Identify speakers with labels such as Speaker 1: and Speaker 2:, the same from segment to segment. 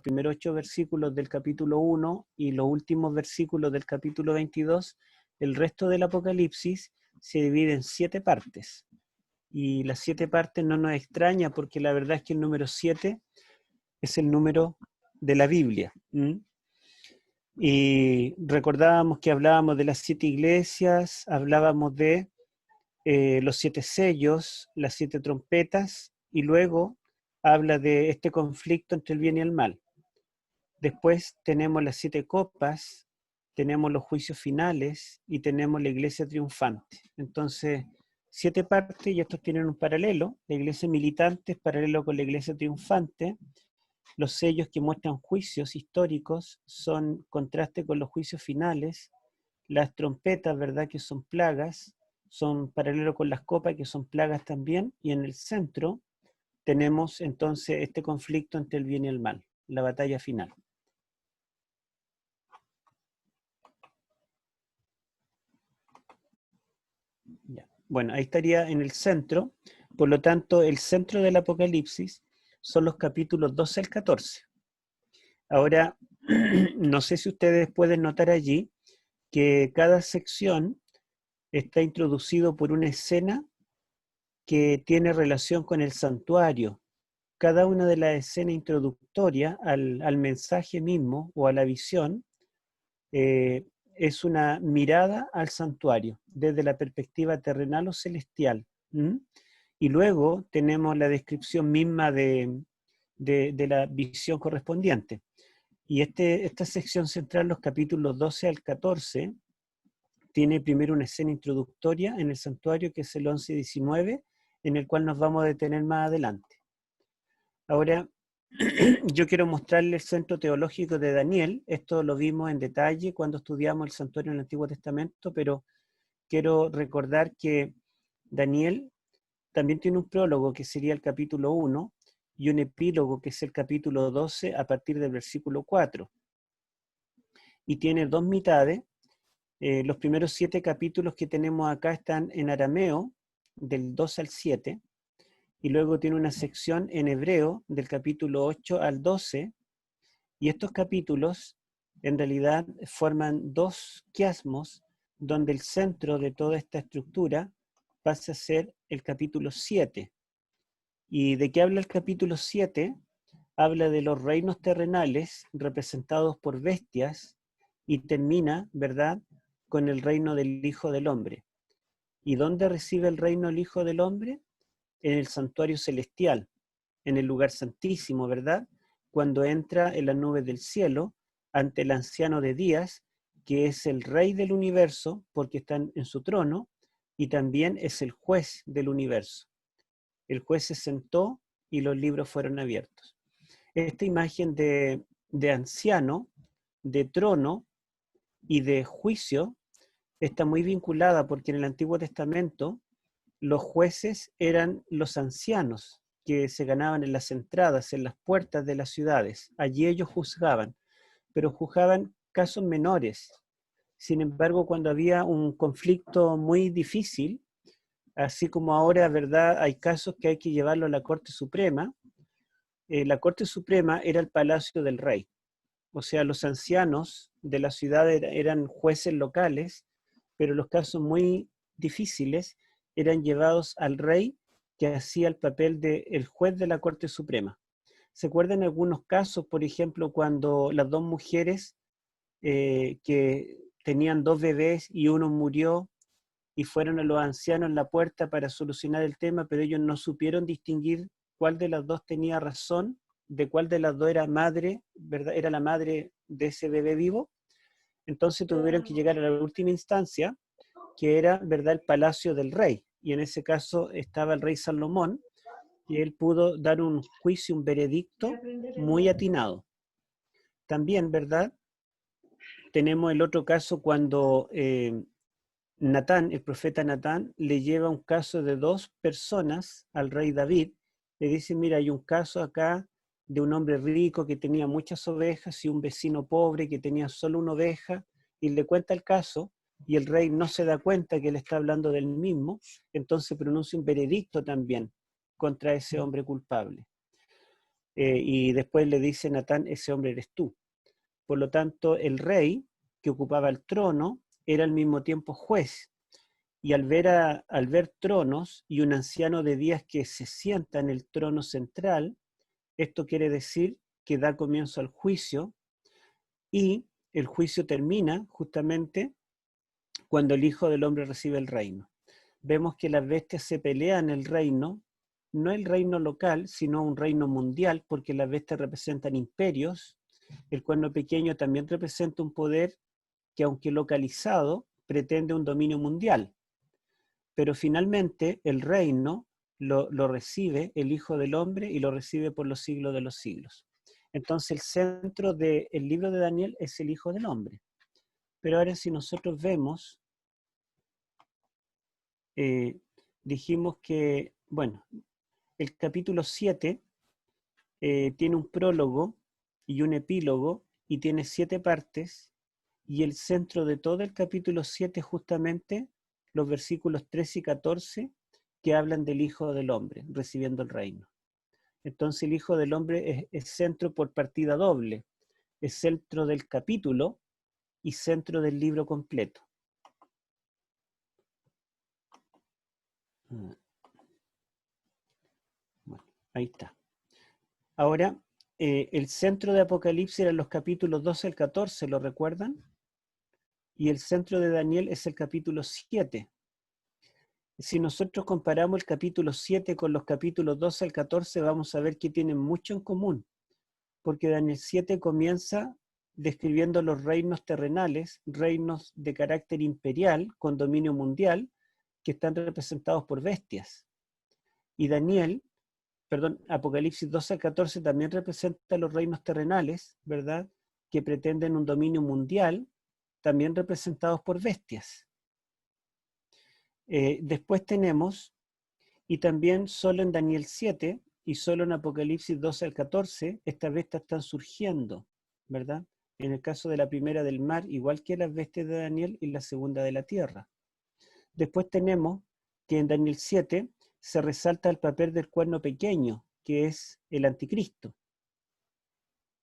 Speaker 1: primeros 8 versículos del capítulo 1 y los últimos versículos del capítulo 22, el resto del Apocalipsis se divide en 7 partes. Y las 7 partes no nos extraña porque la verdad es que el número 7 es el número de la Biblia. Y recordábamos que hablábamos de las 7 iglesias, hablábamos de los 7 sellos, las 7 trompetas, y luego habla de este conflicto entre el bien y el mal. Después tenemos las 7 copas, tenemos los juicios finales y tenemos la iglesia triunfante. Entonces, 7 partes y estos tienen un paralelo. La iglesia militante es paralelo con la iglesia triunfante. Los sellos que muestran juicios históricos son contraste con los juicios finales. Las trompetas, ¿verdad?, que son plagas, son paralelo con las copas, que son plagas también. Y en el centro tenemos entonces este conflicto entre el bien y el mal, la batalla final. Ya. Bueno, ahí estaría en el centro. Por lo tanto, el centro del Apocalipsis son los capítulos 12 al 14. Ahora, no sé si ustedes pueden notar allí que cada sección está introducido por una escena que tiene relación con el santuario. Cada una de las escenas introductorias al mensaje mismo o a la visión es una mirada al santuario desde la perspectiva terrenal o celestial. Y luego tenemos la descripción misma de la visión correspondiente. Y esta sección central, los capítulos 12 al 14, tiene primero una escena introductoria en el santuario, que es el 11 y 19, en el cual nos vamos a detener más adelante. Ahora, yo quiero mostrarle el centro teológico de Daniel. Esto lo vimos en detalle cuando estudiamos el santuario en el Antiguo Testamento, pero quiero recordar que Daniel también tiene un prólogo, que sería el capítulo 1, y un epílogo, que es el capítulo 12, a partir del versículo 4. Y tiene 2 mitades. Los primeros 7 capítulos que tenemos acá están en arameo, del 2 al 7, y luego tiene una sección en hebreo, del capítulo 8 al 12, y estos capítulos en realidad forman 2 quiasmos, donde el centro de toda esta estructura pasa a ser el capítulo 7. ¿Y de qué habla el capítulo 7? Habla de los reinos terrenales representados por bestias y termina, ¿verdad?, con el reino del Hijo del Hombre. ¿Y dónde recibe el reino el Hijo del Hombre? En el santuario celestial, en el lugar santísimo, ¿verdad?, cuando entra en las nubes del cielo ante el anciano de días, que es el rey del universo, porque está en su trono, y también es el juez del universo. El juez se sentó y los libros fueron abiertos. Esta imagen de anciano, de trono y de juicio está muy vinculada porque en el Antiguo Testamento los jueces eran los ancianos que se ganaban en las entradas, en las puertas de las ciudades. Allí ellos juzgaban, pero juzgaban casos menores. Sin embargo, cuando había un conflicto muy difícil, así como ahora, ¿verdad?, hay casos que hay que llevarlo a la Corte Suprema, la Corte Suprema era el palacio del rey. O sea, los ancianos de la ciudad eran jueces locales, pero los casos muy difíciles eran llevados al rey, que hacía el papel del juez de la Corte Suprema. ¿Se acuerdan algunos casos, por ejemplo, cuando las 2 mujeres que tenían 2 bebés y uno murió y fueron a los ancianos en la puerta para solucionar el tema, pero ellos no supieron distinguir cuál de las 2 tenía razón, de cuál de las 2 era madre, ¿verdad?, era la madre de ese bebé vivo? Entonces tuvieron que llegar a la última instancia, que era, ¿verdad?, el palacio del rey. Y en ese caso estaba el rey Salomón, y él pudo dar un juicio, un veredicto muy atinado. También, ¿verdad?, tenemos el otro caso cuando Natán, el profeta Natán, le lleva un caso de 2 personas al rey David. Le dice, mira, hay un caso acá de un hombre rico que tenía muchas ovejas y un vecino pobre que tenía solo una oveja, y le cuenta el caso, y el rey no se da cuenta que él está hablando del mismo, entonces pronuncia un veredicto también contra ese hombre culpable. y después le dice Natán, ese hombre eres tú. Por lo tanto, el rey que ocupaba el trono era al mismo tiempo juez. Y al ver tronos y un anciano de días que se sienta en el trono central, esto quiere decir que da comienzo al juicio, y el juicio termina justamente cuando el Hijo del Hombre recibe el reino. Vemos que las bestias se pelean el reino, no el reino local, sino un reino mundial, porque las bestias representan imperios. El cuerno pequeño también representa un poder que, aunque localizado, pretende un dominio mundial. Pero finalmente el reino lo recibe el Hijo del Hombre y lo recibe por los siglos de los siglos. Entonces el centro del libro de Daniel es el Hijo del Hombre. Pero ahora si nosotros vemos, dijimos que, bueno, el capítulo 7 tiene un prólogo y un epílogo y tiene 7 partes, y el centro de todo el capítulo 7 justamente los versículos 13 y 14 que hablan del Hijo del Hombre recibiendo el reino. Entonces el Hijo del Hombre es centro por partida doble, es centro del capítulo y centro del libro completo. Bueno, ahí está. Ahora, el centro de Apocalipsis eran los capítulos 12 al 14, ¿lo recuerdan? Y el centro de Daniel es el capítulo 7. Si nosotros comparamos el capítulo 7 con los capítulos 12 al 14, vamos a ver que tienen mucho en común, porque Daniel 7 comienza describiendo los reinos terrenales, reinos de carácter imperial, con dominio mundial, que están representados por bestias. Y Apocalipsis 12 al 14 también representa los reinos terrenales, ¿verdad?, que pretenden un dominio mundial, también representados por bestias. Después tenemos, y también solo en Daniel 7 y solo en Apocalipsis 12 al 14, estas bestias están surgiendo, ¿verdad? En el caso de la primera del mar, igual que las bestias de Daniel, y la segunda de la tierra. Después tenemos que en Daniel 7 se resalta el papel del cuerno pequeño, que es el anticristo.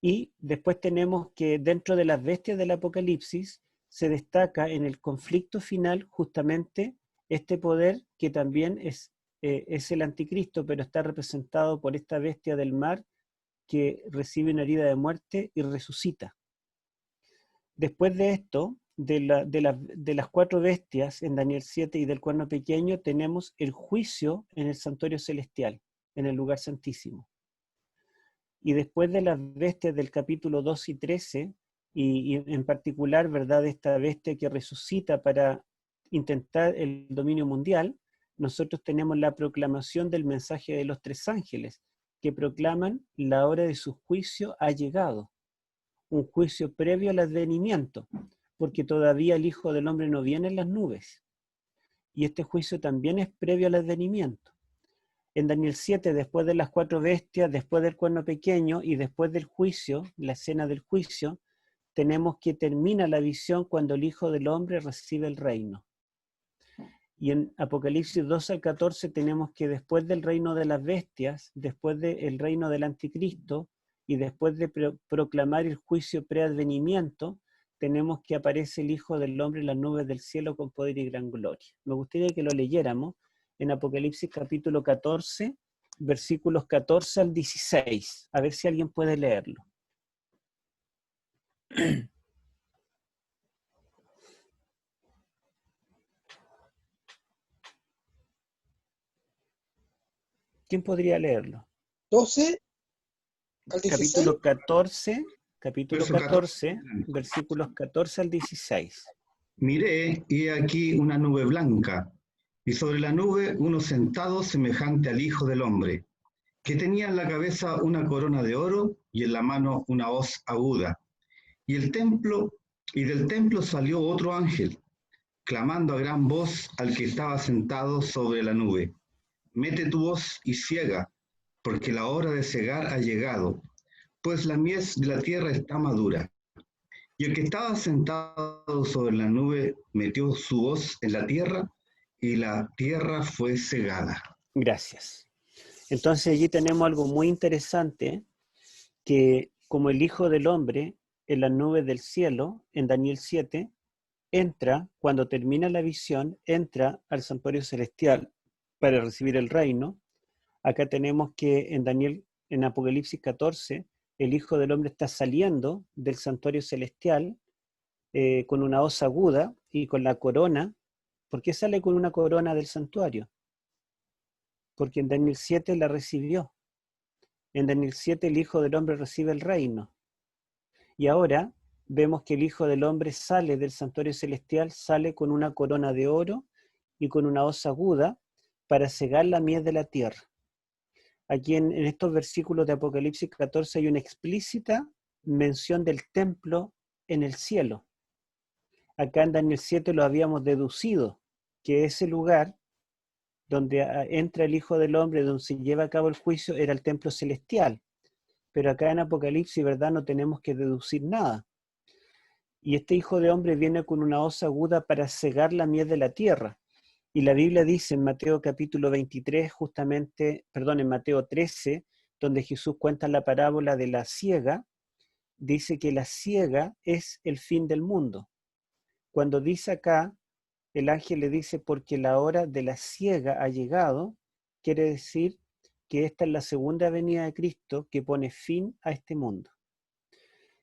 Speaker 1: Y después tenemos que dentro de las bestias del Apocalipsis se destaca en el conflicto final justamente este poder que también es el anticristo, pero está representado por esta bestia del mar que recibe una herida de muerte y resucita. Después de esto, de las 4 bestias en Daniel 7 y del cuerno pequeño, tenemos el juicio en el santuario celestial, en el lugar santísimo. Y después de las bestias del capítulo 2 y 13, y en particular, ¿verdad?, esta bestia que resucita para intentar el dominio mundial, nosotros tenemos la proclamación del mensaje de los 3 ángeles, que proclaman la hora de su juicio ha llegado. Un juicio previo al advenimiento, porque todavía el Hijo del Hombre no viene en las nubes. Y este juicio también es previo al advenimiento. En Daniel 7, después de las 4 bestias, después del cuerno pequeño y después del juicio, la escena del juicio, tenemos que termina la visión cuando el Hijo del Hombre recibe el reino. Y en Apocalipsis 12 al 14 tenemos que después del reino de las bestias, después del reino del anticristo y después de proclamar el juicio preadvenimiento, tenemos que aparece el Hijo del Hombre en las nubes del cielo con poder y gran gloria. Me gustaría que lo leyéramos en Apocalipsis capítulo 14, versículos 14 al 16. A ver si alguien puede leerlo. ¿Quién podría leerlo?
Speaker 2: 12 al 16.
Speaker 1: Capítulo 14, versículos 14 al 16.
Speaker 3: Miré, y he aquí una nube blanca, y sobre la nube uno sentado semejante al Hijo del Hombre, que tenía en la cabeza una corona de oro y en la mano una hoz aguda. Y del templo salió otro ángel, clamando a gran voz al que estaba sentado sobre la nube: mete tu hoz y ciega, porque la hora de cegar ha llegado, pues la mies de la tierra está madura. Y el que estaba sentado sobre la nube metió su hoz en la tierra, y la tierra fue cegada.
Speaker 1: Gracias. Entonces allí tenemos algo muy interesante, que como el Hijo del Hombre en las nubes del cielo, en Daniel 7, entra, cuando termina la visión, entra al santuario celestial para recibir el reino. Acá tenemos que en Apocalipsis 14, el Hijo del Hombre está saliendo del santuario celestial con una hoz aguda y con la corona. ¿Por qué sale con una corona del santuario? Porque en Daniel 7 la recibió. En Daniel 7 el Hijo del Hombre recibe el reino. Y ahora vemos que el Hijo del Hombre sale del santuario celestial, sale con una corona de oro y con una hoz aguda para cegar la mies de la tierra. Aquí en estos versículos de Apocalipsis 14 hay una explícita mención del templo en el cielo. Acá en Daniel 7 lo habíamos deducido, que ese lugar donde entra el Hijo del Hombre, donde se lleva a cabo el juicio, era el templo celestial. Pero acá en Apocalipsis, ¿verdad? No tenemos que deducir nada. Y este Hijo de Hombre viene con una hoz aguda para cegar la mies de la tierra. Y la Biblia dice en Mateo capítulo 23, en Mateo 13, donde Jesús cuenta la parábola de la siega, dice que la siega es el fin del mundo. Cuando dice acá, el ángel le dice, porque la hora de la siega ha llegado, quiere decir que esta es la segunda venida de Cristo que pone fin a este mundo.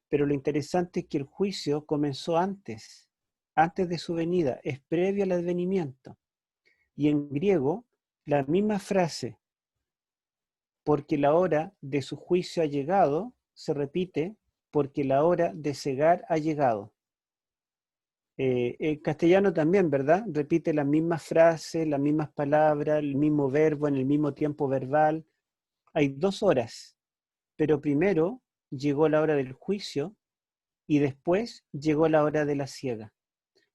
Speaker 1: Pero lo interesante es que el juicio comenzó antes de su venida, es previo al advenimiento. Y en griego, la misma frase, porque la hora de su juicio ha llegado, se repite, porque la hora de cegar ha llegado. En castellano también, ¿verdad? Repite las mismas frases, las mismas palabras, el mismo verbo en el mismo tiempo verbal. Hay 2 horas, pero primero llegó la hora del juicio y después llegó la hora de la siega.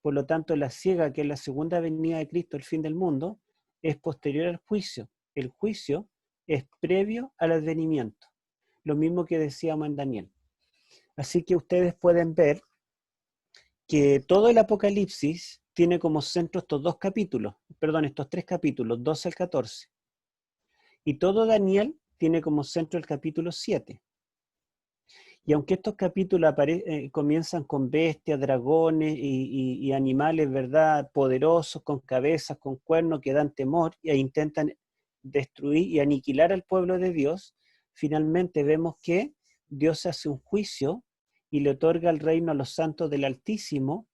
Speaker 1: Por lo tanto, la siega, que es la segunda venida de Cristo, el fin del mundo, es posterior al juicio. El juicio es previo al advenimiento. Lo mismo que decíamos en Daniel. Así que ustedes pueden ver que todo el Apocalipsis tiene como centro estos 3 capítulos, 12 al 14. Y todo Daniel tiene como centro el capítulo 7. Y aunque estos capítulos comienzan con bestias, dragones y animales, ¿verdad?, poderosos, con cabezas, con cuernos, que dan temor e intentan destruir y aniquilar al pueblo de Dios, finalmente vemos que Dios hace un juicio y le otorga el reino a los santos del Altísimo,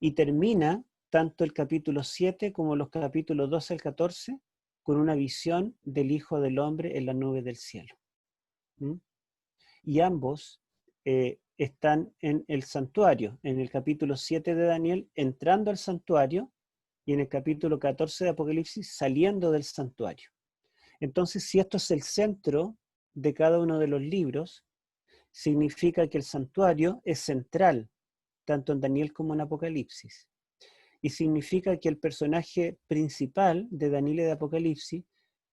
Speaker 1: y termina tanto el capítulo 7 como los capítulos 12 al 14 con una visión del Hijo del Hombre en las nubes del cielo. Y ambos están en el santuario, en el capítulo 7 de Daniel, entrando al santuario, y en el capítulo 14 de Apocalipsis, saliendo del santuario. Entonces, si esto es el centro de cada uno de los libros, significa que el santuario es central, tanto en Daniel como en Apocalipsis. Y significa que el personaje principal de Daniel y de Apocalipsis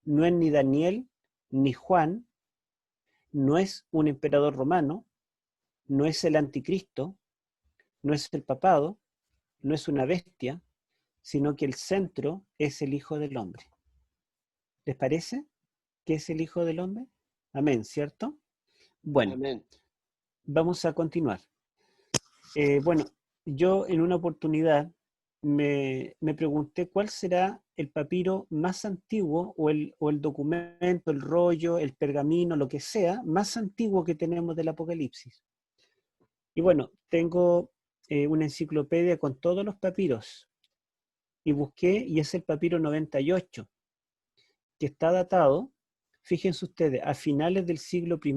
Speaker 1: no es ni Daniel ni Juan, no es un emperador romano, no es el anticristo, no es el papado, no es una bestia, sino que el centro es el Hijo del Hombre. ¿Les parece que es el Hijo del Hombre? Amén, ¿cierto? Bueno,
Speaker 2: Amén.
Speaker 1: vamos a continuar. Yo en una oportunidad me pregunté cuál será el papiro más antiguo o el documento, el rollo, el pergamino, lo que sea, más antiguo que tenemos del Apocalipsis. Y bueno, tengo una enciclopedia con todos los papiros y busqué, y es el papiro 98, que está datado, fíjense ustedes, a finales del siglo I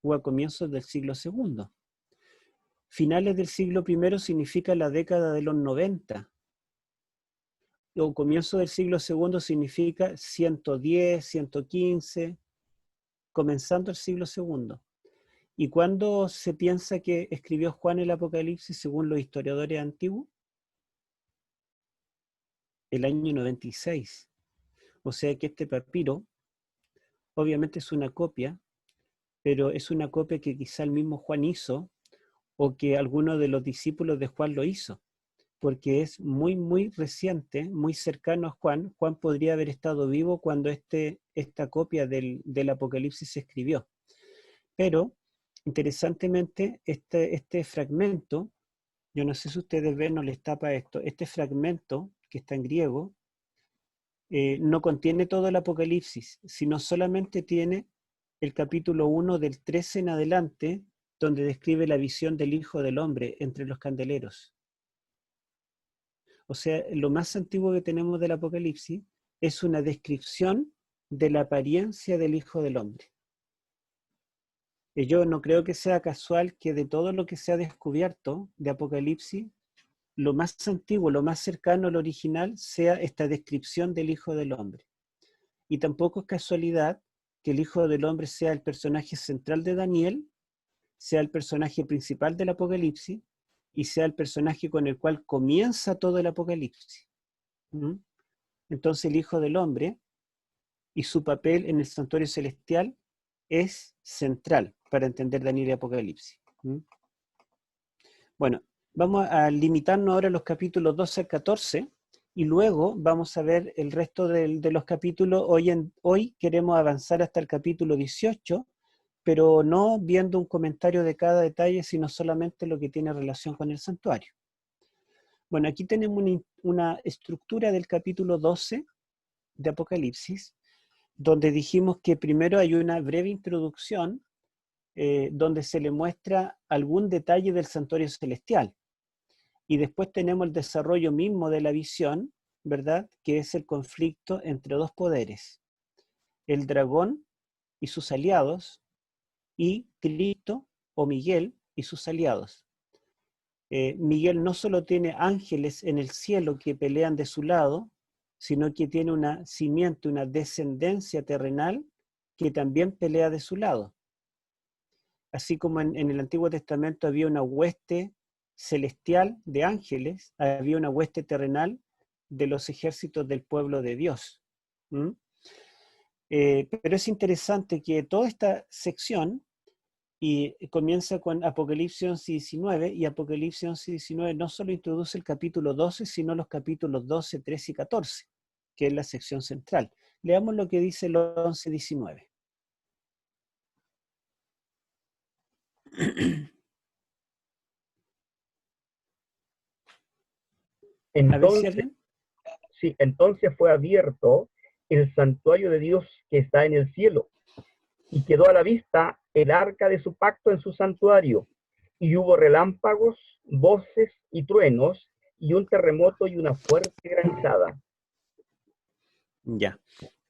Speaker 1: o a comienzos del siglo II. Finales del siglo I significa la década de los 90. O comienzo del siglo II significa 110, 115, comenzando el siglo II. ¿Y cuándo se piensa que escribió Juan el Apocalipsis según los historiadores antiguos? El año 96. O sea que este papiro obviamente es una copia, pero es una copia que quizá el mismo Juan hizo o que alguno de los discípulos de Juan lo hizo, porque es muy, muy reciente, muy cercano a Juan. Juan podría haber estado vivo cuando esta copia del Apocalipsis se escribió. Pero, interesantemente, este fragmento, yo no sé si ustedes ven o les tapa esto, este fragmento que está en griego, no contiene todo el Apocalipsis, sino solamente tiene el capítulo 1 del 13 en adelante, donde describe la visión del Hijo del Hombre entre los candeleros. O sea, lo más antiguo que tenemos del Apocalipsis es una descripción de la apariencia del Hijo del Hombre. Y yo no creo que sea casual que de todo lo que se ha descubierto de Apocalipsis, lo más antiguo, lo más cercano al original, sea esta descripción del Hijo del Hombre. Y tampoco es casualidad que el Hijo del Hombre sea el personaje central de Daniel, sea el personaje principal del Apocalipsis, y sea el personaje con el cual comienza todo el Apocalipsis. ¿Mm? Entonces el Hijo del Hombre y su papel en el santuario celestial es central para entender Daniel y Apocalipsis. ¿Mm? Bueno, vamos a limitarnos ahora a los capítulos 12 al 14 y luego vamos a ver el resto de los capítulos. Hoy queremos avanzar hasta el capítulo 18, pero no viendo un comentario de cada detalle, sino solamente lo que tiene relación con el santuario. Bueno, aquí tenemos una estructura del capítulo 12 de Apocalipsis, donde dijimos que primero hay una breve introducción donde se le muestra algún detalle del santuario celestial. Y después tenemos el desarrollo mismo de la visión, ¿verdad? Que es el conflicto entre dos poderes, el dragón y sus aliados, y Cristo o Miguel y sus aliados. Miguel no solo tiene ángeles en el cielo que pelean de su lado, sino que tiene una simiente, una descendencia terrenal que también pelea de su lado. Así como en el Antiguo Testamento había una hueste celestial de ángeles, había una hueste terrenal de los ejércitos del pueblo de Dios. Pero es interesante que toda esta sección comienza con Apocalipsis 11 y 19, y Apocalipsis 11 y 19 no solo introduce el capítulo 12, sino los capítulos 12, 13 y 14, que es la sección central. Leamos lo que dice el 11 y 19. A ver si alguien...
Speaker 4: Sí, entonces fue abierto el santuario de Dios que está en el cielo, y quedó a la vista el arca de su pacto en su santuario, y hubo relámpagos, voces y truenos, y un terremoto y una fuerte granizada.
Speaker 1: Ya,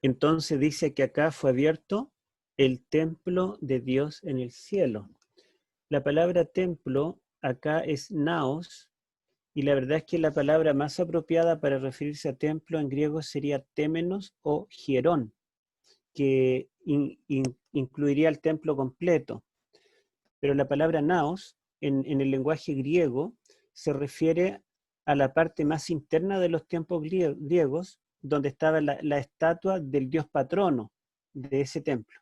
Speaker 1: entonces dice que acá fue abierto el templo de Dios en el cielo. La palabra templo acá es naos, y la verdad es que la palabra más apropiada para referirse a templo en griego sería témenos o hierón, que incluiría el templo completo. Pero la palabra naos, en el lenguaje griego, se refiere a la parte más interna de los templos griegos, donde estaba la estatua del dios patrono de ese templo.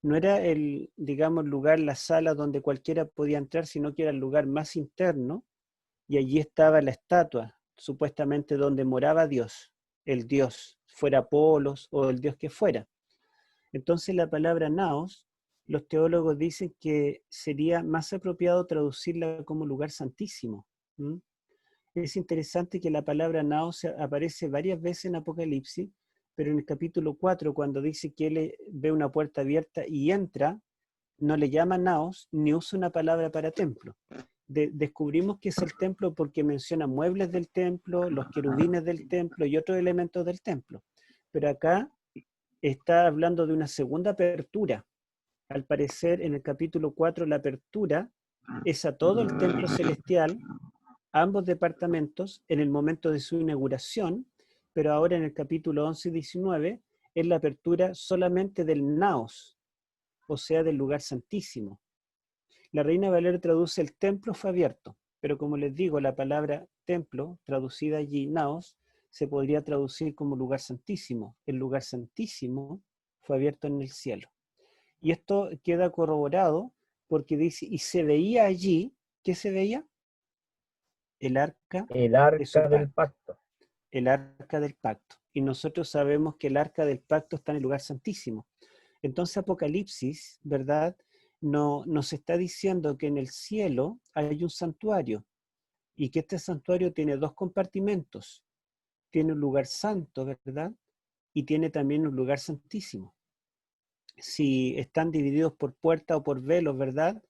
Speaker 1: No era el, digamos, lugar, la sala donde cualquiera podía entrar, sino que era el lugar más interno, y allí estaba la estatua, supuestamente donde moraba Dios, el Dios, fuera Apolos o el Dios que fuera. Entonces la palabra naos, los teólogos dicen que sería más apropiado traducirla como lugar santísimo. Es interesante que la palabra naos aparece varias veces en Apocalipsis, pero en el capítulo 4, cuando dice que él ve una puerta abierta y entra, no le llama naos ni usa una palabra para templo. Descubrimos que es el templo porque menciona muebles del templo, los querubines del templo y otros elementos del templo. Pero acá está hablando de una segunda apertura. Al parecer, en el capítulo 4, la apertura es a todo el templo celestial, ambos departamentos, en el momento de su inauguración, pero ahora en el capítulo 11 y 19 es la apertura solamente del naos, o sea, del lugar santísimo. La Reina Valera traduce el templo fue abierto, pero como les digo, la palabra templo, traducida allí, naos, se podría traducir como lugar santísimo. El lugar santísimo fue abierto en el cielo. Y esto queda corroborado porque dice, y se veía allí, ¿qué se veía? El arca
Speaker 4: del pacto.
Speaker 1: El arca del pacto. Y nosotros sabemos que el arca del pacto está en el lugar santísimo. Entonces Apocalipsis, ¿verdad? No, nos está diciendo que en el cielo hay un santuario y que este santuario tiene dos compartimentos. Tiene un lugar santo, ¿verdad? Y tiene también un lugar santísimo. Si están divididos por puerta o por velos, ¿verdad?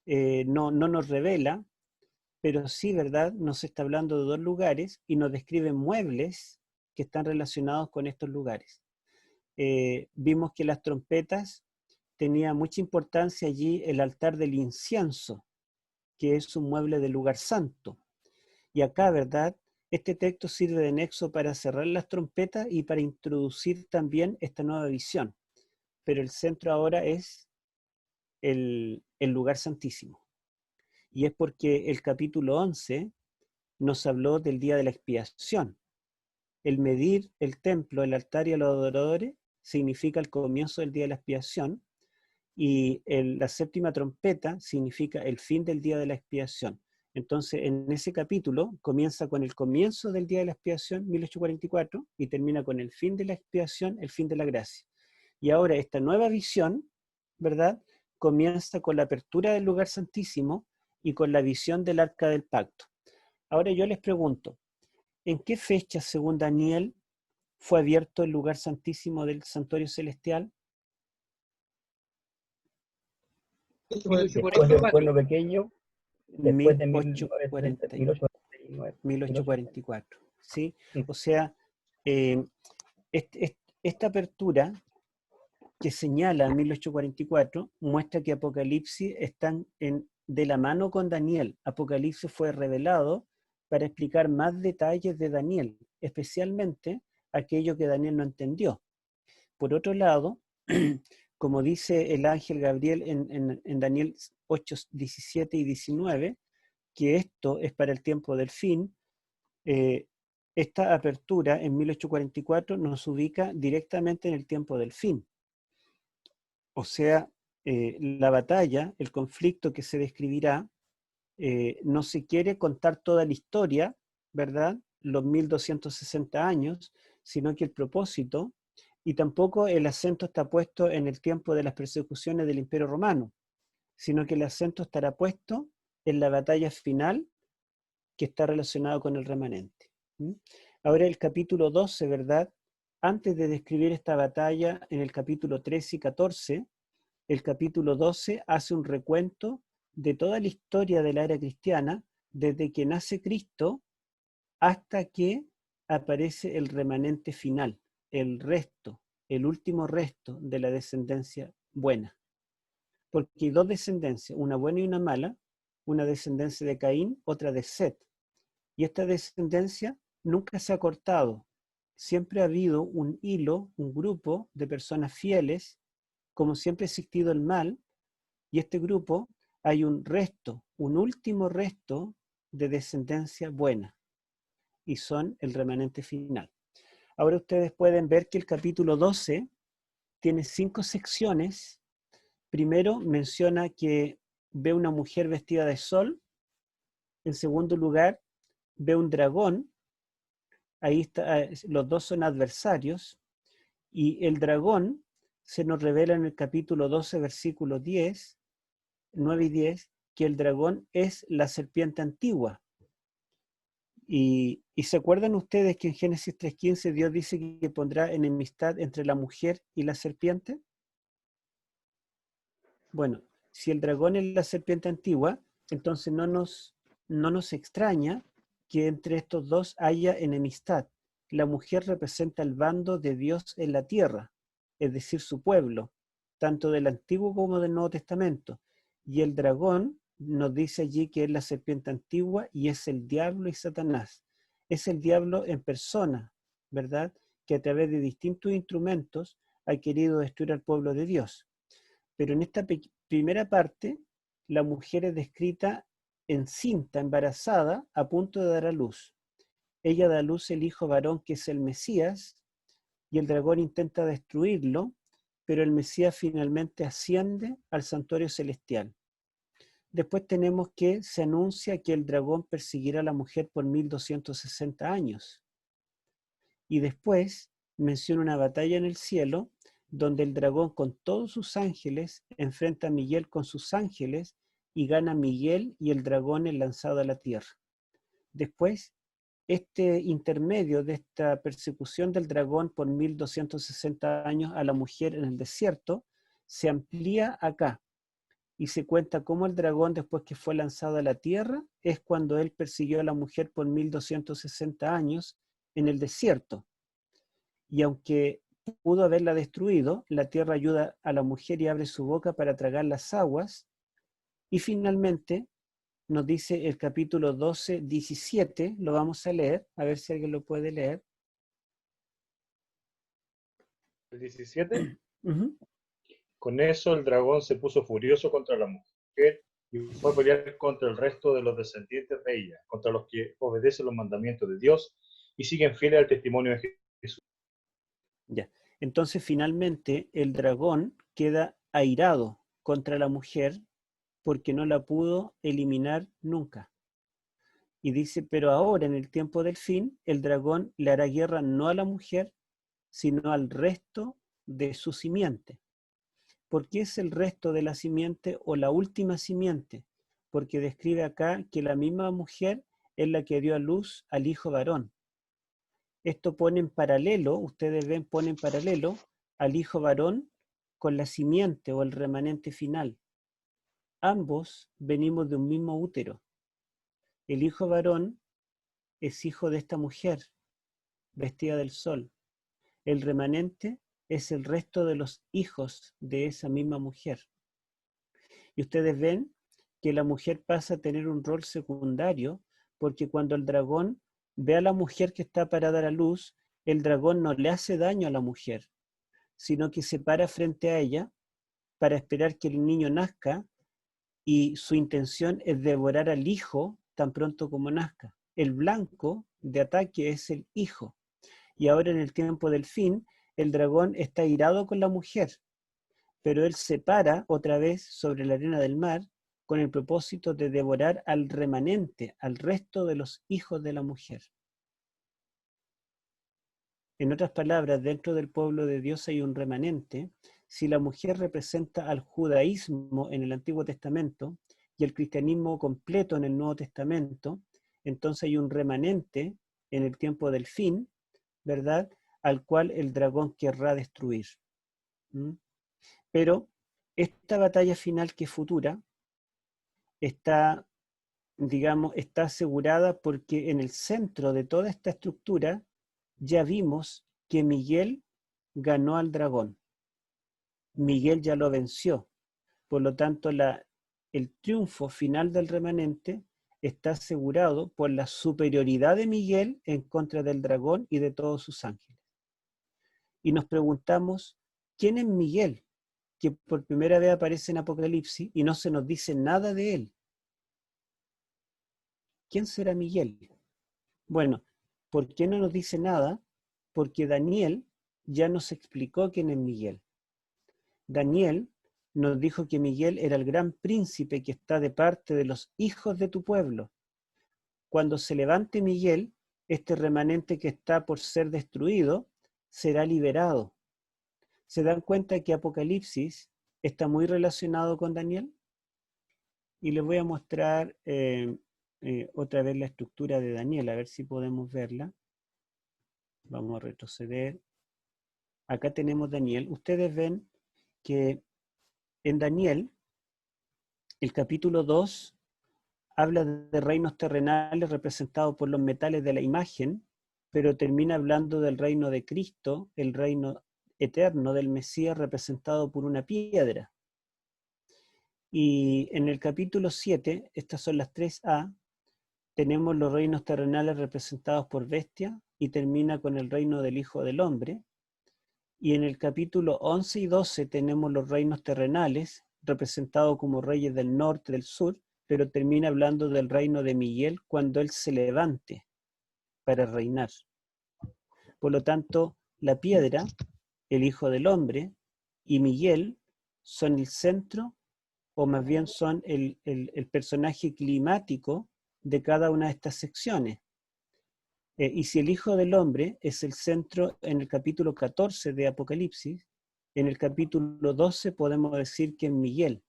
Speaker 1: No nos revela, pero sí, ¿verdad? Nos está hablando de dos lugares y nos describe muebles que están relacionados con estos lugares. Vimos que las trompetas tenía mucha importancia allí el altar del incienso, que es un mueble del lugar santo. Y acá, ¿verdad? Este texto sirve de nexo para cerrar las trompetas y para introducir también esta nueva visión. Pero el centro ahora es el lugar santísimo. Y es porque el capítulo 11 nos habló del día de la expiación. El medir el templo, el altar y a los adoradores significa el comienzo del día de la expiación, y la séptima trompeta significa el fin del día de la expiación. Entonces, en ese capítulo comienza con el comienzo del día de la expiación, 1844, y termina con el fin de la expiación, el fin de la gracia. Y ahora esta nueva visión, ¿verdad?, comienza con la apertura del lugar santísimo y con la visión del arca del pacto. Ahora yo les pregunto, ¿en qué fecha, según Daniel, fue abierto el lugar santísimo del santuario celestial?
Speaker 4: Después del cuerno pequeño, después de
Speaker 1: 1849. 1844, ¿sí? O sea, esta apertura que señala 1844 muestra que Apocalipsis están de la mano con Daniel. Apocalipsis fue revelado para explicar más detalles de Daniel, especialmente aquello que Daniel no entendió. Por otro lado, como dice el ángel Gabriel en Daniel 8, 17 y 19, que esto es para el tiempo del fin, esta apertura en 1844 nos ubica directamente en el tiempo del fin. O sea, la batalla, el conflicto que se describirá, no se quiere contar toda la historia, ¿verdad?, los 1260 años, sino que el propósito, y tampoco el acento está puesto en el tiempo de las persecuciones del Imperio Romano, sino que el acento estará puesto en la batalla final que está relacionado con el remanente. Ahora el capítulo 12, ¿verdad? Antes de describir esta batalla en el capítulo 13 y 14, el capítulo 12 hace un recuento de toda la historia de la era cristiana, desde que nace Cristo hasta que aparece el remanente final, el resto, el último resto de la descendencia buena. Porque hay dos descendencias, una buena y una mala, una descendencia de Caín, otra de Set. Y esta descendencia nunca se ha cortado. Siempre ha habido un hilo, un grupo de personas fieles, como siempre ha existido el mal, y este grupo hay un resto, un último resto de descendencia buena, y son el remanente final. Ahora ustedes pueden ver que el capítulo 12 tiene 5 secciones. Primero menciona que ve una mujer vestida de sol. En segundo lugar, ve un dragón. Ahí está, los dos son adversarios. Y el dragón se nos revela en el capítulo 12, versículos 10, 9 y 10, que el dragón es la serpiente antigua. Y ¿se acuerdan ustedes que en Génesis 3:15 Dios dice que pondrá enemistad entre la mujer y la serpiente? Bueno, si el dragón es la serpiente antigua, entonces no nos extraña que entre estos dos haya enemistad. La mujer representa el bando de Dios en la tierra, es decir, su pueblo, tanto del Antiguo como del Nuevo Testamento. Y el dragón nos dice allí que es la serpiente antigua y es el diablo y Satanás. Es el diablo en persona, ¿verdad?, que a través de distintos instrumentos ha querido destruir al pueblo de Dios. Pero en esta primera parte, la mujer es descrita encinta, embarazada, a punto de dar a luz. Ella da a luz el hijo varón que es el Mesías, y el dragón intenta destruirlo, pero el Mesías finalmente asciende al santuario celestial. Después tenemos que se anuncia que el dragón perseguirá a la mujer por 1260 años. Y después menciona una batalla en el cielo donde el dragón con todos sus ángeles enfrenta a Miguel con sus ángeles y gana Miguel y el dragón es lanzado a la tierra. Después, este intermedio de esta persecución del dragón por 1260 años a la mujer en el desierto se amplía acá y se cuenta cómo el dragón, después que fue lanzado a la tierra, es cuando él persiguió a la mujer por 1260 años en el desierto. Y aunque pudo haberla destruido, la tierra ayuda a la mujer y abre su boca para tragar las aguas. Y finalmente nos dice el capítulo 12, 17, lo vamos a leer, a ver si alguien lo puede leer.
Speaker 5: El 17.
Speaker 1: Uh-huh.
Speaker 5: Con eso el dragón se puso furioso contra la mujer y fue a pelear contra el resto de los descendientes de ella, contra los que obedecen los mandamientos de Dios y siguen fieles al testimonio de Jesús.
Speaker 1: Ya. Entonces finalmente el dragón queda airado contra la mujer porque no la pudo eliminar nunca. Y dice, pero ahora en el tiempo del fin, el dragón le hará guerra no a la mujer, sino al resto de su simiente. ¿Por qué es el resto de la simiente o la última simiente? Porque describe acá que la misma mujer es la que dio a luz al hijo varón. Esto pone en paralelo, ustedes ven, pone en paralelo al hijo varón con la simiente o el remanente final. Ambos venimos de un mismo útero. El hijo varón es hijo de esta mujer, vestida del sol. El remanente es el resto de los hijos de esa misma mujer. Y ustedes ven que la mujer pasa a tener un rol secundario, porque cuando el dragón ve a la mujer que está para dar a luz, el dragón no le hace daño a la mujer, sino que se para frente a ella para esperar que el niño nazca, y su intención es devorar al hijo tan pronto como nazca. El blanco de ataque es el hijo. Y ahora en el tiempo del fin, el dragón está irado con la mujer, pero él se para otra vez sobre la arena del mar con el propósito de devorar al remanente, al resto de los hijos de la mujer. En otras palabras, dentro del pueblo de Dios hay un remanente. Si la mujer representa al judaísmo en el Antiguo Testamento y el cristianismo completo en el Nuevo Testamento, entonces hay un remanente en el tiempo del fin, ¿verdad?, al cual el dragón querrá destruir. Pero esta batalla final que es futura está, digamos, está asegurada porque en el centro de toda esta estructura ya vimos que Miguel ganó al dragón. Miguel ya lo venció. Por lo tanto, el triunfo final del remanente está asegurado por la superioridad de Miguel en contra del dragón y de todos sus ángeles. Y nos preguntamos, ¿quién es Miguel? Que por primera vez aparece en Apocalipsis y no se nos dice nada de él. ¿Quién será Miguel? Bueno, ¿por qué no nos dice nada? Porque Daniel ya nos explicó quién es Miguel. Daniel nos dijo que Miguel era el gran príncipe que está de parte de los hijos de tu pueblo. Cuando se levante Miguel, este remanente que está por ser destruido será liberado. ¿Se dan cuenta que Apocalipsis está muy relacionado con Daniel? Y les voy a mostrar otra vez la estructura de Daniel, a ver si podemos verla. Vamos a retroceder. Acá tenemos Daniel. Ustedes ven que en Daniel, el capítulo 2 habla de reinos terrenales representados por los metales de la imagen, pero termina hablando del reino de Cristo, el reino eterno del Mesías representado por una piedra. Y en el capítulo 7, estas son las 3A, tenemos los reinos terrenales representados por bestia y termina con el reino del Hijo del Hombre. Y en el capítulo 11 y 12 tenemos los reinos terrenales representados como reyes del norte, del sur, pero termina hablando del reino de Miguel cuando él se levante para reinar. Por lo tanto, la piedra, el Hijo del Hombre y Miguel son el centro, o más bien son el personaje climático de cada una de estas secciones. Y si el Hijo del Hombre es el centro en el capítulo 14 de Apocalipsis, En el capítulo 12 podemos decir que es Miguel.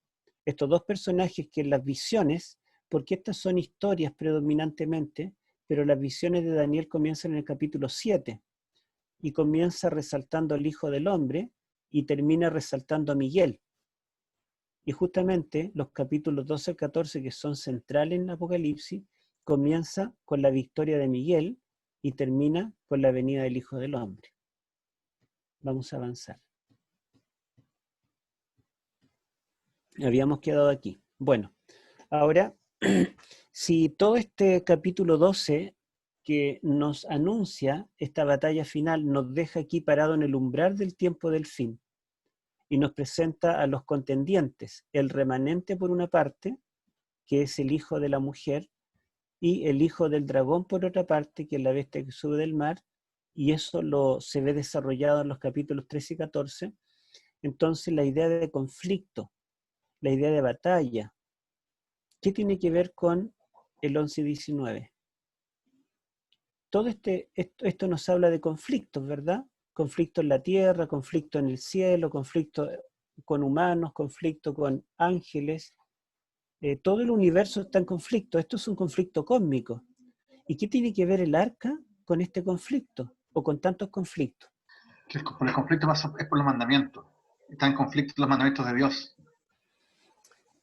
Speaker 1: Estos dos personajes que en las visiones, porque estas son historias predominantemente, pero las visiones de Daniel comienzan en el capítulo 7 y comienza resaltando al Hijo del Hombre y termina resaltando a Miguel. Y justamente los capítulos 12 al 14, que son centrales en Apocalipsis, comienza con la victoria de Miguel y termina con la venida del Hijo del Hombre. Vamos a avanzar. Habíamos quedado aquí. Bueno, ahora, si todo este capítulo 12 que nos anuncia esta batalla final nos deja aquí parado en el umbral del tiempo del fin y nos presenta a los contendientes, el remanente por una parte, que es el hijo de la mujer, y el hijo del dragón por otra parte, que es la bestia que sube del mar, y eso se ve desarrollado en los capítulos 13 y 14. Entonces la idea de conflicto, la idea de batalla, ¿qué tiene que ver con el 11 y 19? Todo esto nos habla de conflictos, ¿verdad? Conflicto en la tierra, conflicto en el cielo, conflicto con humanos, conflicto con ángeles. Todo el universo está en conflicto. Esto es un conflicto cósmico. ¿Y qué tiene que ver el arca con este conflicto? O con tantos conflictos.
Speaker 6: Que por el conflicto es por los mandamientos. Está en conflicto los mandamientos de Dios.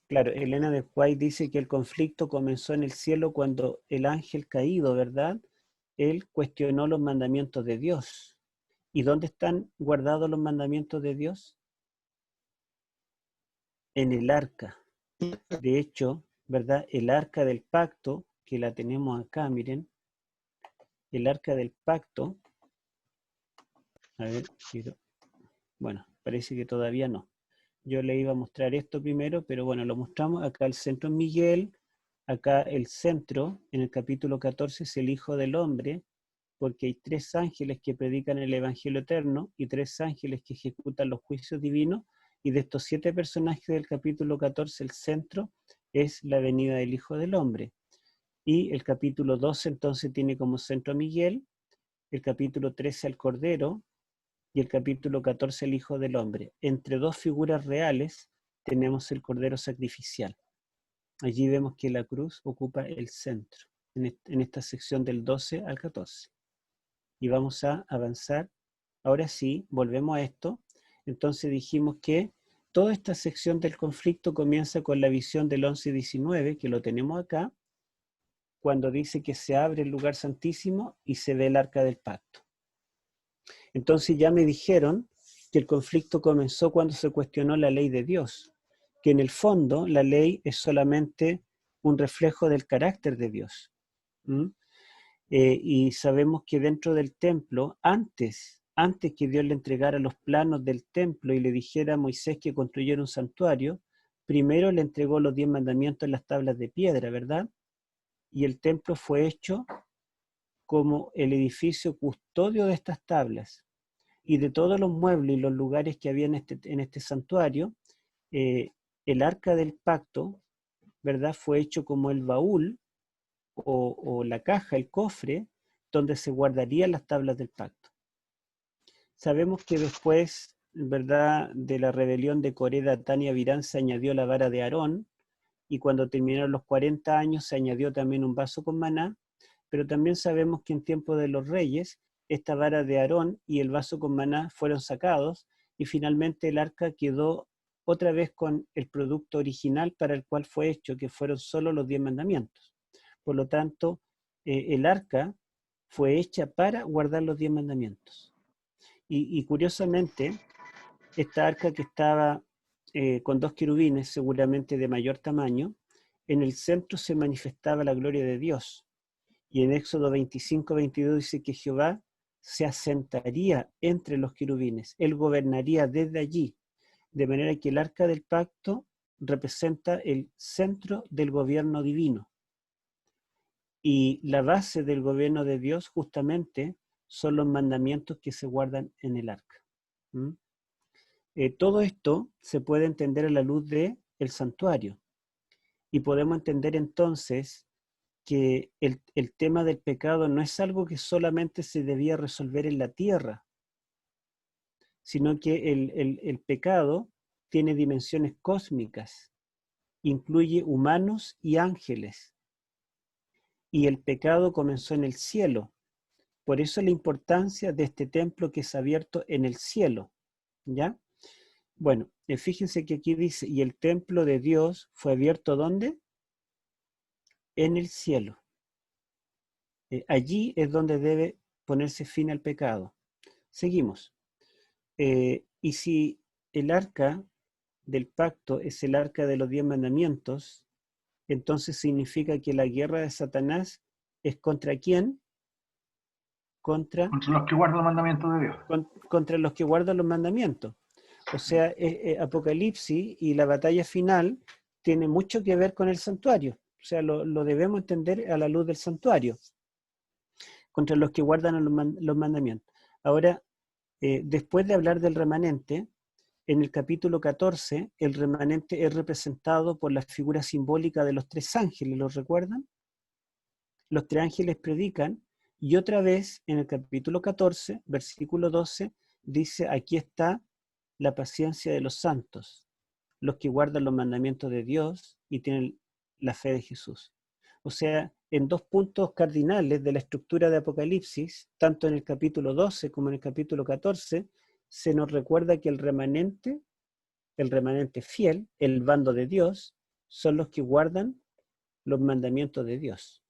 Speaker 1: Claro, Elena de White dice que el conflicto comenzó en el cielo cuando el ángel caído, ¿verdad? Él cuestionó los mandamientos de Dios. ¿Y dónde están guardados los mandamientos de Dios? En el arca. De hecho, ¿verdad? El arca del pacto, que la tenemos acá, miren. El arca del pacto. A ver, bueno, parece que todavía no. Yo le iba a mostrar esto primero, pero bueno, lo mostramos. Acá el centro es Miguel. Acá el centro, en el capítulo 14, es el Hijo del Hombre, porque hay 3 ángeles que predican el Evangelio eterno y 3 ángeles que ejecutan los juicios divinos, y de estos 7 personajes del capítulo 14, el centro es la venida del Hijo del Hombre. Y el capítulo 12 entonces tiene como centro a Miguel, el capítulo 13 al Cordero, y el capítulo 14 el Hijo del Hombre. Entre 2 figuras reales tenemos el Cordero sacrificial. Allí vemos que la cruz ocupa el centro, en esta sección del 12 al 14. Y vamos a avanzar. Ahora sí, volvemos a esto. Entonces dijimos que toda esta sección del conflicto comienza con la visión del 11 y 19, que lo tenemos acá, cuando dice que se abre el lugar santísimo y se ve el arca del pacto. Entonces ya me dijeron que el conflicto comenzó cuando se cuestionó la ley de Dios, que en el fondo la ley es solamente un reflejo del carácter de Dios. Y sabemos que dentro del templo, antes que Dios le entregara los planos del templo y le dijera a Moisés que construyera un santuario, primero le entregó los 10 mandamientos en las tablas de piedra, ¿verdad? Y el templo fue hecho como el edificio custodio de estas tablas. Y de todos los muebles y los lugares que había en este santuario, el arca del pacto, ¿verdad? Fue hecho como el baúl o la caja, el cofre, donde se guardarían las tablas del pacto. Sabemos que después, ¿verdad?, de la rebelión de Coré, Datán y Abirán, se añadió la vara de Aarón, y cuando terminaron los 40 años se añadió también un vaso con maná, pero también sabemos que en tiempo de los reyes, esta vara de Aarón y el vaso con maná fueron sacados, y finalmente el arca quedó otra vez con el producto original para el cual fue hecho, que fueron solo los 10 mandamientos. Por lo tanto, el arca fue hecha para guardar los 10 mandamientos. Y curiosamente, esta arca que estaba con 2 querubines, seguramente de mayor tamaño, en el centro se manifestaba la gloria de Dios. Y en Éxodo 25-22 dice que Jehová se asentaría entre los querubines. Él gobernaría desde allí. De manera que el arca del pacto representa el centro del gobierno divino. Y la base del gobierno de Dios justamente son los mandamientos que se guardan en el arca. Todo esto se puede entender a la luz del santuario. Y podemos entender entonces que el tema del pecado no es algo que solamente se debía resolver en la tierra, sino que el pecado tiene dimensiones cósmicas, incluye humanos y ángeles, y el pecado comenzó en el cielo. Por eso la importancia de este templo que es abierto en el cielo, ¿ya? Bueno, fíjense que aquí dice, y el templo de Dios fue abierto ¿dónde? En el cielo. Allí es donde debe ponerse fin al pecado. Seguimos. Y si el arca del pacto es el arca de los 10 mandamientos, entonces significa que la guerra de Satanás es ¿contra quién? Contra
Speaker 6: los que guardan los mandamientos de Dios.
Speaker 1: Contra los que guardan los mandamientos. O sea, Apocalipsis y la batalla final tiene mucho que ver con el santuario. O sea, lo debemos entender a la luz del santuario. Contra los que guardan los mandamientos. Ahora, después de hablar del remanente, en el capítulo 14, el remanente es representado por la figura simbólica de los 3 ángeles, ¿lo recuerdan? Los 3 ángeles predican, y otra vez en el capítulo 14, versículo 12, dice, aquí está la paciencia de los santos, los que guardan los mandamientos de Dios y tienen la fe de Jesús. O sea, en 2 puntos cardinales de la estructura de Apocalipsis, tanto en el capítulo 12 como en el capítulo 14, se nos recuerda que el remanente fiel, el bando de Dios, son los que guardan los mandamientos de Dios.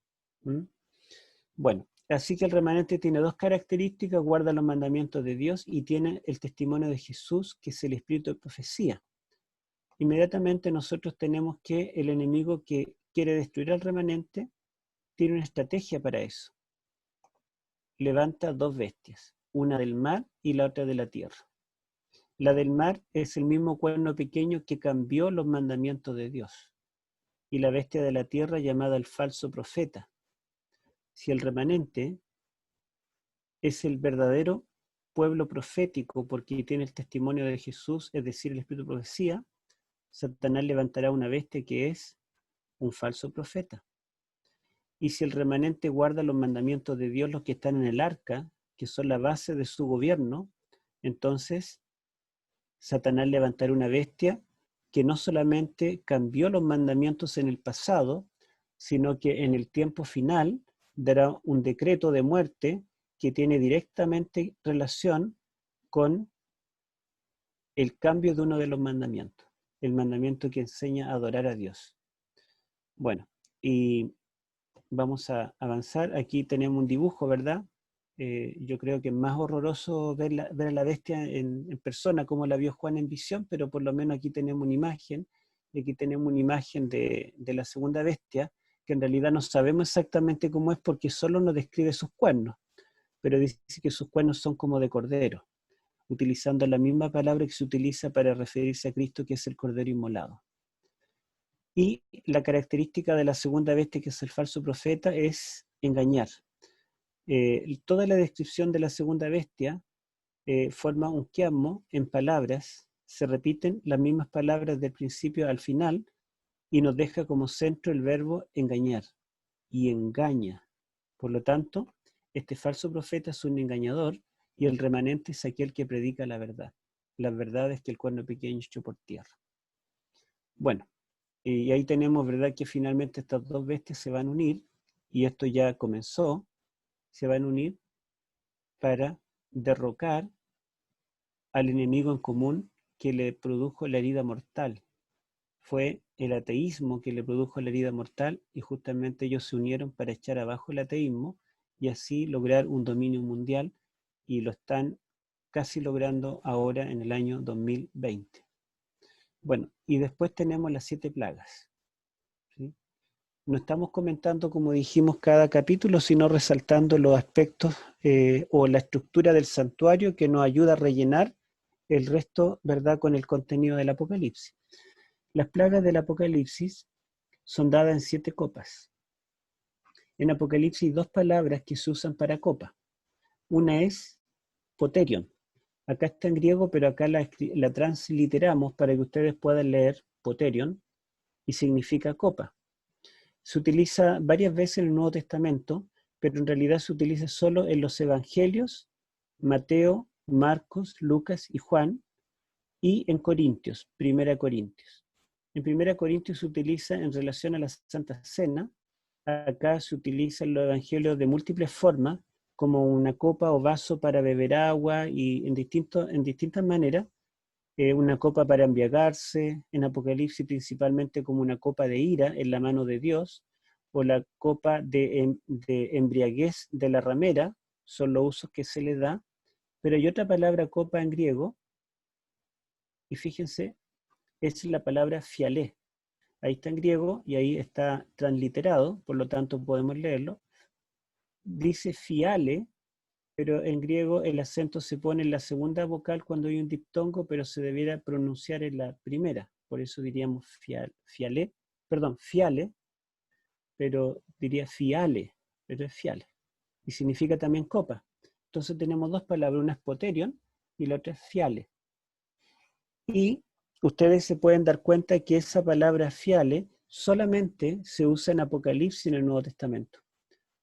Speaker 1: Bueno, así que el remanente tiene 2 características: guarda los mandamientos de Dios y tiene el testimonio de Jesús, que es el espíritu de profecía. Inmediatamente nosotros tenemos que el enemigo que quiere destruir al remanente tiene una estrategia para eso. Levanta 2 bestias, una del mar y la otra de la tierra. La del mar es el mismo cuerno pequeño que cambió los mandamientos de Dios. Y la bestia de la tierra llamada el falso profeta. Si el remanente es el verdadero pueblo profético porque tiene el testimonio de Jesús, es decir, el espíritu de profecía, Satanás levantará una bestia que es un falso profeta. Y si el remanente guarda los mandamientos de Dios, los que están en el arca, que son la base de su gobierno, entonces Satanás levantará una bestia que no solamente cambió los mandamientos en el pasado, sino que en el tiempo final dará un decreto de muerte que tiene directamente relación con el cambio de uno de los mandamientos, el mandamiento que enseña a adorar a Dios. Bueno, y vamos a avanzar. Aquí tenemos un dibujo, ¿verdad? Yo creo que es más horroroso ver a la bestia en persona, como la vio Juan en visión, pero por lo menos aquí tenemos una imagen, y aquí tenemos una imagen de la segunda bestia, que en realidad no sabemos exactamente cómo es porque solo nos describe sus cuernos, pero dice que sus cuernos son como de cordero, utilizando la misma palabra que se utiliza para referirse a Cristo, que es el cordero inmolado. Y la característica de la segunda bestia, que es el falso profeta, es engañar. Toda la descripción de la segunda bestia forma un quiasmo en palabras, se repiten las mismas palabras del principio al final y nos deja como centro el verbo engañar, y engaña. Por lo tanto, este falso profeta es un engañador y el remanente es aquel que predica la verdad. La verdad es que el cuerno pequeño echó por tierra. Bueno, y ahí tenemos, ¿verdad?, que finalmente estas 2 bestias se van a unir, y esto ya comenzó. Se van a unir para derrocar al enemigo en común que le produjo la herida mortal. Fue el ateísmo que le produjo la herida mortal, y justamente ellos se unieron para echar abajo el ateísmo y así lograr un dominio mundial, y lo están casi logrando ahora en el año 2020. Bueno, y después tenemos las 7 plagas, ¿sí? No estamos comentando, como dijimos, cada capítulo, sino resaltando los aspectos o la estructura del santuario que nos ayuda a rellenar el resto, ¿verdad?, con el contenido del Apocalipsis. Las plagas del Apocalipsis son dadas en 7 copas. En Apocalipsis hay 2 palabras que se usan para copa. Una es poterion. Acá está en griego, pero acá la transliteramos para que ustedes puedan leer poterion, y significa copa. Se utiliza varias veces en el Nuevo Testamento, pero en realidad se utiliza solo en los Evangelios, Mateo, Marcos, Lucas y Juan, y en Corintios, 1 Corintios. En 1 Corintios se utiliza en relación a la Santa Cena. Acá se utiliza en los evangelios de múltiples formas, como una copa o vaso para beber agua y en distintas maneras. Una copa para embriagarse, en Apocalipsis principalmente como una copa de ira en la mano de Dios, o la copa de embriaguez de la ramera, son los usos que se le da. Pero hay otra palabra copa en griego, y fíjense, es la palabra fialé. Ahí está en griego y ahí está transliterado, por lo tanto podemos leerlo. Dice fiale, pero en griego el acento se pone en la segunda vocal cuando hay un diptongo, pero se debiera pronunciar en la primera. Por eso diríamos fiale, pero diría fiale, pero es fiale. Y significa también copa. Entonces tenemos dos palabras, una es poterion y la otra es fiale. Y ustedes se pueden dar cuenta que esa palabra fiale solamente se usa en Apocalipsis y en el Nuevo Testamento.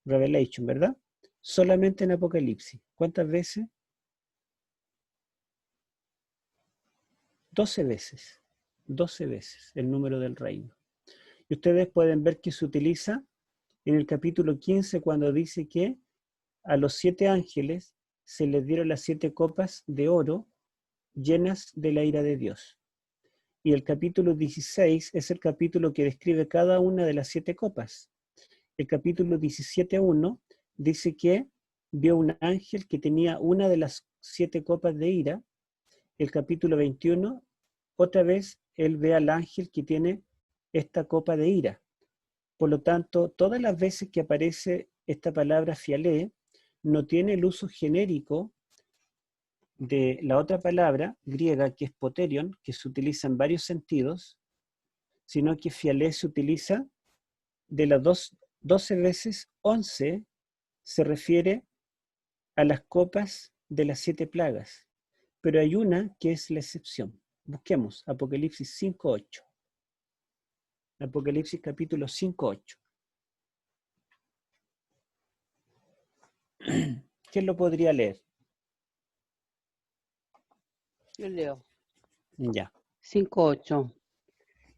Speaker 1: Revelation, ¿verdad? Solamente en Apocalipsis. ¿Cuántas veces? 12 veces. 12 veces el número del reino. Y ustedes pueden ver que se utiliza en el capítulo 15 cuando dice que a los 7 ángeles se les dieron las 7 copas de oro llenas de la ira de Dios. Y el capítulo 16 es el capítulo que describe cada una de las 7 copas. El capítulo 17.1 dice que vio un ángel que tenía una de las 7 copas de ira. El capítulo 21, otra vez, él ve al ángel que tiene esta copa de ira. Por lo tanto, todas las veces que aparece esta palabra fialé, no tiene el uso genérico de la otra palabra griega, que es poterion, que se utiliza en varios sentidos, sino que fialé se utiliza de las 12 veces, 11 se refiere a las copas de las 7 plagas. Pero hay una que es la excepción. Busquemos Apocalipsis 5.8. Apocalipsis capítulo 5.8. ¿Quién lo podría leer?
Speaker 7: Yo leo.
Speaker 1: Ya.
Speaker 7: 5:8.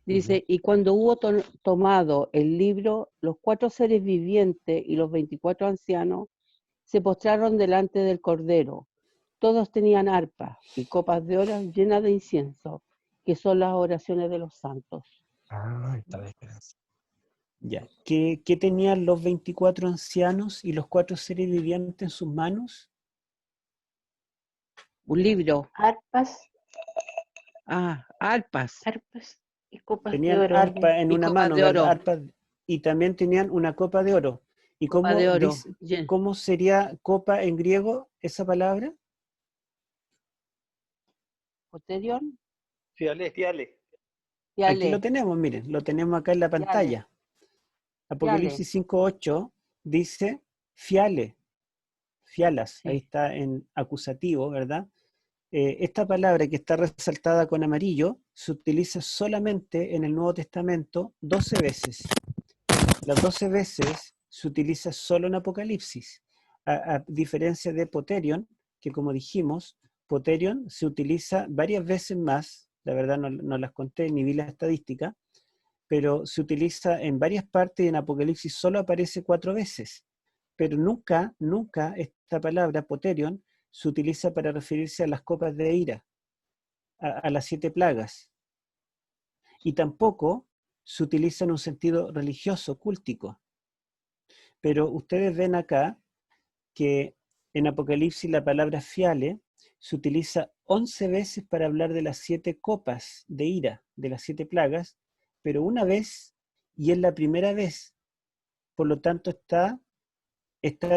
Speaker 7: Dice, y cuando hubo tomado el libro, los 4 seres vivientes y los 24 ancianos se postraron delante del Cordero. Todos tenían arpas y copas de oro llenas de incienso, que son las oraciones de los santos.
Speaker 8: Ah, está la esperanza.
Speaker 1: Ya. ¿Qué tenían los 24 ancianos y los 4 seres vivientes en sus manos?
Speaker 7: Un libro.
Speaker 9: Arpas,
Speaker 7: Arpas.
Speaker 9: y copas de
Speaker 1: Tenían
Speaker 9: oro.
Speaker 1: arpa en
Speaker 7: Y
Speaker 1: una
Speaker 7: copas
Speaker 1: mano,
Speaker 7: de
Speaker 1: ¿verdad?
Speaker 7: oro.
Speaker 1: Arpa, y también tenían una copa de oro. ¿Y
Speaker 7: Copa de oro.
Speaker 1: cómo sería copa en griego esa palabra?
Speaker 7: Poterion.
Speaker 2: Fiale.
Speaker 1: Aquí lo tenemos, miren, lo tenemos acá en la pantalla. Apocalipsis 5.8 dice fiale, fialas,
Speaker 7: Sí.
Speaker 1: ahí está en acusativo, ¿verdad? Esta palabra que está resaltada con amarillo se utiliza solamente en el Nuevo Testamento 12 veces. Las 12 veces se utiliza solo en Apocalipsis, a diferencia de poterion, que como dijimos, poterion se utiliza varias veces más, la verdad no las conté ni vi la estadística, pero se utiliza en varias partes y en Apocalipsis solo aparece 4 veces. Pero nunca esta palabra poterion se utiliza para referirse a las copas de ira, a las 7 plagas. Y tampoco se utiliza en un sentido religioso, cúltico. Pero ustedes ven acá que en Apocalipsis la palabra fiale se utiliza 11 veces para hablar de las 7 copas de ira, de las 7 plagas, pero una vez, y es la primera vez. Por lo tanto, está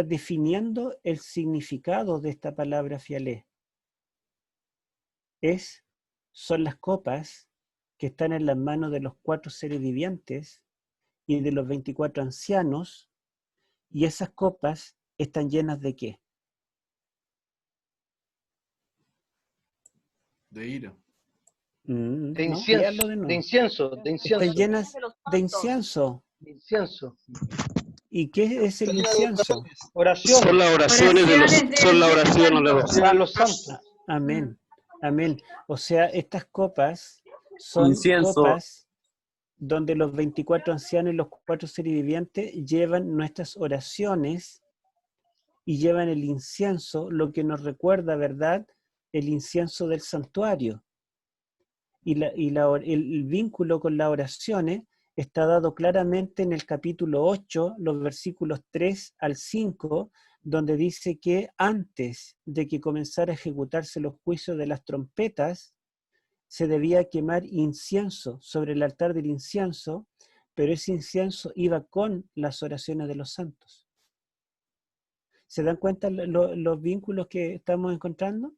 Speaker 1: definiendo el significado de esta palabra fialé. Son las copas que están en las manos de los 4 seres vivientes y de los 24 ancianos, y esas copas están llenas ¿de qué?
Speaker 8: De ira.
Speaker 2: De
Speaker 1: No,
Speaker 2: incienso,
Speaker 1: léalo de nuevo.
Speaker 2: de incienso.
Speaker 1: Están llenas de incienso.
Speaker 2: De incienso.
Speaker 1: ¿Y qué es el incienso?
Speaker 2: Oración.
Speaker 9: Son las oraciones de los, son la oración de los
Speaker 2: A los santos.
Speaker 1: Amén, amén. O sea, estas copas son
Speaker 10: Incienso.
Speaker 1: copas donde los 24 ancianos y los 4 seres vivientes llevan nuestras oraciones y llevan el incienso, lo que nos recuerda, ¿verdad?, el incienso del santuario. Y el vínculo con las oraciones está dado claramente en el capítulo 8, los versículos 3 al 5, donde dice que antes de que comenzara a ejecutarse los juicios de las trompetas, se debía quemar incienso sobre el altar del incienso, pero ese incienso iba con las oraciones de los santos. ¿Se dan cuenta los vínculos que estamos encontrando?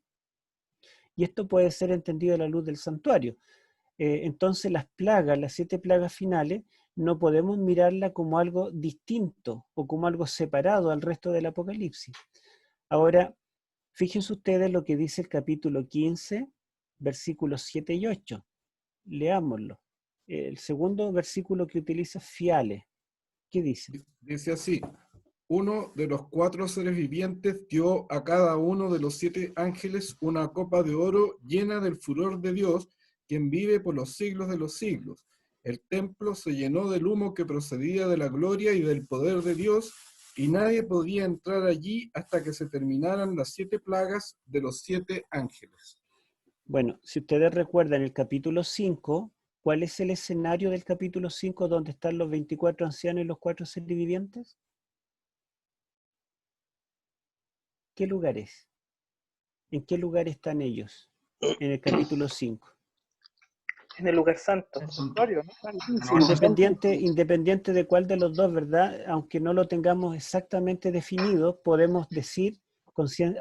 Speaker 1: Y esto puede ser entendido a la luz del santuario. Entonces las plagas, las 7 plagas finales, no podemos mirarla como algo distinto o como algo separado al resto del Apocalipsis. Ahora, fíjense ustedes lo que dice el capítulo 15, versículos 7 y 8. Leámoslo. El segundo versículo que utiliza Fiale. ¿Qué dice?
Speaker 8: Dice así: uno de los 4 seres vivientes dio a cada uno de los 7 ángeles una copa de oro llena del furor de Dios, quien vive por los siglos de los siglos. El templo se llenó del humo que procedía de la gloria y del poder de Dios, y nadie podía entrar allí hasta que se terminaran las 7 plagas de los 7 ángeles.
Speaker 1: Bueno, si ustedes recuerdan el capítulo 5, ¿cuál es el escenario del capítulo 5 donde están los 24 ancianos y los 4 seres vivientes? ¿Qué lugar es? ¿En qué lugar están ellos en el capítulo 5?
Speaker 2: En el lugar santo.
Speaker 6: El santuario, ¿no?
Speaker 1: Independiente de cuál de los dos, ¿verdad? Aunque no lo tengamos exactamente definido, podemos decir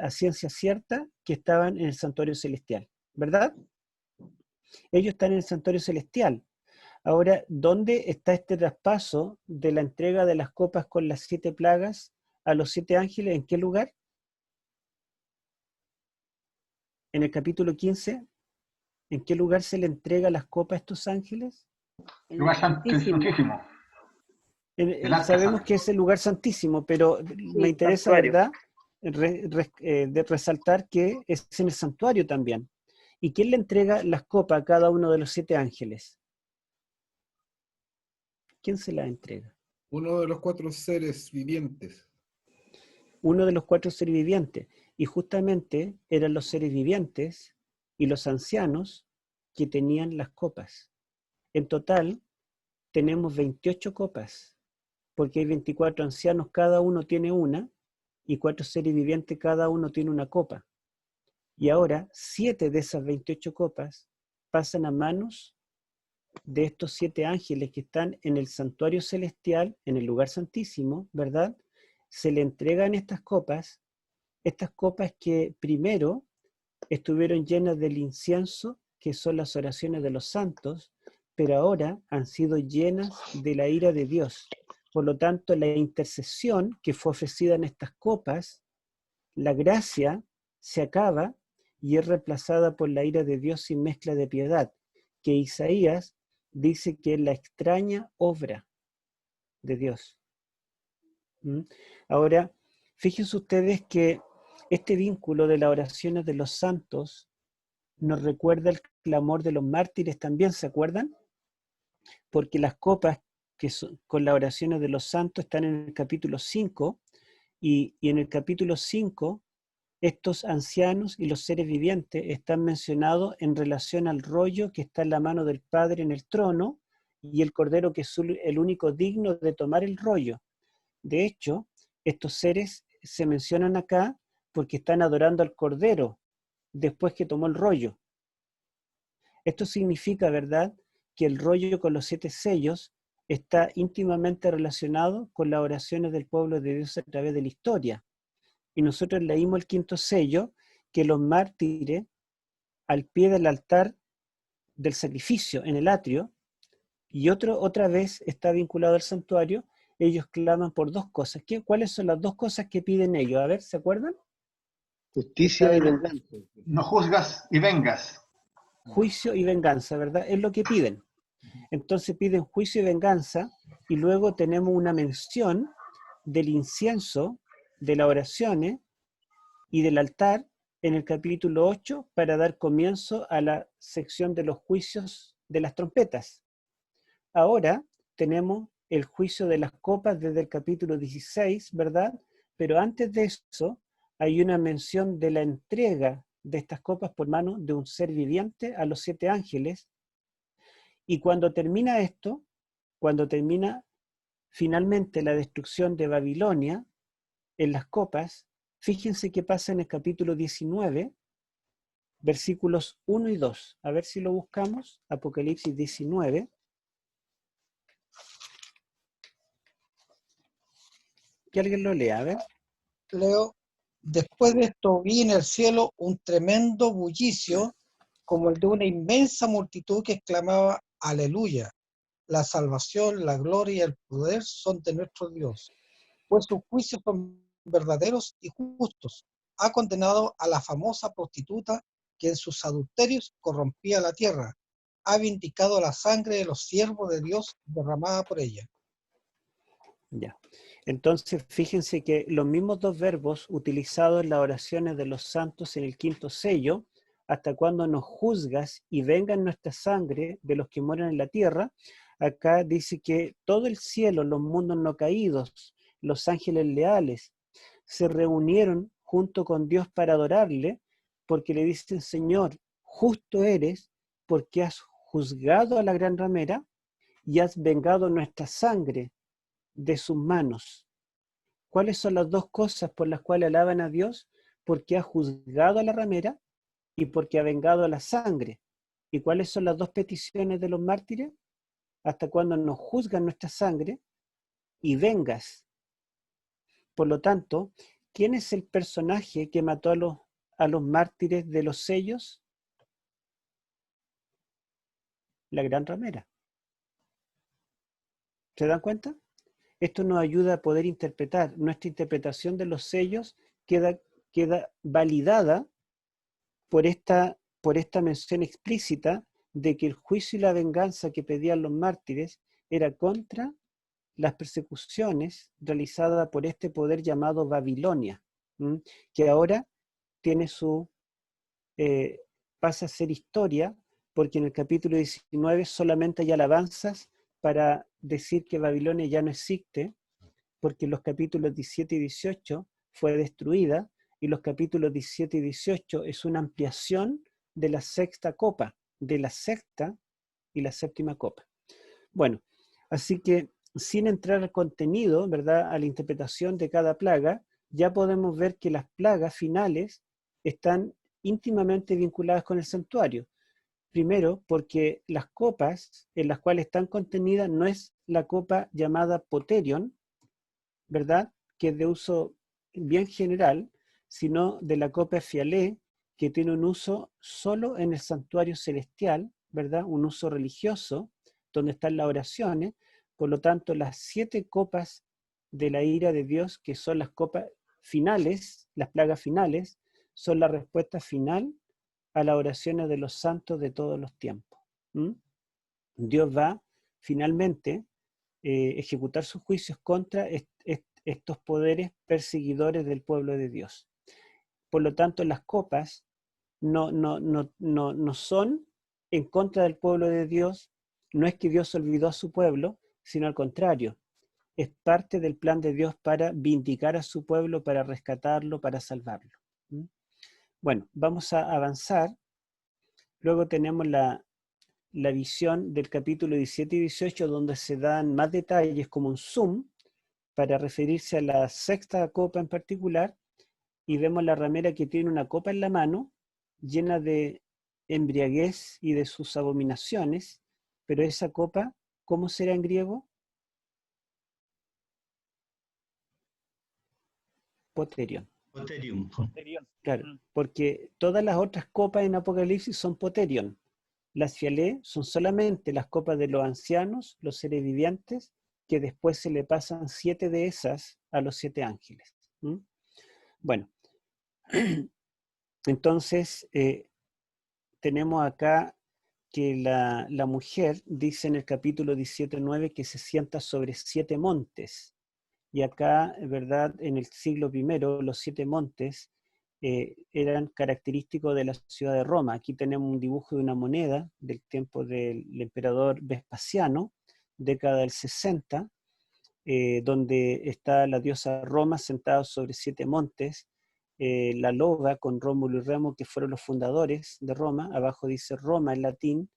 Speaker 1: a ciencia cierta que estaban en el santuario celestial, ¿verdad? Ellos están en el santuario celestial. Ahora, ¿dónde está este traspaso de la entrega de las copas con las 7 plagas a los 7 ángeles? ¿En qué lugar? En el capítulo 15, ¿en qué lugar se le entrega las copas a estos ángeles?
Speaker 7: En
Speaker 6: Lugar
Speaker 7: el
Speaker 6: santísimo.
Speaker 1: Sabemos que es el lugar santísimo, pero me interesa,
Speaker 2: santuario.
Speaker 1: ¿verdad?, de resaltar que es en el santuario también. ¿Y quién le entrega las copas a cada uno de los 7 ángeles? ¿Quién se las entrega?
Speaker 8: Uno de los 4 seres vivientes.
Speaker 1: Uno de los 4 seres vivientes. Y justamente eran los seres vivientes y los ancianos que tenían las copas. En total tenemos 28 copas, porque hay 24 ancianos, cada uno tiene una, y 4 seres vivientes, cada uno tiene una copa. Y ahora 7 de esas 28 copas pasan a manos de estos 7 ángeles que están en el santuario celestial, en el lugar santísimo, ¿verdad? Se le entregan estas copas que primero estuvieron llenas del incienso, que son las oraciones de los santos, pero ahora han sido llenas de la ira de Dios. Por lo tanto, la intercesión que fue ofrecida en estas copas, la gracia se acaba y es reemplazada por la ira de Dios sin mezcla de piedad, que Isaías dice que es la extraña obra de Dios. Ahora, fíjense ustedes que este vínculo de las oraciones de los santos nos recuerda el clamor de los mártires también, ¿se acuerdan? Porque las copas que son, con las oraciones de los santos están en el capítulo 5, y en el capítulo 5 estos ancianos y los seres vivientes están mencionados en relación al rollo que está en la mano del Padre en el trono y el Cordero que es el único digno de tomar el rollo. De hecho, estos seres se mencionan acá porque están adorando al Cordero después que tomó el rollo. Esto significa, ¿verdad?, que el rollo con los 7 sellos está íntimamente relacionado con las oraciones del pueblo de Dios a través de la historia. Y nosotros leímos el 5.º sello, que los mártires, al pie del altar del sacrificio en el atrio, y otra vez está vinculado al santuario, ellos claman por 2 cosas. ¿Cuáles son las 2 cosas que piden ellos? A ver, ¿se acuerdan?
Speaker 2: Justicia y venganza.
Speaker 6: No juzgas y vengas.
Speaker 1: Juicio y venganza, ¿verdad? Es lo que piden. Entonces piden juicio y venganza, y luego tenemos una mención del incienso, de las oraciones y del altar en el capítulo 8 para dar comienzo a la sección de los juicios de las trompetas. Ahora tenemos el juicio de las copas desde el capítulo 16, ¿verdad? Pero antes de eso hay una mención de la entrega de estas copas por mano de un ser viviente a los 7 ángeles. Y cuando termina esto, cuando termina finalmente la destrucción de Babilonia en las copas, fíjense qué pasa en el capítulo 19, versículos 1 y 2. A ver si lo buscamos. Apocalipsis 19. Que alguien lo lea, a ver.
Speaker 10: Leo, después de esto vi en el cielo un tremendo bullicio como el de una inmensa multitud que exclamaba, aleluya, la salvación, la gloria y el poder son de nuestro Dios, pues sus juicios son verdaderos y justos. Ha condenado a la famosa prostituta que en sus adulterios corrompía la tierra. Ha vindicado la sangre de los siervos de Dios derramada por ella.
Speaker 1: Ya. Entonces, fíjense que los mismos dos verbos utilizados en las oraciones de los santos en el quinto sello, hasta cuando nos juzgas y vengan nuestra sangre de los que mueren en la tierra, acá dice que todo el cielo, los mundos no caídos, los ángeles leales, se reunieron junto con Dios para adorarle, porque le dicen, Señor, justo eres, porque has juzgado a la gran ramera y has vengado nuestra sangre de sus manos. ¿Cuáles son las dos cosas por las cuales alaban a Dios? Porque ha juzgado a la ramera y porque ha vengado la sangre. ¿Y cuáles son las dos peticiones de los mártires? Hasta cuando nos juzgan nuestra sangre y vengas. Por lo tanto, ¿quién es el personaje que mató a los mártires de los sellos? La gran ramera. ¿Se dan cuenta? Esto nos ayuda a poder interpretar. Nuestra interpretación de los sellos queda validada por esta mención explícita de que el juicio y la venganza que pedían los mártires era contra las persecuciones realizadas por este poder llamado Babilonia, que ahora tiene pasa a ser historia, porque en el capítulo 19 solamente hay alabanzas para decir que Babilonia ya no existe, porque en los capítulos 17 y 18 fue destruida, y los capítulos 17 y 18 es una ampliación de la sexta copa, de la sexta y la séptima copa. Bueno, así que sin entrar al contenido, ¿verdad?, a la interpretación de cada plaga, ya podemos ver que las plagas finales están íntimamente vinculadas con el santuario. Primero, porque las copas en las cuales están contenidas no es la copa llamada Poterion, ¿verdad?, que es de uso bien general, sino de la copa Fialé, que tiene un uso solo en el santuario celestial, ¿verdad?, un uso religioso, donde están las oraciones. Por lo tanto, las 7 copas de la ira de Dios, que son las copas finales, las plagas finales, son la respuesta final a las oraciones de los santos de todos los tiempos. Dios va finalmente ejecutar sus juicios contra estos poderes perseguidores del pueblo de Dios. Por lo tanto, las copas no son en contra del pueblo de Dios. No es que Dios olvidó a su pueblo, sino al contrario. Es parte del plan de Dios para vindicar a su pueblo, para rescatarlo, para salvarlo. Bueno, vamos a avanzar. Luego tenemos la visión del capítulo 17 y 18, donde se dan más detalles como un zoom para referirse a la sexta copa en particular, y vemos la ramera que tiene una copa en la mano llena de embriaguez y de sus abominaciones, pero esa copa, ¿cómo será en griego? Poterion.
Speaker 3: Poterium.
Speaker 1: Claro, porque todas las otras copas en Apocalipsis son Poterion. Las Fialé son solamente las copas de los ancianos, los seres vivientes, que después se le pasan 7 de esas a los 7 ángeles. Bueno, entonces tenemos acá que la mujer dice en el capítulo 17:9 que se sienta sobre 7 montes. Y acá, ¿verdad? En el siglo I, los 7 montes eran característicos de la ciudad de Roma. Aquí tenemos un dibujo de una moneda del tiempo del emperador Vespasiano, década del 60, donde está la diosa Roma sentada sobre 7 montes, la loga con Rómulo y Remo, que fueron los fundadores de Roma. Abajo dice Roma en latín,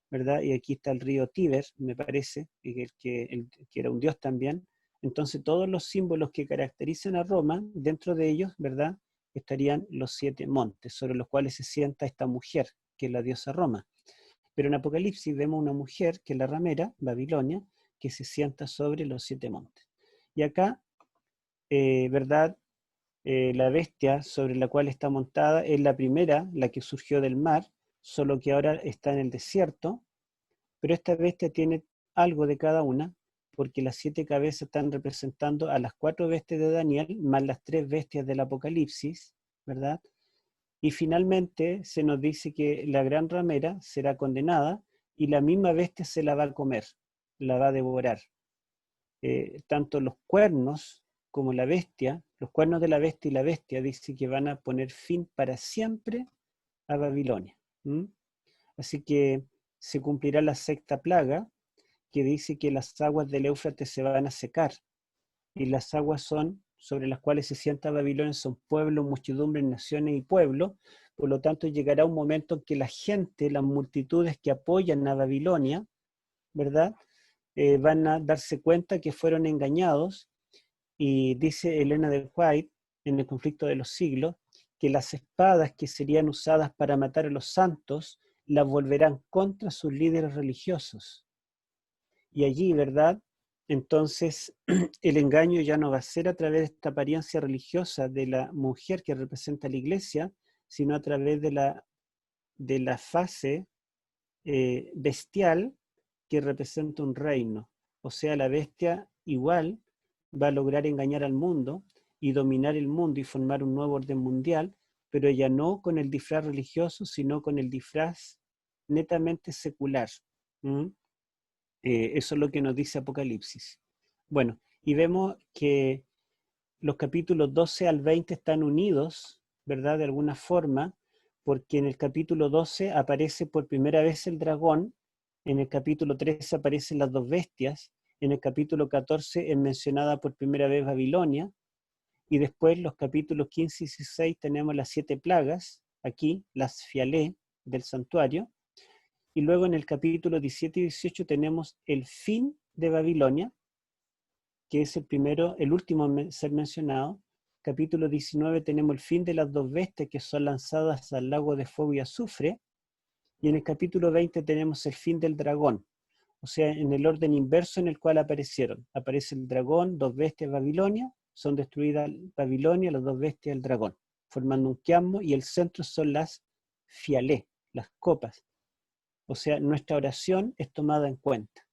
Speaker 1: ¿verdad? Y aquí está el río Tíber, me parece, que era un dios también. Entonces todos los símbolos que caracterizan a Roma, dentro de ellos, ¿verdad?, estarían los 7 montes sobre los cuales se sienta esta mujer, que es la diosa Roma. Pero en Apocalipsis vemos una mujer, que es la ramera, Babilonia, que se sienta sobre los 7 montes. Y acá, ¿verdad?, la bestia sobre la cual está montada es la primera, la que surgió del mar, solo que ahora está en el desierto, pero esta bestia tiene algo de cada una, porque las 7 cabezas están representando a las 4 bestias de Daniel, más las 3 bestias del Apocalipsis, ¿verdad? Y finalmente se nos dice que la gran ramera será condenada y la misma bestia se la va a comer, la va a devorar. Tanto los cuernos como la bestia, los cuernos de la bestia y la bestia, dice que van a poner fin para siempre a Babilonia. Así que se cumplirá la 6ª plaga, que dice que las aguas del Éufrates se van a secar, y las aguas sobre las cuales se sienta Babilonia son pueblos, muchedumbres, naciones y pueblos. Por lo tanto, llegará un momento en que la gente, las multitudes que apoyan a Babilonia, ¿verdad?, van a darse cuenta que fueron engañados, y dice Elena de White, en El conflicto de los siglos, que las espadas que serían usadas para matar a los santos las volverán contra sus líderes religiosos. Y allí, ¿verdad?, entonces el engaño ya no va a ser a través de esta apariencia religiosa de la mujer que representa a la iglesia, sino a través de la fase bestial que representa un reino. O sea, la bestia igual va a lograr engañar al mundo y dominar el mundo y formar un nuevo orden mundial, pero ya no con el disfraz religioso, sino con el disfraz netamente secular. Eso es lo que nos dice Apocalipsis. Bueno, y vemos que los capítulos 12 al 20 están unidos, ¿verdad?, de alguna forma, porque en el capítulo 12 aparece por primera vez el dragón, en el capítulo 13 aparecen las 2 bestias, en el capítulo 14 es mencionada por primera vez Babilonia, y después los capítulos 15 y 16 tenemos las 7 plagas, aquí las fialé del santuario, y luego en el capítulo 17 y 18 tenemos el fin de Babilonia, que es el último en ser mencionado. Capítulo 19 tenemos el fin de las 2 bestias que son lanzadas al lago de fuego y azufre, y en el capítulo 20 tenemos el fin del dragón, o sea, en el orden inverso en el cual aparecieron. Aparece el dragón, 2 bestias, Babilonia, son destruidas Babilonia, las 2 bestias, el dragón, formando un quiasmo, y el centro son las fialé, las copas. O sea, nuestra oración es tomada en cuenta.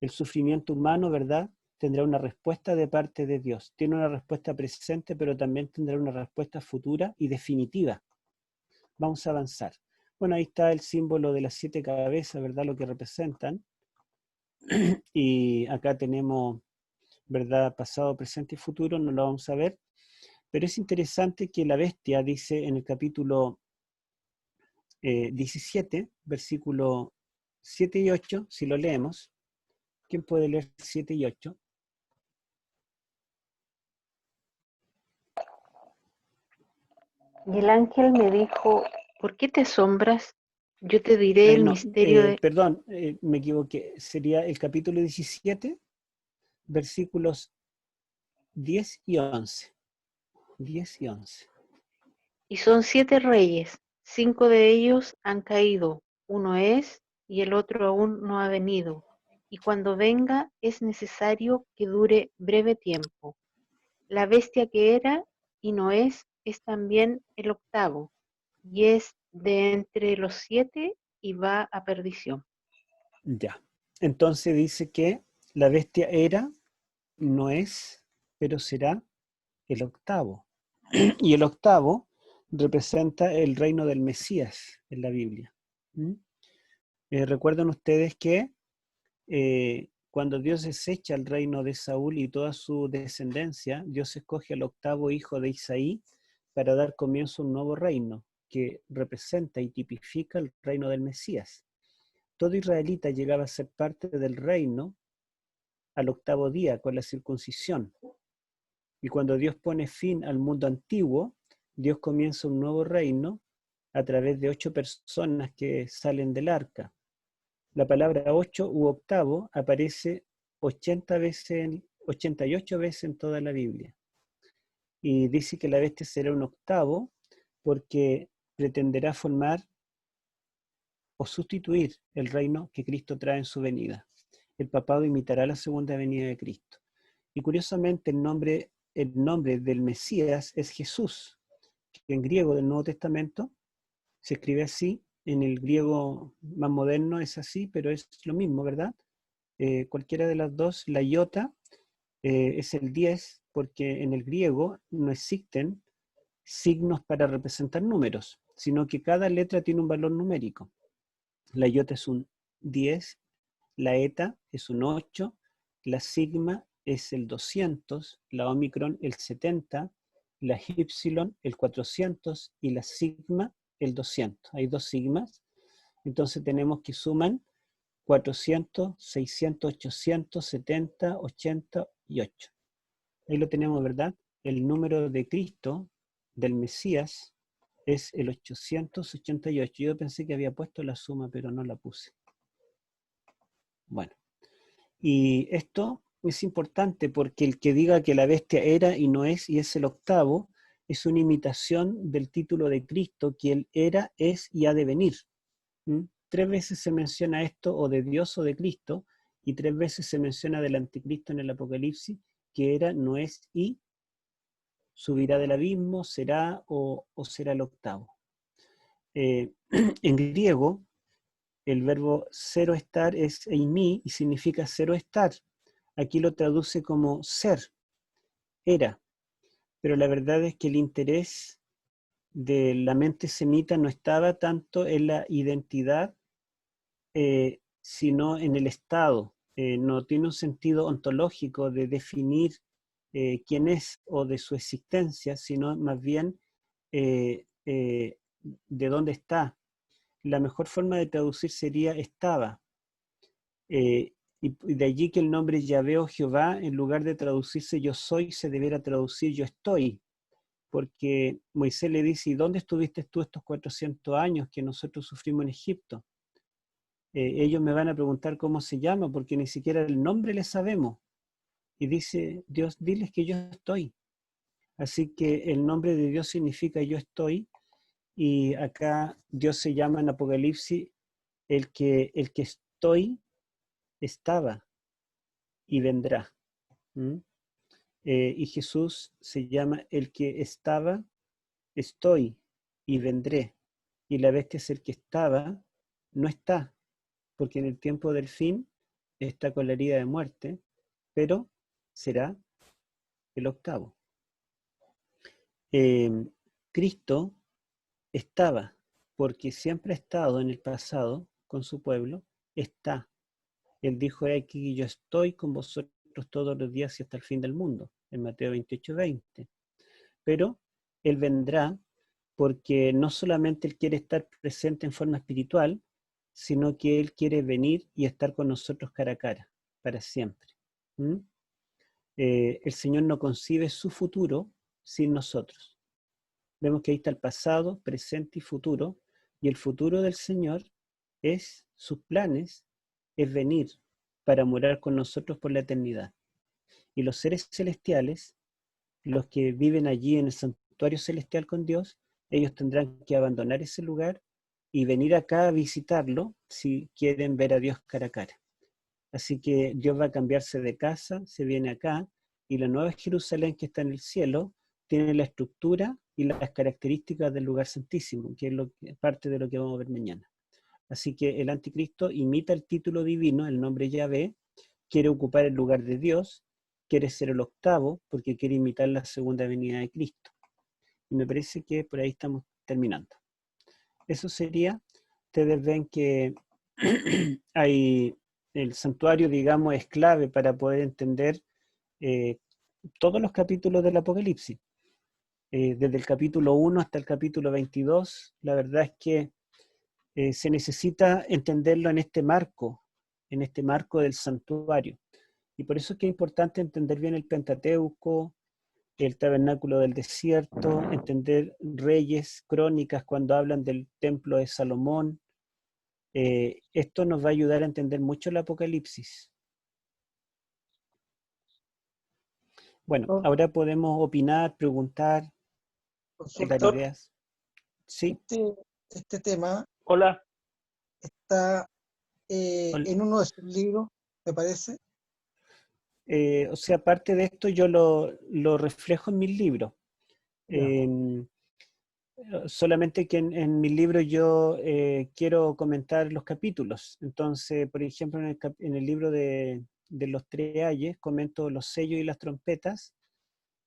Speaker 1: El sufrimiento humano, ¿verdad?, tendrá una respuesta de parte de Dios. Tiene una respuesta presente, pero también tendrá una respuesta futura y definitiva. Vamos a avanzar. Bueno, ahí está el símbolo de las 7 cabezas, ¿verdad?, lo que representan. Y acá tenemos, ¿verdad?, pasado, presente y futuro, no lo vamos a ver. Pero es interesante que la bestia dice en el capítulo 17, versículo 7 y 8, si lo leemos. ¿Quién puede leer 7 y 8?
Speaker 11: Y el ángel me dijo, ¿por qué te asombras? Yo te diré el misterio de...
Speaker 1: Perdón, me equivoqué. Sería el capítulo 17, versículos 10 y 11. 10 y 11.
Speaker 11: Y son 7 reyes, 5 de ellos han caído, uno es y el otro aún no ha venido. Y cuando venga es necesario que dure breve tiempo. La bestia que era y no es también el 8º, y es de entre los 7 y va a perdición.
Speaker 1: Ya. Entonces dice que la bestia era, no es, pero será el 8º. Y el 8º representa el reino del Mesías en la Biblia. Recuerdan ustedes que cuando Dios desecha el reino de Saúl y toda su descendencia, Dios escoge al octavo hijo de Isaí para dar comienzo a un nuevo reino que representa y tipifica el reino del Mesías. Todo israelita llegaba a ser parte del reino al octavo día con la circuncisión. Y cuando Dios pone fin al mundo antiguo, Dios comienza un nuevo reino a través de 8 personas que salen del arca. La palabra 8 u octavo aparece 88 veces en toda la Biblia. Y dice que la bestia será un octavo porque pretenderá formar o sustituir el reino que Cristo trae en su venida. El papado imitará la segunda venida de Cristo. Y curiosamente el nombre del Mesías es Jesús, que en griego del Nuevo Testamento se escribe así. En el griego más moderno es así, pero es lo mismo, ¿verdad? Cualquiera de las dos, la iota es el 10, porque en el griego no existen signos para representar números, sino que cada letra tiene un valor numérico. La iota es un 10, la eta es un 8, la sigma es el 200, la omicron el 70, la epsilon el 400 y la sigma el 200. Hay 2 sigmas, entonces tenemos que suman 400, 600, 800, 70, 80 y 8. Ahí lo tenemos, ¿verdad? El número de Cristo, del Mesías, es el 888. Yo pensé que había puesto la suma, pero no la puse. Bueno, y esto es importante porque el que diga que la bestia era y no es y es el octavo, es una imitación del título de Cristo, que Él era, es y ha de venir. 3 veces se menciona esto, o de Dios o de Cristo, y 3 veces se menciona del anticristo en el Apocalipsis, que era, no es y subirá del abismo, será o será el octavo. En griego, el verbo cero estar es eimi y significa cero estar. Aquí lo traduce como ser, era. Pero la verdad es que el interés de la mente semita no estaba tanto en la identidad, sino en el estado. No tiene un sentido ontológico de definir quién es o de su existencia, sino más bien de dónde está. La mejor forma de traducir sería estaba. Y de allí que el nombre Yahvé o Jehová, en lugar de traducirse yo soy, se debiera traducir yo estoy. Porque Moisés le dice, ¿y dónde estuviste tú estos 400 años que nosotros sufrimos en Egipto? Ellos me van a preguntar cómo se llama, porque ni siquiera el nombre le sabemos. Y dice Dios, diles que yo estoy. Así que el nombre de Dios significa yo estoy, y acá Dios se llama en Apocalipsis el que estoy, estaba y vendrá. Y Jesús se llama el que estaba, estoy y vendré. Y la bestia es el que estaba, no está, porque en el tiempo del fin está con la herida de muerte, pero será el octavo. Cristo estaba, porque siempre ha estado en el pasado con su pueblo, está. Él dijo, aquí yo estoy con vosotros todos los días y hasta el fin del mundo, en Mateo 28:20. Pero Él vendrá porque no solamente Él quiere estar presente en forma espiritual, sino que Él quiere venir y estar con nosotros cara a cara, para siempre. El Señor no concibe su futuro sin nosotros. Vemos que ahí está el pasado, presente y futuro, y el futuro del Señor es, sus planes, es venir para morar con nosotros por la eternidad. Y los seres celestiales, los que viven allí en el santuario celestial con Dios, ellos tendrán que abandonar ese lugar y venir acá a visitarlo si quieren ver a Dios cara a cara. Así que Dios va a cambiarse de casa, se viene acá, y la nueva Jerusalén que está en el cielo tiene la estructura y las características del lugar santísimo, que es parte de lo que vamos a ver mañana. Así que el anticristo imita el título divino, el nombre Yahvé, quiere ocupar el lugar de Dios, quiere ser el octavo, porque quiere imitar la segunda venida de Cristo. Y me parece que por ahí estamos terminando. Eso sería, ustedes ven que hay el santuario, digamos, es clave para poder entender todos los capítulos del Apocalipsis. Desde el capítulo 1 hasta el capítulo 22, la verdad es que se necesita entenderlo en este marco del santuario. Y por eso es que es importante entender bien el Pentateuco, el tabernáculo del desierto, entender Reyes, Crónicas cuando hablan del templo de Salomón. Esto nos va a ayudar a entender mucho el Apocalipsis. Bueno, ahora podemos opinar, preguntar, dar ideas. Sí.
Speaker 10: Este tema
Speaker 2: Hola.
Speaker 10: está en uno de sus libros, me parece.
Speaker 1: O sea, aparte de esto, yo lo reflejo en mis libros. Solamente que en mis libros yo quiero comentar los capítulos. Entonces, por ejemplo, en el libro de los 3 ayes, comento los sellos y las trompetas,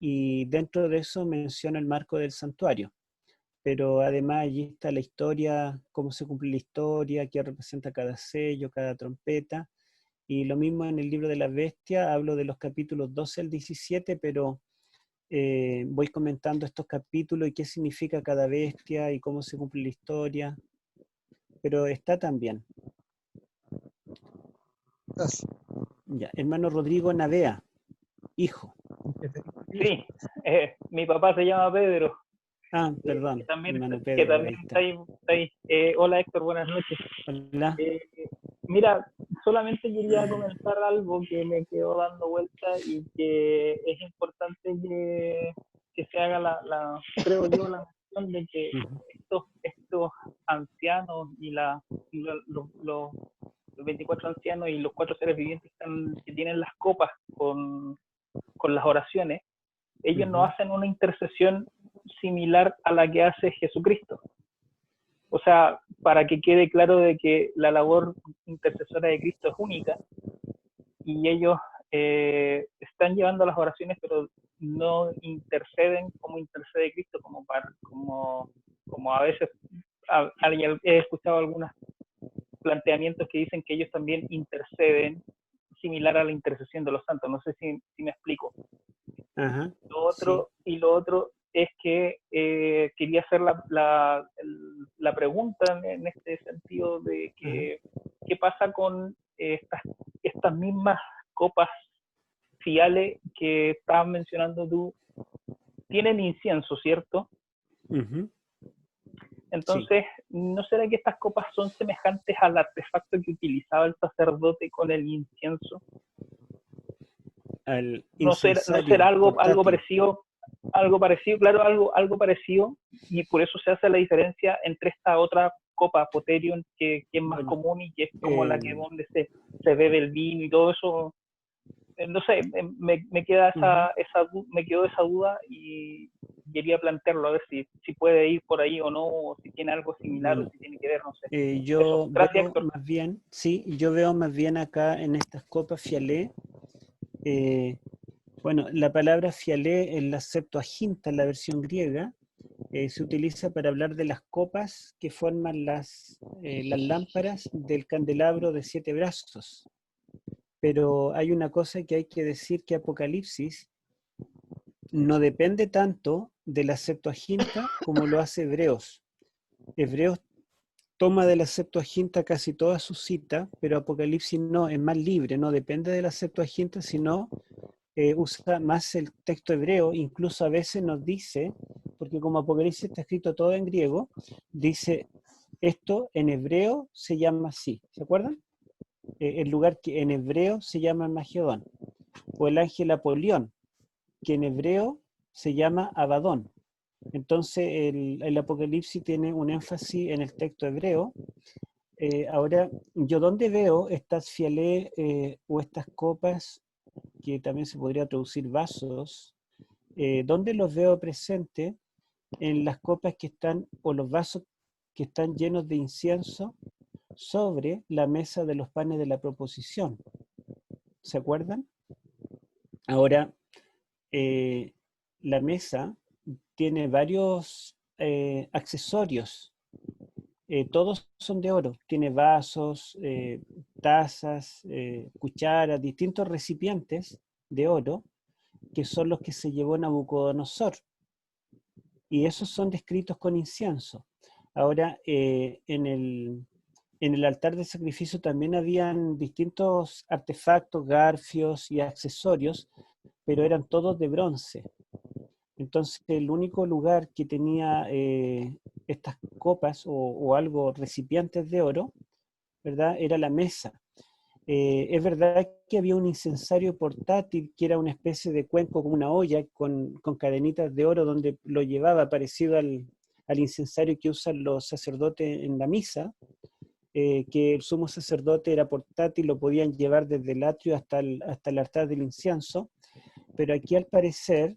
Speaker 1: y dentro de eso menciono el marco del santuario. Pero además allí está la historia, cómo se cumple la historia, qué representa cada sello, cada trompeta. Y lo mismo en el libro de la bestia, hablo de los capítulos 12 al 17, pero voy comentando estos capítulos y qué significa cada bestia y cómo se cumple la historia. Pero está también.
Speaker 10: Gracias.
Speaker 1: Ya, hermano Rodrigo Navea, hijo.
Speaker 2: Sí, mi papá se llama Pedro.
Speaker 1: Ah, perdón,
Speaker 2: hermano
Speaker 1: Pedro,
Speaker 2: que también está ahí. Hola Héctor, buenas noches.
Speaker 1: Hola.
Speaker 2: Mira, solamente quería comentar algo que me quedó dando vuelta y que es importante que se haga creo yo, la mención de que estos ancianos y los 24 ancianos y los 4 seres vivientes que tienen las copas con las oraciones, ellos no hacen una intercesión similar a la que hace Jesucristo. O sea, para que quede claro de que la labor intercesora de Cristo es única y ellos están llevando las oraciones, pero no interceden como intercede Cristo, como a veces he escuchado algunos planteamientos que dicen que ellos también interceden similar a la intercesión de los santos. No sé si me explico.
Speaker 1: Ajá,
Speaker 2: lo otro es que quería hacer la pregunta en este sentido de que qué pasa con estas mismas copas fiales que estabas mencionando tú. Tienen incienso, ¿cierto? Entonces, ¿no será que estas copas son semejantes al artefacto que utilizaba el sacerdote con el incienso? ¿No será algo parecido? Algo parecido, claro, algo parecido, y por eso se hace la diferencia entre esta otra copa Poterion que es más común y que es como la que donde se bebe el vino y todo eso. No sé, me quedó esa duda y quería plantearlo, a ver si puede ir por ahí o no, o si tiene algo similar o si tiene que ver, no sé.
Speaker 1: Yo
Speaker 2: Gracias,
Speaker 1: veo
Speaker 2: Héctor.
Speaker 1: más bien, yo veo más bien acá en estas copas fialé. Bueno, la palabra fialé en la Septuaginta, en la versión griega, se utiliza para hablar de las copas que forman las lámparas del candelabro de 7 brazos. Pero hay una cosa que hay que decir, que Apocalipsis no depende tanto de la Septuaginta como lo hace Hebreos. Hebreos toma de la Septuaginta casi toda su cita, pero Apocalipsis no, es más libre, no depende de la Septuaginta, sino usa más el texto hebreo. Incluso a veces nos dice, porque como Apocalipsis está escrito todo en griego, dice esto en hebreo se llama así, ¿se acuerdan? El lugar que en hebreo se llama Magedón, o el ángel Apolión, que en hebreo se llama Abadón. Entonces el Apocalipsis tiene un énfasis en el texto hebreo. Ahora, yo donde veo estas fialé o estas copas, que también se podría traducir vasos, ¿dónde los veo presentes? En las copas que están, o los vasos que están llenos de incienso sobre la mesa de los panes de la proposición. ¿Se acuerdan? Ahora, la mesa tiene varios accesorios. todos son de oro. Tiene vasos, tazas, cucharas, distintos recipientes de oro, que son los que se llevó Nabucodonosor. Y esos son descritos con incienso. Ahora, en el altar de sacrificio también habían distintos artefactos, garfios y accesorios, pero eran todos de bronce. Entonces, el único lugar que tenía estas copas o algo, recipientes de oro, ¿verdad?, era la mesa. Es verdad que había un incensario portátil que era una especie de cuenco, como una olla con cadenitas de oro donde lo llevaba, parecido al incensario que usan los sacerdotes en la misa, que el sumo sacerdote era portátil, lo podían llevar desde el atrio hasta el altar del incienso, pero aquí al parecer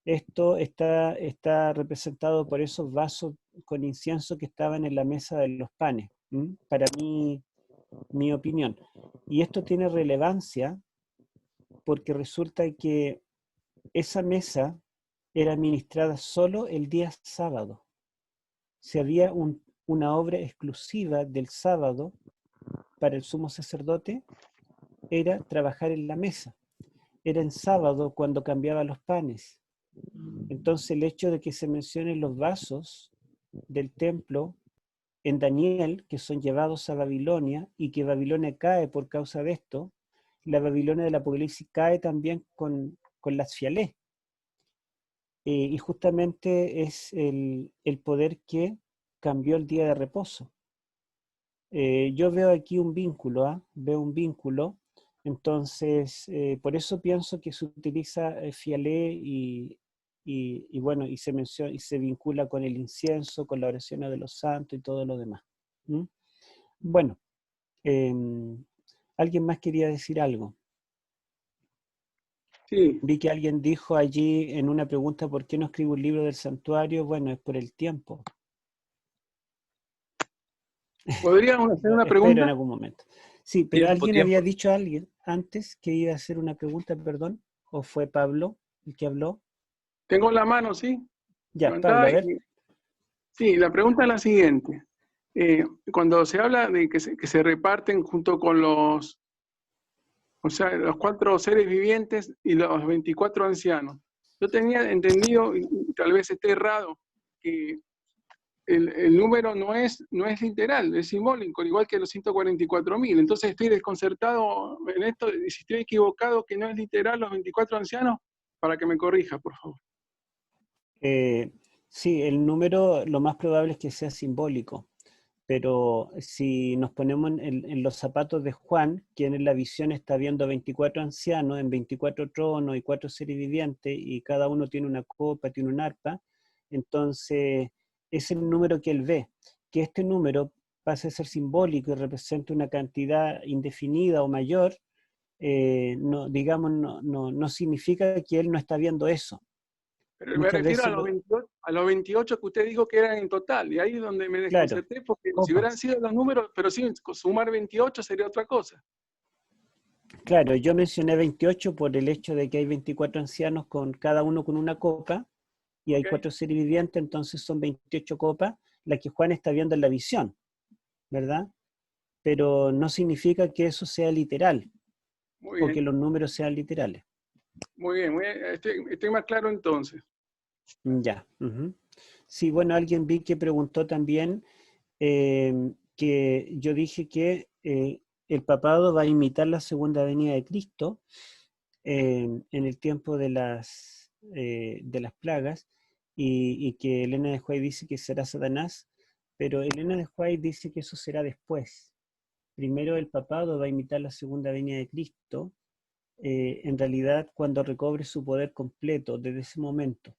Speaker 1: esto está representado por esos vasos con incienso que estaban en la mesa de los panes, para mí, mi opinión. Y esto tiene relevancia porque resulta que esa mesa era administrada solo el día sábado. Si había una obra exclusiva del sábado para el sumo sacerdote, era trabajar en la mesa. Era en sábado cuando cambiaba los panes. Entonces el hecho de que se mencionen los vasos del templo en Daniel, que son llevados a Babilonia, y que Babilonia cae por causa de esto, la Babilonia del Apocalipsis cae también con las fialés. Y justamente es el poder que cambió el día de reposo. Yo veo aquí un vínculo, veo un vínculo, entonces por eso pienso que se utiliza fialé y bueno, y se menciona y se vincula con el incienso, con la oración de los santos y todo lo demás. Bueno, ¿alguien más quería decir algo?
Speaker 12: Sí.
Speaker 1: Vi que alguien dijo allí en una pregunta, ¿por qué no escribo un libro del santuario? Bueno, es por el tiempo.
Speaker 12: ¿Podríamos hacer una pregunta?
Speaker 1: Espero en algún momento. Sí, pero
Speaker 12: Tiempo,
Speaker 1: alguien
Speaker 12: tiempo.
Speaker 1: había dicho a alguien antes que iba a hacer una pregunta, perdón, ¿o fue Pablo el que habló?
Speaker 12: Tengo la mano, ¿sí?
Speaker 1: Ya,
Speaker 12: Levantada.
Speaker 1: Pablo, a ver.
Speaker 12: Sí, la pregunta es la siguiente. Cuando se habla de que se reparten junto con los 4 seres vivientes y los 24 ancianos, yo tenía entendido, y tal vez esté errado, que el número no es literal, es simbólico, igual que los 144.000. Entonces estoy desconcertado en esto, y si estoy equivocado que no es literal los 24 ancianos, para que me corrija, por favor.
Speaker 1: Sí, el número lo más probable es que sea simbólico, pero si nos ponemos en los zapatos de Juan, quien en la visión está viendo 24 ancianos en 24 tronos y 4 seres vivientes, y cada uno tiene una copa, tiene un arpa, entonces es el número que él ve. Que este número pase a ser simbólico y represente una cantidad indefinida o mayor, no, digamos, no significa que él no está viendo eso.
Speaker 12: Pero
Speaker 1: Muchas
Speaker 12: me refiero
Speaker 1: veces
Speaker 12: a los 28 que usted dijo que eran en total, y ahí es donde me
Speaker 1: Claro.
Speaker 12: desconcerté, porque
Speaker 1: Copas.
Speaker 12: si hubieran sido los números, pero sí, sumar 28 sería otra cosa.
Speaker 1: Claro, yo mencioné 28 por el hecho de que hay 24 ancianos con cada uno con una copa, y hay 4 seres vivientes, entonces son 28 copas, las que Juan está viendo en la visión, ¿verdad? Pero no significa que eso sea literal,
Speaker 12: Muy
Speaker 1: o
Speaker 12: bien.
Speaker 1: que los números sean literales.
Speaker 12: Muy bien, estoy más claro entonces.
Speaker 1: Ya. Sí, bueno, alguien vi que preguntó también que yo dije que el papado va a imitar la segunda venida de Cristo en el tiempo de las plagas, y que Elena de White dice que será Satanás, pero Elena de White dice que eso será después. Primero el papado va a imitar la segunda venida de Cristo, en realidad cuando recobre su poder completo desde ese momento,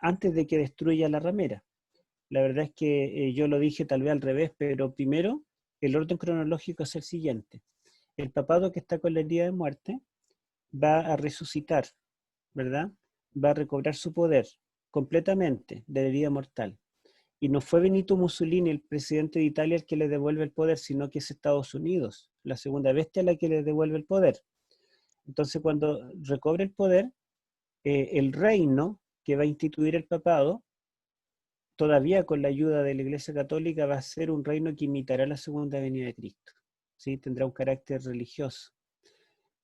Speaker 1: antes de que destruya la ramera. La verdad es que yo lo dije tal vez al revés, pero primero el orden cronológico es el siguiente. El papado que está con la herida de muerte va a resucitar, ¿verdad? Va a recobrar su poder completamente de la herida mortal. Y no fue Benito Mussolini, el presidente de Italia, el que le devuelve el poder, sino que es Estados Unidos, la segunda bestia, la que le devuelve el poder. Entonces, cuando recobre el poder, el reino que va a instituir el papado todavía con la ayuda de la Iglesia Católica, va a ser un reino que imitará la segunda venida de Cristo. ¿Sí? Tendrá un carácter religioso.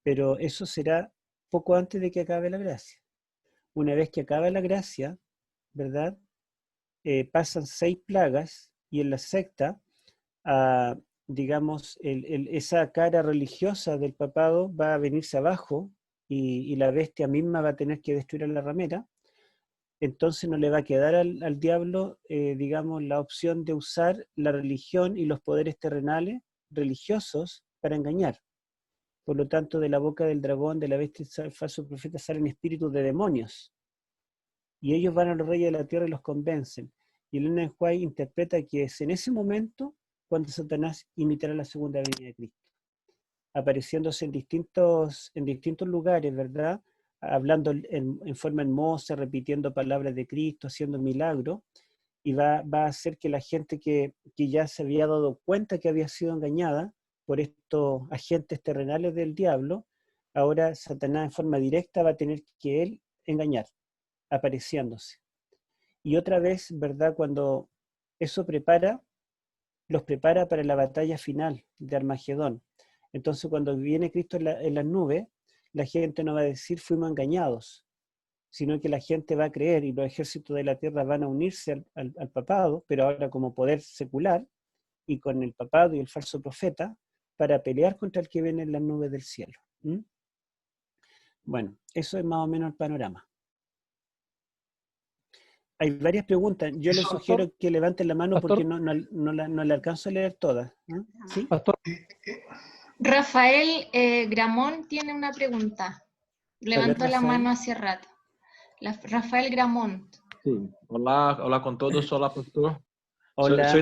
Speaker 1: Pero eso será poco antes de que acabe la gracia. Una vez que acabe la gracia, ¿verdad? Pasan 6 plagas y en la sexta, digamos, esa cara religiosa del papado va a venirse abajo y la bestia misma va a tener que destruir a la ramera. Entonces no le va a quedar al diablo, digamos, la opción de usar la religión y los poderes terrenales religiosos para engañar. Por lo tanto, de la boca del dragón, de la bestia y del falso profeta salen espíritus de demonios. Y ellos van a los reyes de la tierra y los convencen. Y Elena de White interpreta que es en ese momento cuando Satanás imitará la segunda venida de Cristo, apareciéndose en distintos lugares, ¿verdad? Hablando en forma hermosa, repitiendo palabras de Cristo, haciendo milagros, y va a hacer que la gente que ya se había dado cuenta que había sido engañada por estos agentes terrenales del diablo, ahora Satanás en forma directa va a tener que él engañar, apareciéndose. Y otra vez, ¿verdad? Cuando eso los prepara para la batalla final de Armagedón. Entonces cuando viene Cristo en las nubes, la gente no va a decir fuimos engañados, sino que la gente va a creer y los ejércitos de la tierra van a unirse al papado, pero ahora como poder secular, y con el papado y el falso profeta, para pelear contra el que viene en las nubes del cielo. ¿Mm? Bueno, eso es más o menos el panorama. Hay varias preguntas. Yo les sugiero que levanten la mano porque no le alcanzo a leer todas. ¿No? ¿Sí?
Speaker 13: Pastor. Rafael Gramón tiene una pregunta. Levantó la mano hace rato. Rafael Gramón.
Speaker 14: Sí. Hola con todos. Hola, pastor.
Speaker 1: Hola.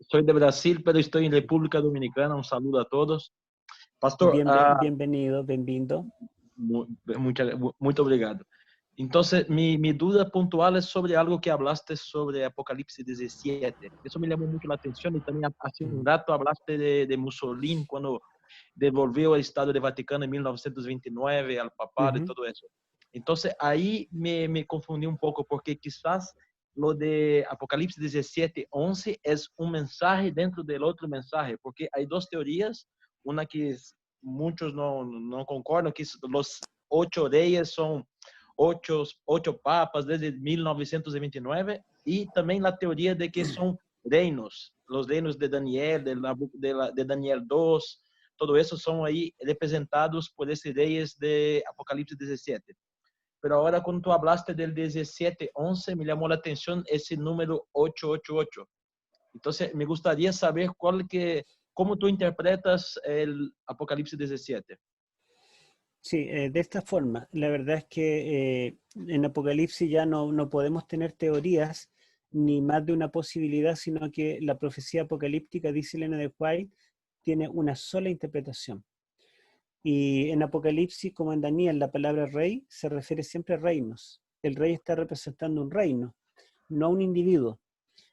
Speaker 14: Soy de Brasil, pero estoy en República Dominicana. Un saludo a todos. Pastor.
Speaker 1: Bienvenido.
Speaker 14: Muito obrigado. Entonces, mi duda puntual es sobre algo que hablaste sobre Apocalipsis 17. Eso me llamó mucho la atención y también hace un rato hablaste de Mussolini cuando devolvió el Estado de Vaticano en 1929 al papado y todo eso. Entonces, ahí me confundí un poco porque quizás lo de Apocalipsis 17:11 es un mensaje dentro del otro mensaje, porque hay dos teorías, una que muchos no concordan, que los 8 reyes son 8 papas desde 1929, y también la teoría de que son reinos, los reinos de Daniel, de Daniel 2, todo eso son ahí representados por esos reyes de Apocalipsis 17. Pero ahora cuando tú hablaste del 17:11, me llamó la atención ese número 888. Entonces me gustaría saber cómo tú interpretas el Apocalipsis 17.
Speaker 1: Sí, de esta forma. La verdad es que en Apocalipsis ya no podemos tener teorías ni más de una posibilidad, sino que la profecía apocalíptica, dice Elena de White, tiene una sola interpretación. Y en Apocalipsis, como en Daniel, la palabra rey se refiere siempre a reinos. El rey está representando un reino, no un individuo.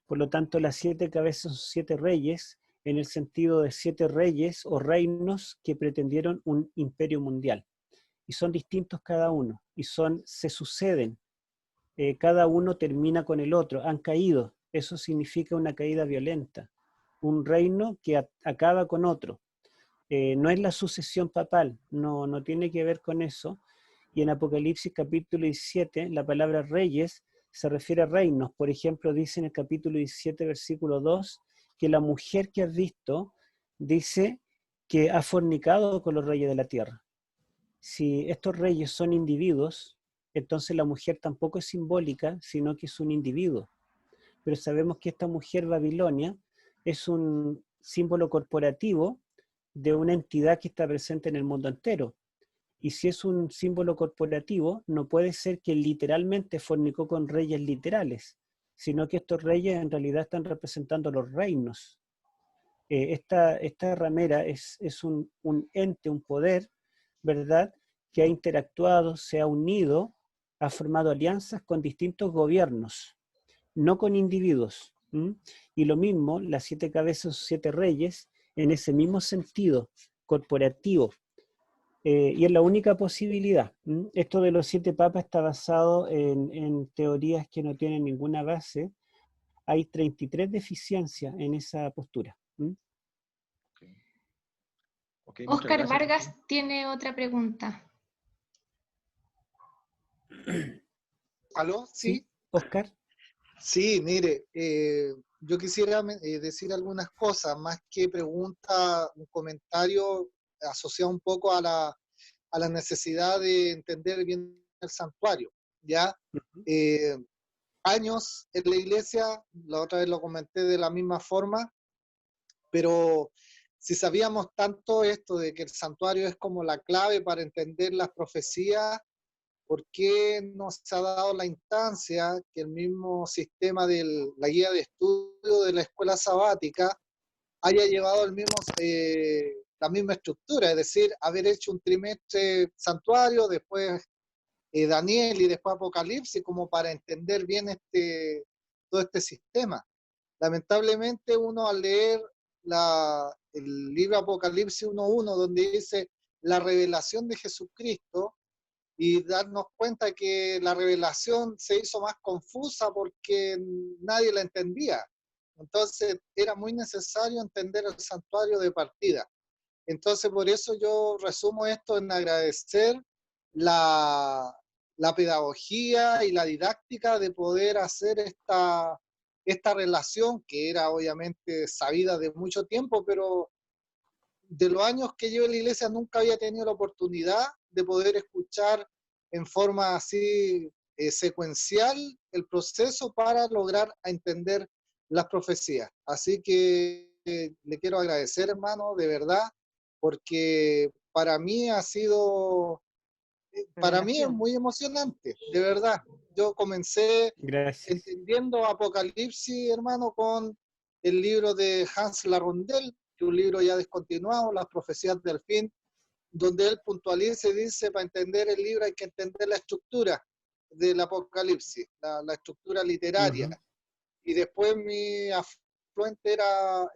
Speaker 1: Por lo tanto, las 7 cabezas son 7 reyes, en el sentido de 7 reyes o reinos que pretendieron un imperio mundial. Y son distintos cada uno, y se suceden. Cada uno termina con el otro, han caído. Eso significa una caída violenta. Un reino que acaba con otro. No es la sucesión papal, no tiene que ver con eso. Y en Apocalipsis capítulo 17, la palabra reyes se refiere a reinos. Por ejemplo, dice en el capítulo 17, versículo 2, que la mujer que has visto, dice que ha fornicado con los reyes de la tierra. Si estos reyes son individuos, entonces la mujer tampoco es simbólica, sino que es un individuo. Pero sabemos que esta mujer Babilonia es un símbolo corporativo de una entidad que está presente en el mundo entero. Y si es un símbolo corporativo, no puede ser que literalmente fornicó con reyes literales, sino que estos reyes en realidad están representando los reinos. Esta ramera es un ente, un poder, ¿verdad?, que ha interactuado, se ha unido, ha formado alianzas con distintos gobiernos, no con individuos. Y lo mismo, las 7 cabezas, 7 reyes, en ese mismo sentido, corporativo. Y es la única posibilidad. Esto de los 7 papas está basado en teorías que no tienen ninguna base, hay 33 deficiencias en esa postura.
Speaker 14: Okay, muchas
Speaker 13: Oscar
Speaker 14: gracias.
Speaker 13: Vargas tiene otra pregunta.
Speaker 15: ¿Aló?
Speaker 1: Sí,
Speaker 15: ¿Sí?
Speaker 1: Oscar.
Speaker 15: Sí, mire, yo quisiera decir algunas cosas, más que pregunta, un comentario asociado un poco a la necesidad de entender bien el santuario, ¿ya? Años en la iglesia, la otra vez lo comenté de la misma forma, pero si sabíamos tanto esto de que el santuario es como la clave para entender las profecías, ¿por qué no se ha dado la instancia que el mismo sistema de la guía de estudio de la escuela sabática haya llevado la misma estructura? Es decir, haber hecho un trimestre santuario, después Daniel y después Apocalipsis, como para entender bien todo este sistema. Lamentablemente uno al leer el libro Apocalipsis 1.1, donde dice la revelación de Jesucristo, y darnos cuenta que la revelación se hizo más confusa porque nadie la entendía. Entonces era muy necesario entender el santuario de partida. Entonces por eso yo resumo esto en agradecer la pedagogía y la didáctica de poder hacer esta relación que era obviamente sabida de mucho tiempo, pero de los años que llevo en la iglesia nunca había tenido la oportunidad de poder escuchar en forma así secuencial el proceso para lograr entender las profecías. Así que le quiero agradecer, hermano, de verdad, porque para mí es muy emocionante, de verdad. Yo comencé entendiendo Apocalipsis, hermano, con el libro de Hans Larondel, que es un libro ya descontinuado, Las profecías del fin, donde él puntualiza y dice, para entender el libro hay que entender la estructura del Apocalipsis, la estructura literaria. Y después mi afluente era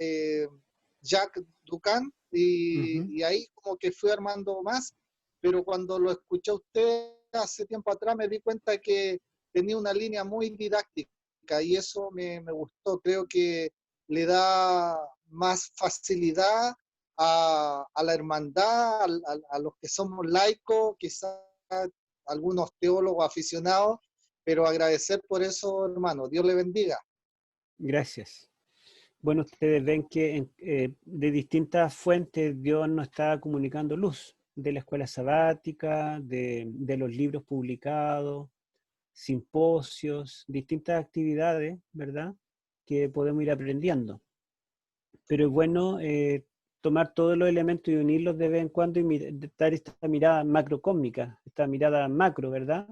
Speaker 15: Jacques Ducan, y ahí como que fui armando más, pero cuando lo escuché a usted hace tiempo atrás me di cuenta que tenía una línea muy didáctica y eso me gustó. Creo que le da más facilidad a la hermandad, a los que somos laicos, quizás algunos teólogos aficionados, pero agradecer por eso, hermano. Dios le bendiga.
Speaker 1: Gracias. Bueno, ustedes ven que de distintas fuentes Dios nos está comunicando luz, de la escuela sabática, de los libros publicados, simposios, distintas actividades, ¿verdad?, que podemos ir aprendiendo. Pero es bueno tomar todos los elementos y unirlos de vez en cuando y dar esta mirada macrocósmica, esta mirada macro, ¿verdad?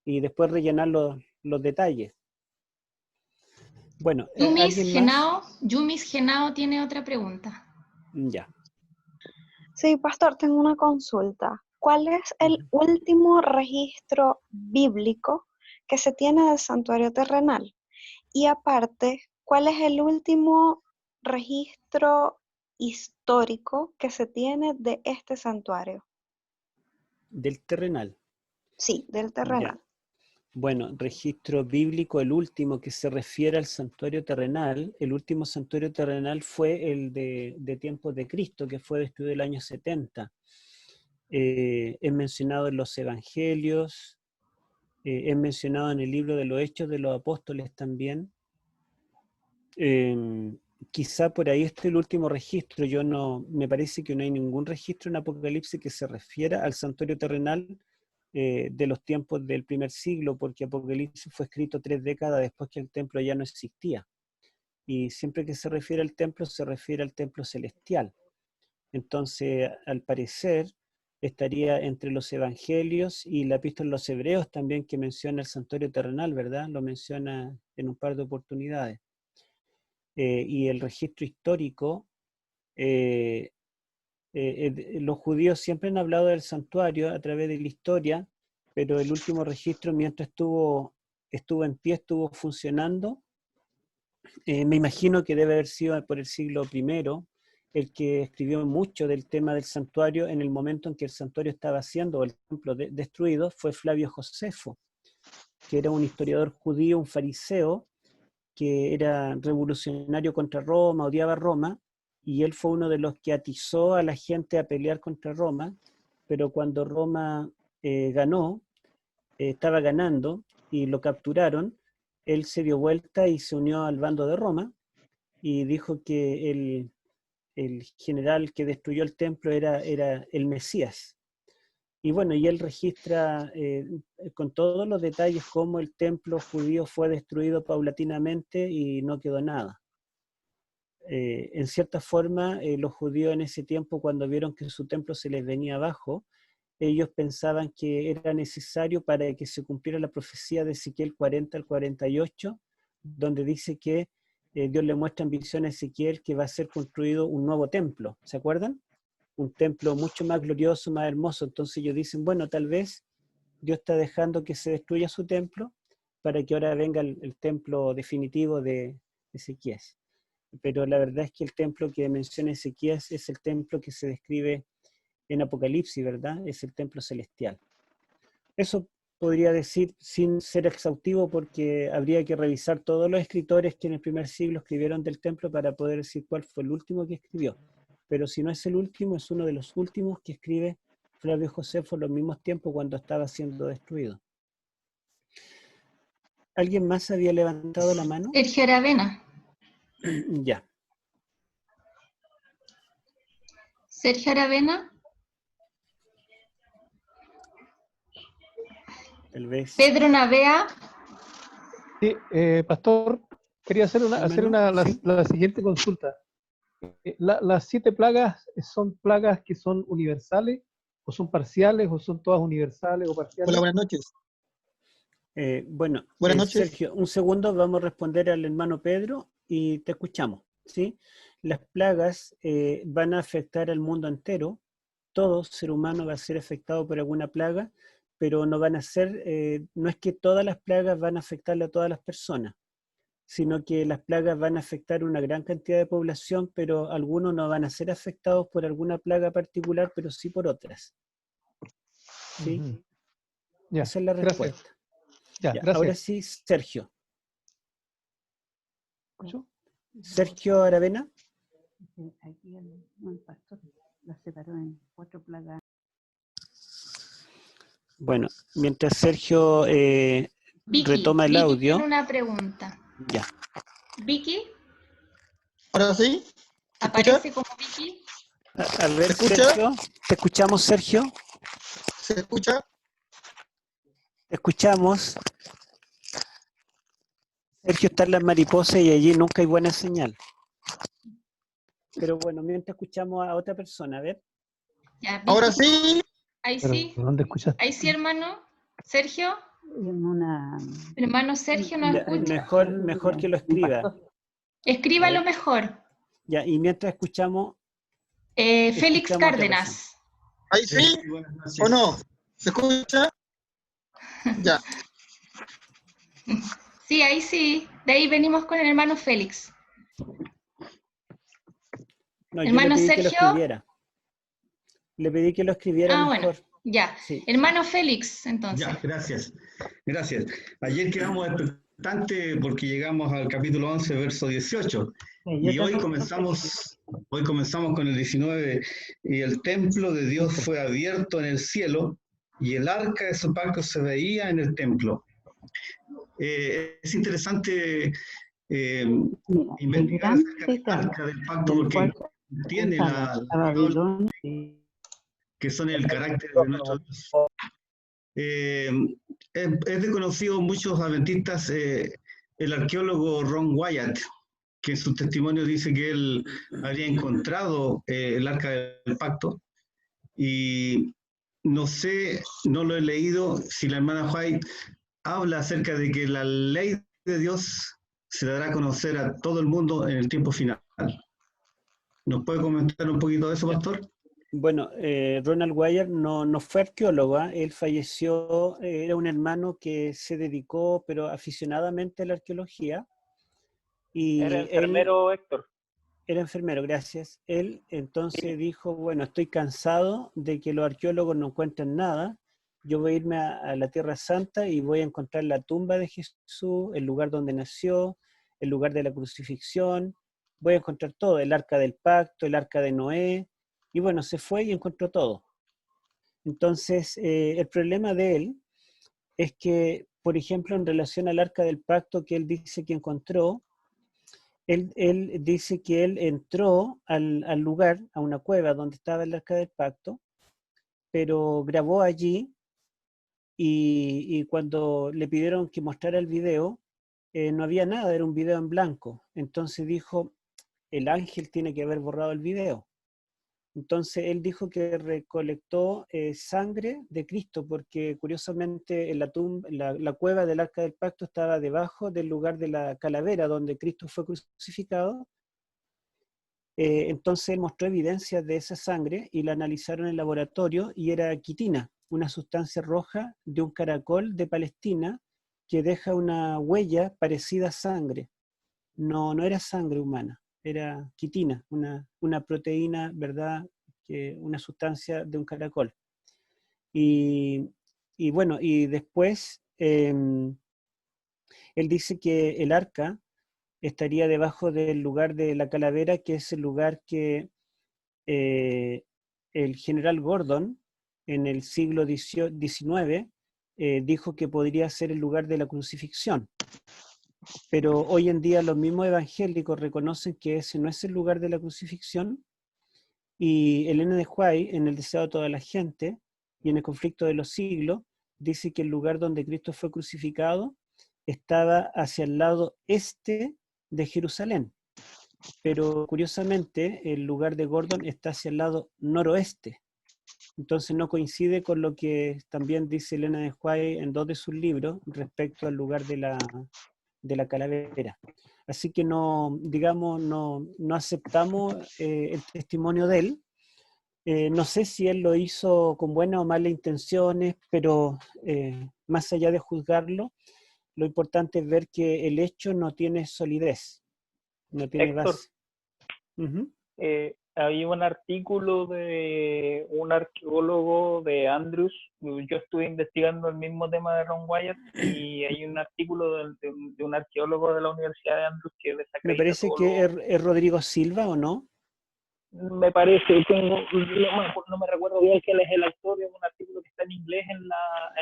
Speaker 1: Y después rellenar los detalles. Bueno,
Speaker 13: Yumis Genao tiene otra pregunta.
Speaker 1: Ya.
Speaker 16: Sí, pastor, tengo una consulta. ¿Cuál es el último registro bíblico que se tiene del santuario terrenal? Y aparte, ¿cuál es el último registro histórico que se tiene de este santuario?
Speaker 1: ¿Del terrenal?
Speaker 16: Sí, del terrenal.
Speaker 1: Ya. Bueno, registro bíblico, el último que se refiere al santuario terrenal, el último santuario terrenal fue el de tiempos de Cristo, que fue destruido el año 70. Es mencionado en los evangelios, es mencionado en el libro de los Hechos de los Apóstoles también. Quizá por ahí esté el último registro. Me parece que no hay ningún registro en Apocalipsis que se refiera al santuario terrenal de los tiempos del primer siglo, porque Apocalipsis fue escrito 3 décadas después que el templo ya no existía. Y siempre que se refiere al templo, se refiere al templo celestial. Entonces, al parecer, estaría entre los evangelios y la epístola de los hebreos también, que menciona el santuario terrenal, ¿verdad? Lo menciona en un par de oportunidades. Y el registro histórico, los judíos siempre han hablado del santuario a través de la historia, pero el último registro, mientras estuvo en pie, estuvo funcionando. Me imagino que debe haber sido por el siglo I, el que escribió mucho del tema del santuario en el momento en que el santuario estaba siendo, el templo destruido, fue Flavio Josefo, que era un historiador judío, un fariseo, que era revolucionario contra Roma, odiaba Roma, y él fue uno de los que atizó a la gente a pelear contra Roma, pero cuando Roma ganó, estaba ganando y lo capturaron, él se dio vuelta y se unió al bando de Roma y dijo que el general que destruyó el templo era el Mesías. Y bueno, y él registra con todos los detalles cómo el templo judío fue destruido paulatinamente y no quedó nada. En cierta forma, los judíos en ese tiempo, cuando vieron que su templo se les venía abajo, ellos pensaban que era necesario para que se cumpliera la profecía de Ezequiel 40 al 48, donde dice que Dios le muestra en visión a Ezequiel que va a ser construido un nuevo templo. ¿Se acuerdan? Un templo mucho más glorioso, más hermoso. Entonces ellos dicen, bueno, tal vez Dios está dejando que se destruya su templo para que ahora venga el templo definitivo de Ezequiel. Pero la verdad es que el templo que menciona Ezequiel es el templo que se describe en Apocalipsis, ¿verdad? Es el templo celestial. Eso podría decir sin ser exhaustivo, porque habría que revisar todos los escritores que en el primer siglo escribieron del templo para poder decir cuál fue el último que escribió. Pero si no es el último, es uno de los últimos que escribe Flavio Josefo en los mismos tiempos cuando estaba siendo destruido. ¿Alguien más había levantado la mano?
Speaker 13: Sergio Aravena.
Speaker 1: Ya.
Speaker 13: Sergio Aravena.
Speaker 1: Tal vez.
Speaker 13: Pedro Navea.
Speaker 17: Sí, pastor, quería hacer la siguiente consulta. ¿Las 7 plagas son plagas que son universales, o son parciales, o son todas universales o parciales?
Speaker 18: Hola, buenas noches.
Speaker 1: Bueno,
Speaker 18: buenas noches.
Speaker 1: Sergio, un segundo, vamos a responder al hermano Pedro y te escuchamos, ¿sí? Las plagas van a afectar al mundo entero. Todo ser humano va a ser afectado por alguna plaga, pero no van a ser, no es que todas las plagas van a afectarle a todas las personas, sino que las plagas van a afectar una gran cantidad de población, pero algunos no van a ser afectados por alguna plaga particular, pero sí por otras. ¿Sí?
Speaker 17: Ya,
Speaker 1: esa es la respuesta.
Speaker 17: Ya,
Speaker 1: Ya,
Speaker 17: gracias.
Speaker 1: ahora sí, Sergio. Sergio Aravena.
Speaker 7: Aquí el pastor la separó en 4 plagas.
Speaker 1: Bueno, mientras Sergio retoma el
Speaker 13: Vicky
Speaker 1: audio.
Speaker 13: tiene una pregunta.
Speaker 1: Ya.
Speaker 13: Vicky,
Speaker 18: ¿Ahora sí?
Speaker 13: ¿aparece como Vicky?
Speaker 1: A ver,
Speaker 18: ¿Se escucha?
Speaker 1: Sergio, ¿te escuchamos, Sergio?
Speaker 18: ¿Se escucha?
Speaker 1: Te escuchamos. Sergio está en las mariposas y allí nunca hay buena señal. Pero bueno, mientras escuchamos a otra persona, a ver.
Speaker 13: Ya, Vicky.
Speaker 18: ¿Ahora sí?
Speaker 13: Ahí
Speaker 17: Pero,
Speaker 13: sí.
Speaker 17: ¿dónde escuchaste?
Speaker 13: Ahí sí, hermano. Sergio. Hermano Sergio, ¿nos
Speaker 1: Ya,
Speaker 13: escucha?
Speaker 1: mejor que lo escriba.
Speaker 13: Escríbalo mejor.
Speaker 1: Ya, y mientras escuchamos.
Speaker 13: Félix
Speaker 1: escuchamos a otra
Speaker 13: Cárdenas.
Speaker 18: ¿Ahí sí? ¿O no? ¿Se escucha? Ya.
Speaker 13: Sí, ahí sí. De ahí venimos con el hermano Félix.
Speaker 1: No, yo
Speaker 13: Hermano
Speaker 1: le pedí
Speaker 13: Sergio.
Speaker 1: que lo escribiera. Le pedí que lo escribiera mejor.
Speaker 13: Bueno, ya.
Speaker 1: Sí.
Speaker 13: Hermano Félix, entonces.
Speaker 3: Ya, gracias. Gracias. Ayer quedamos expectantes porque llegamos al capítulo 11, verso 18. Y hoy comenzamos con el 19. Y el templo de Dios fue abierto en el cielo y el arca de su pacto se veía en el templo. Es interesante investigar acerca del arca del pacto porque tiene que son el carácter de nuestro Dios. Es desconocido muchos adventistas el arqueólogo Ron Wyatt, que en su testimonio dice que él habría encontrado el arca del pacto, y no sé, no lo he leído, si la hermana White habla acerca de que la ley de Dios se dará a conocer a todo el mundo en el tiempo final. ¿Nos puede comentar un poquito de eso, pastor?
Speaker 1: Bueno, Ronald Wyatt no fue arqueólogo, él falleció, era un hermano que se dedicó, pero aficionadamente a la arqueología. Y
Speaker 2: era enfermero, Héctor.
Speaker 1: Era enfermero, gracias. Él entonces dijo, bueno, estoy cansado de que los arqueólogos no encuentren nada, yo voy a irme a la Tierra Santa y voy a encontrar la tumba de Jesús, el lugar donde nació, el lugar de la crucifixión, voy a encontrar todo, el arca del pacto, el arca de Noé, y bueno, se fue y encontró todo. Entonces, el problema de él es que, por ejemplo, en relación al arca del pacto que él dice que encontró, él dice que él entró al lugar, a una cueva donde estaba el arca del pacto, pero grabó allí y cuando le pidieron que mostrara el video, no había nada, era un video en blanco. Entonces dijo, el ángel tiene que haber borrado el video. Entonces él dijo que recolectó sangre de Cristo, porque curiosamente en la cueva del Arca del Pacto estaba debajo del lugar de la calavera donde Cristo fue crucificado. Entonces él mostró evidencias de esa sangre y la analizaron en el laboratorio y era quitina, una sustancia roja de un caracol de Palestina que deja una huella parecida a sangre. No era sangre humana, era quitina, una proteína, ¿verdad? Una sustancia de un caracol. Y bueno, y después él dice que el arca estaría debajo del lugar de la calavera, que es el lugar que el general Gordon en el siglo XIX dijo que podría ser el lugar de la crucifixión. Pero hoy en día los mismos evangélicos reconocen que ese no es el lugar de la crucifixión, y Elena de White, en El deseo de toda la gente y en El conflicto de los siglos, dice que el lugar donde Cristo fue crucificado estaba hacia el lado este de Jerusalén, pero curiosamente el lugar de Gordon está hacia el lado noroeste. Entonces no coincide con lo que también dice Elena de White en 2 de sus libros respecto al lugar de la calavera. Así que no aceptamos el testimonio de él. No sé si él lo hizo con buenas o malas intenciones, pero más allá de juzgarlo, lo importante es ver que el hecho no tiene solidez, no tiene
Speaker 2: Héctor,
Speaker 1: base. Uh-huh.
Speaker 2: Había un artículo de un arqueólogo de Andrews. Yo estuve investigando el mismo tema de Ron Wyatt y hay un artículo de un arqueólogo de la Universidad de Andrews que desacredita.
Speaker 1: Me parece que es Rodrigo Silva, ¿o no?
Speaker 2: Me parece, no me recuerdo bien quién es el autor, es un artículo que está en inglés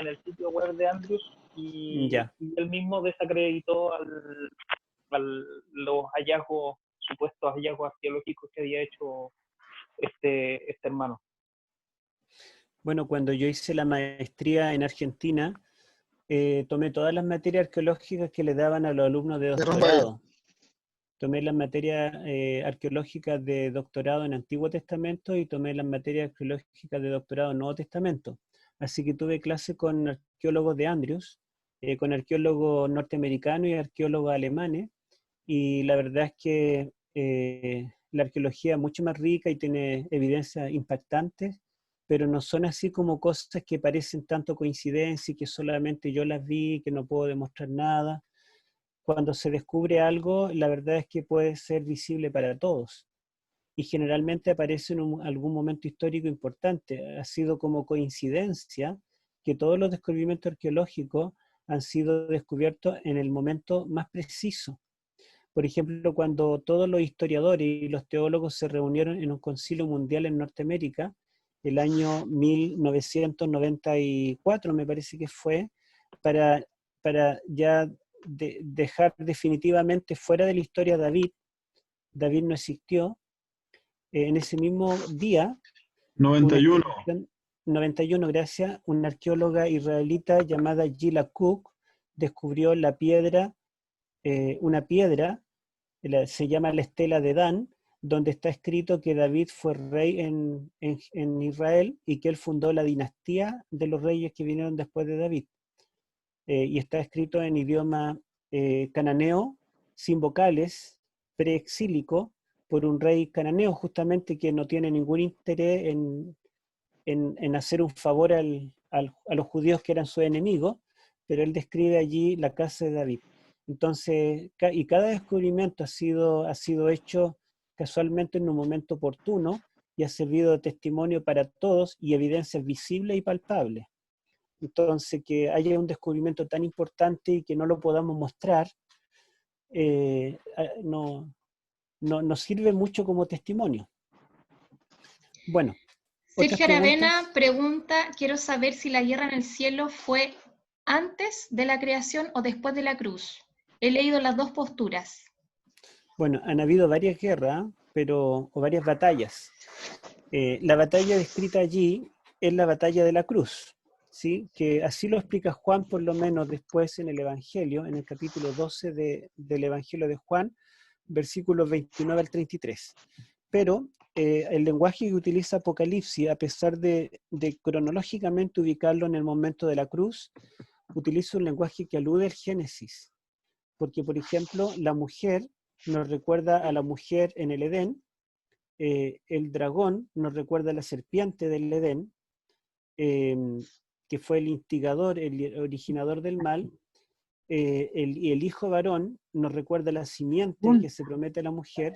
Speaker 2: en el sitio web de Andrews y él mismo desacreditó los hallazgos, supuestos hallazgos arqueológicos que había hecho este hermano.
Speaker 1: Bueno, cuando yo hice la maestría en Argentina, tomé todas las materias arqueológicas que le daban a los alumnos de doctorado. Tomé las materias arqueológicas de doctorado en Antiguo Testamento y tomé las materias arqueológicas de doctorado en Nuevo Testamento. Así que tuve clase con arqueólogos de Andrews, con arqueólogos norteamericanos y arqueólogos alemanes, y la verdad es que la arqueología es mucho más rica y tiene evidencias impactantes, pero no son así como cosas que parecen tanto coincidencia y que solamente yo las vi, que no puedo demostrar nada. Cuando se descubre algo, la verdad es que puede ser visible para todos. Y generalmente aparece en algún momento histórico importante. Ha sido como coincidencia que todos los descubrimientos arqueológicos han sido descubiertos en el momento más preciso. Por ejemplo, cuando todos los historiadores y los teólogos se reunieron en un concilio mundial en Norteamérica, el año 1994 me parece que fue, para ya dejar definitivamente fuera de la historia a David. David no existió. En ese mismo día, 91, gracias, una arqueóloga israelita llamada Gila Cook descubrió la piedra, una piedra, se llama la Estela de Dan, donde está escrito que David fue rey en Israel y que él fundó la dinastía de los reyes que vinieron después de David. Y está escrito en idioma cananeo, sin vocales, preexílico, por un rey cananeo, justamente que no tiene ningún interés en hacer un favor a los judíos que eran sus enemigos, pero él describe allí la casa de David. Entonces, y cada descubrimiento ha sido hecho casualmente en un momento oportuno y ha servido de testimonio para todos y evidencias visibles y palpables. Entonces, que haya un descubrimiento tan importante y que no lo podamos mostrar, no sirve mucho como testimonio. Bueno.
Speaker 13: Sergio Aravena pregunta, quiero saber si la guerra en el cielo fue antes de la creación o después de la cruz. He leído las dos posturas.
Speaker 1: Bueno, han habido varias guerras, o varias batallas. La batalla descrita allí es la batalla de la cruz, ¿sí? Que así lo explica Juan por lo menos después en el Evangelio, en el capítulo 12 del Evangelio de Juan, versículos 29 al 33. Pero el lenguaje que utiliza Apocalipsis, a pesar de cronológicamente ubicarlo en el momento de la cruz, utiliza un lenguaje que alude al Génesis. Porque, por ejemplo, la mujer nos recuerda a la mujer en el Edén, el dragón nos recuerda a la serpiente del Edén, que fue el instigador, el originador del mal, y el hijo varón nos recuerda a la simiente que se promete a la mujer.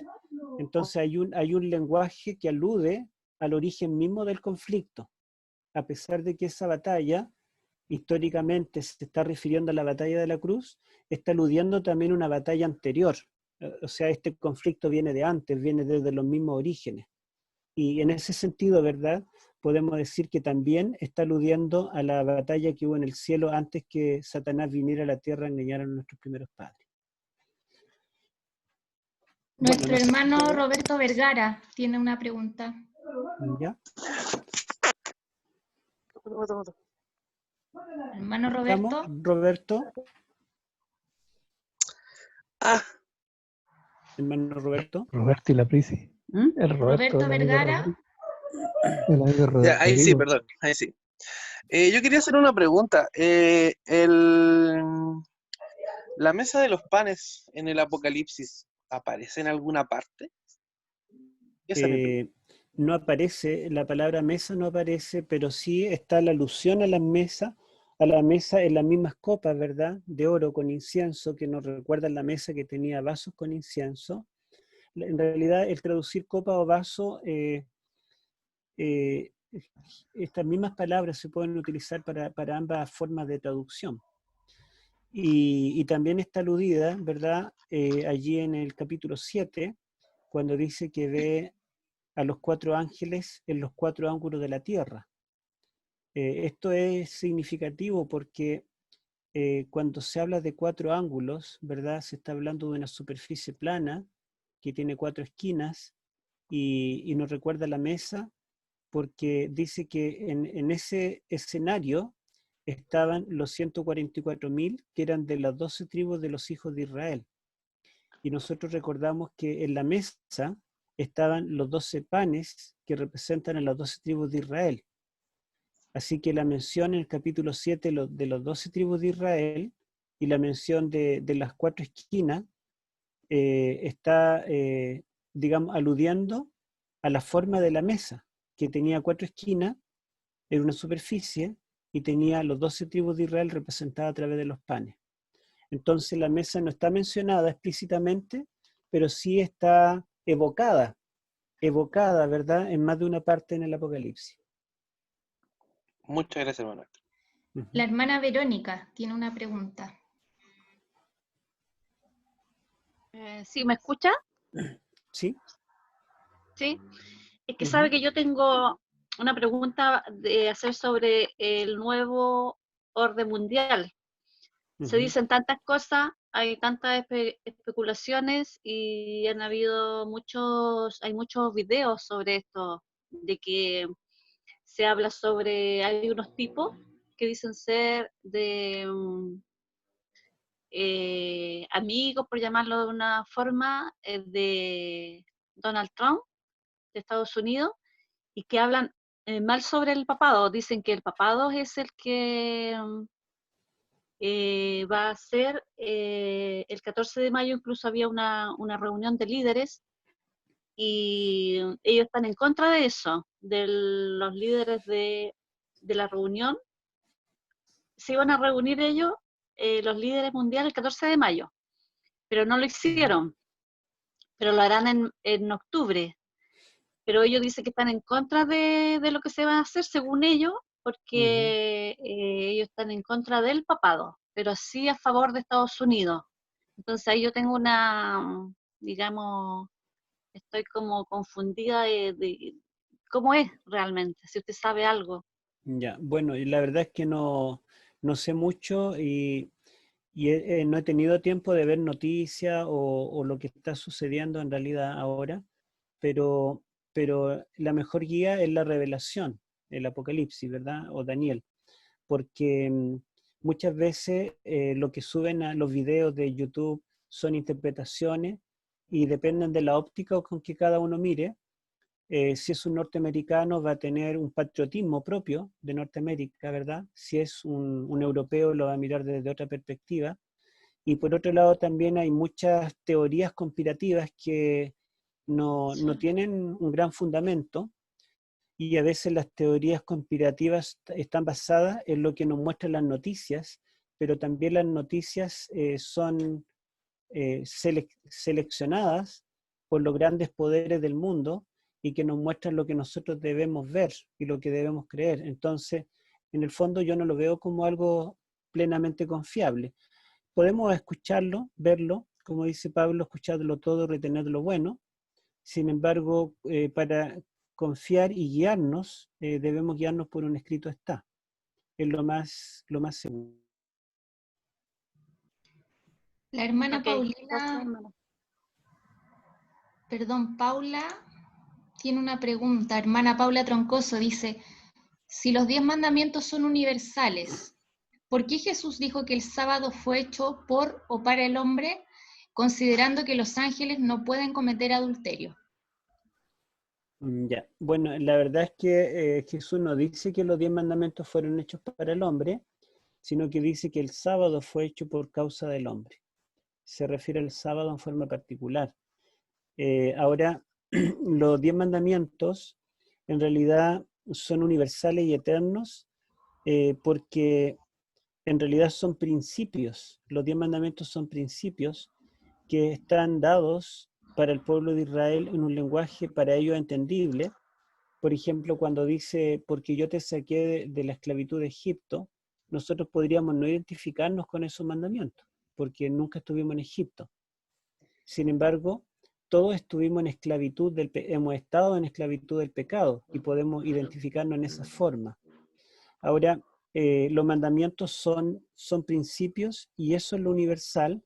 Speaker 1: Entonces hay un lenguaje que alude al origen mismo del conflicto, a pesar de que esa batalla históricamente se está refiriendo a la batalla de la cruz, está aludiendo también a una batalla anterior. O sea, este conflicto viene de antes, viene desde los mismos orígenes. Y en ese sentido, ¿verdad?, podemos decir que también está aludiendo a la batalla que hubo en el cielo antes que Satanás viniera a la tierra a engañar a nuestros primeros padres.
Speaker 13: Nuestro hermano Roberto Vergara tiene una pregunta.
Speaker 1: ¿Ya?
Speaker 13: Hermano Roberto.
Speaker 1: ¿Estamos, Roberto? Hermano Roberto.
Speaker 17: Roberto y la Prisi. El
Speaker 13: Roberto Vergara.
Speaker 19: Ya, ahí sí, perdón, ahí sí. Yo quería hacer una pregunta. ¿La mesa de los panes en el Apocalipsis aparece en alguna parte?
Speaker 1: No aparece, la palabra mesa no aparece, pero sí está la alusión a la mesa en las mismas copas, ¿verdad?, de oro con incienso, que nos recuerdan la mesa que tenía vasos con incienso. En realidad, el traducir copa o vaso, estas mismas palabras se pueden utilizar para ambas formas de traducción. Y también está aludida, ¿verdad?, allí en el capítulo 7, cuando dice que ve a los 4 ángeles en los 4 ángulos de la tierra. Esto es significativo porque cuando se habla de 4 ángulos, ¿verdad?, se está hablando de una superficie plana que tiene 4 esquinas y nos recuerda la mesa, porque dice que en ese escenario estaban los 144.000 que eran de las 12 tribus de los hijos de Israel. Y nosotros recordamos que en la mesa estaban los 12 panes que representan a las 12 tribus de Israel. Así que la mención en el capítulo 7 de los 12 tribus de Israel y la mención de las 4 esquinas está, digamos, aludiendo a la forma de la mesa, que tenía 4 esquinas en una superficie y tenía los 12 tribus de Israel representadas a través de los panes. Entonces la mesa no está mencionada explícitamente, pero sí está evocada, ¿verdad?, en más de una parte en el Apocalipsis.
Speaker 19: Muchas gracias, hermano.
Speaker 13: La hermana Verónica tiene una pregunta.
Speaker 20: ¿Sí me escucha?
Speaker 1: Sí.
Speaker 20: Sí. Es que sabe que yo tengo una pregunta de hacer sobre el nuevo orden mundial. Se dicen tantas cosas, hay tantas especulaciones y hay muchos videos sobre esto, de que se habla sobre, hay unos tipos que dicen ser de amigos, por llamarlo de una forma, de Donald Trump, de Estados Unidos, y que hablan mal sobre el papado. Dicen que el papado es el que va a ser el 14 de mayo, incluso había una reunión de líderes, y ellos están en contra de eso, de los líderes de la reunión. Se iban a reunir ellos, los líderes mundiales, el 14 de mayo, pero no lo hicieron, pero lo harán en octubre. Pero ellos dicen que están en contra de lo que se va a hacer, según ellos, porque ellos están en contra del papado, pero sí a favor de Estados Unidos. Entonces ahí yo tengo digamos, estoy como confundida de cómo es realmente, si usted sabe algo.
Speaker 1: Ya, bueno, y la verdad es que no sé mucho y no he tenido tiempo de ver noticias o lo que está sucediendo en realidad ahora, pero la mejor guía es la revelación, el Apocalipsis, ¿verdad? O Daniel, porque muchas veces lo que suben a los videos de YouTube son interpretaciones y dependen de la óptica con que cada uno mire. Si es un norteamericano va a tener un patriotismo propio de Norteamérica, ¿verdad? Si es un europeo lo va a mirar desde otra perspectiva. Y por otro lado también hay muchas teorías conspirativas que no tienen un gran fundamento y a veces las teorías conspirativas están basadas en lo que nos muestran las noticias, pero también las noticias son seleccionadas por los grandes poderes del mundo y que nos muestran lo que nosotros debemos ver y lo que debemos creer. Entonces, en el fondo yo no lo veo como algo plenamente confiable. Podemos escucharlo, verlo, como dice Pablo, escucharlo todo, retener lo bueno. Sin embargo, para confiar y guiarnos, debemos guiarnos por un escrito está. Es lo más seguro.
Speaker 13: La hermana
Speaker 20: Ok,
Speaker 13: Paulina,
Speaker 20: gracias, hermana.
Speaker 13: perdón, Paula tiene una pregunta. Hermana Paula Troncoso dice, si los 10 mandamientos son universales, ¿por qué Jesús dijo que el sábado fue hecho por o para el hombre, considerando que los ángeles no pueden cometer adulterio?
Speaker 1: Ya, bueno, la verdad es que Jesús no dice que los 10 mandamientos fueron hechos para el hombre, sino que dice que el sábado fue hecho por causa del hombre. Se refiere al sábado en forma particular. Ahora, los 10 mandamientos en realidad son universales y eternos porque en realidad son principios. Los 10 mandamientos son principios que están dados para el pueblo de Israel en un lenguaje para ellos entendible. Por ejemplo, cuando dice, porque yo te saqué de la esclavitud de Egipto, nosotros podríamos no identificarnos con esos mandamientos, porque nunca estuvimos en Egipto. Sin embargo, todos estuvimos en esclavitud, hemos estado en esclavitud del pecado y podemos identificarnos en esa forma. Ahora, los mandamientos son principios y eso es lo universal.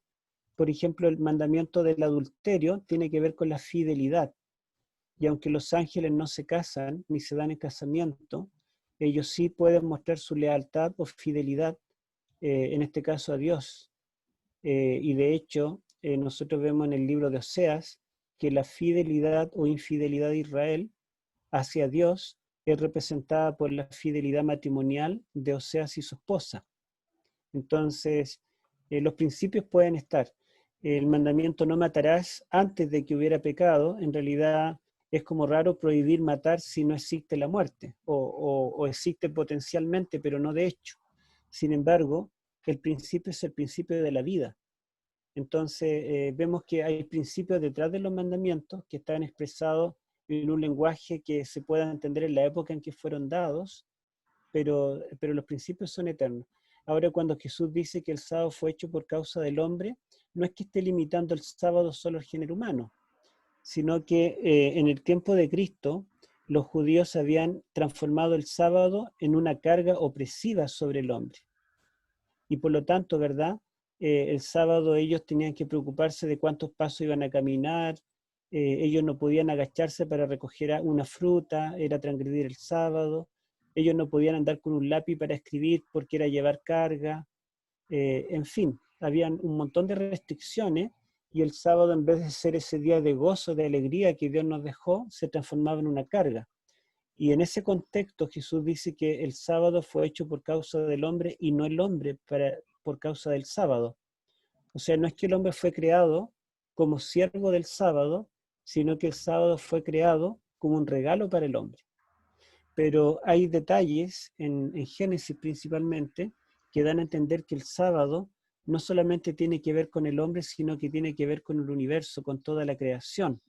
Speaker 1: Por ejemplo, el mandamiento del adulterio tiene que ver con la fidelidad. Y aunque los ángeles no se casan ni se dan en casamiento, ellos sí pueden mostrar su lealtad o fidelidad, en este caso a Dios. Y de hecho, nosotros vemos en el libro de Oseas que la fidelidad o infidelidad de Israel hacia Dios es representada por la fidelidad matrimonial de Oseas y su esposa. Entonces, los principios pueden estar. El mandamiento no matarás antes de que hubiera pecado, en realidad es como raro prohibir matar si no existe la muerte, o existe potencialmente, pero no de hecho. Sin embargo, el principio es el principio de la vida. Entonces, vemos que hay principios detrás de los mandamientos que están expresados en un lenguaje que se pueda entender en la época en que fueron dados, pero los principios son eternos. Ahora, cuando Jesús dice que el sábado fue hecho por causa del hombre, no es que esté limitando el sábado solo al género humano, sino que en el tiempo de Cristo, los judíos habían transformado el sábado en una carga opresiva sobre el hombre. Y por lo tanto, ¿verdad? El sábado ellos tenían que preocuparse de cuántos pasos iban a caminar, ellos no podían agacharse para recoger una fruta, era transgredir el sábado, ellos no podían andar con un lápiz para escribir porque era llevar carga, en fin, habían un montón de restricciones y el sábado, en vez de ser ese día de gozo, de alegría que Dios nos dejó, se transformaba en una carga. Y en ese contexto Jesús dice que el sábado fue hecho por causa del hombre y no el hombre por causa del sábado. O sea, no es que el hombre fue creado como siervo del sábado, sino que el sábado fue creado como un regalo para el hombre. Pero hay detalles en Génesis principalmente que dan a entender que el sábado no solamente tiene que ver con el hombre, sino que tiene que ver con el universo, con toda la creación.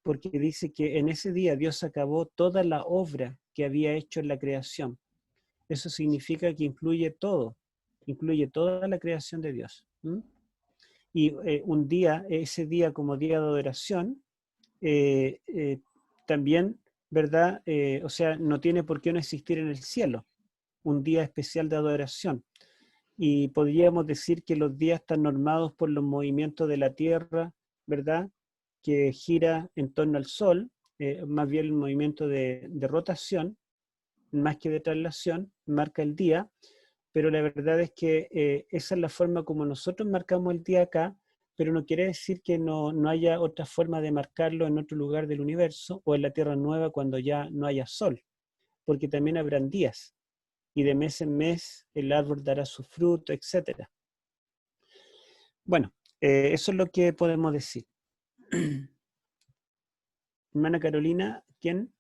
Speaker 1: Porque dice que en ese día Dios acabó toda la obra que había hecho en la creación. Eso significa que incluye todo, incluye toda la creación de Dios. Y un día, ese día como día de adoración, también, ¿verdad? O sea, no tiene por qué no existir en el cielo, un día especial de adoración. Y podríamos decir que los días están normados por los movimientos de la Tierra, ¿verdad? Que gira en torno al Sol, más bien el movimiento de rotación, más que de traslación, marca el día, pero la verdad es que esa es la forma como nosotros marcamos el día acá, pero no quiere decir que no haya otra forma de marcarlo en otro lugar del universo o en la Tierra Nueva cuando ya no haya sol, porque también habrán días, y de mes en mes el árbol dará su fruto, etc. Bueno, eso es lo que podemos decir. Hermana Carolina, ¿quién?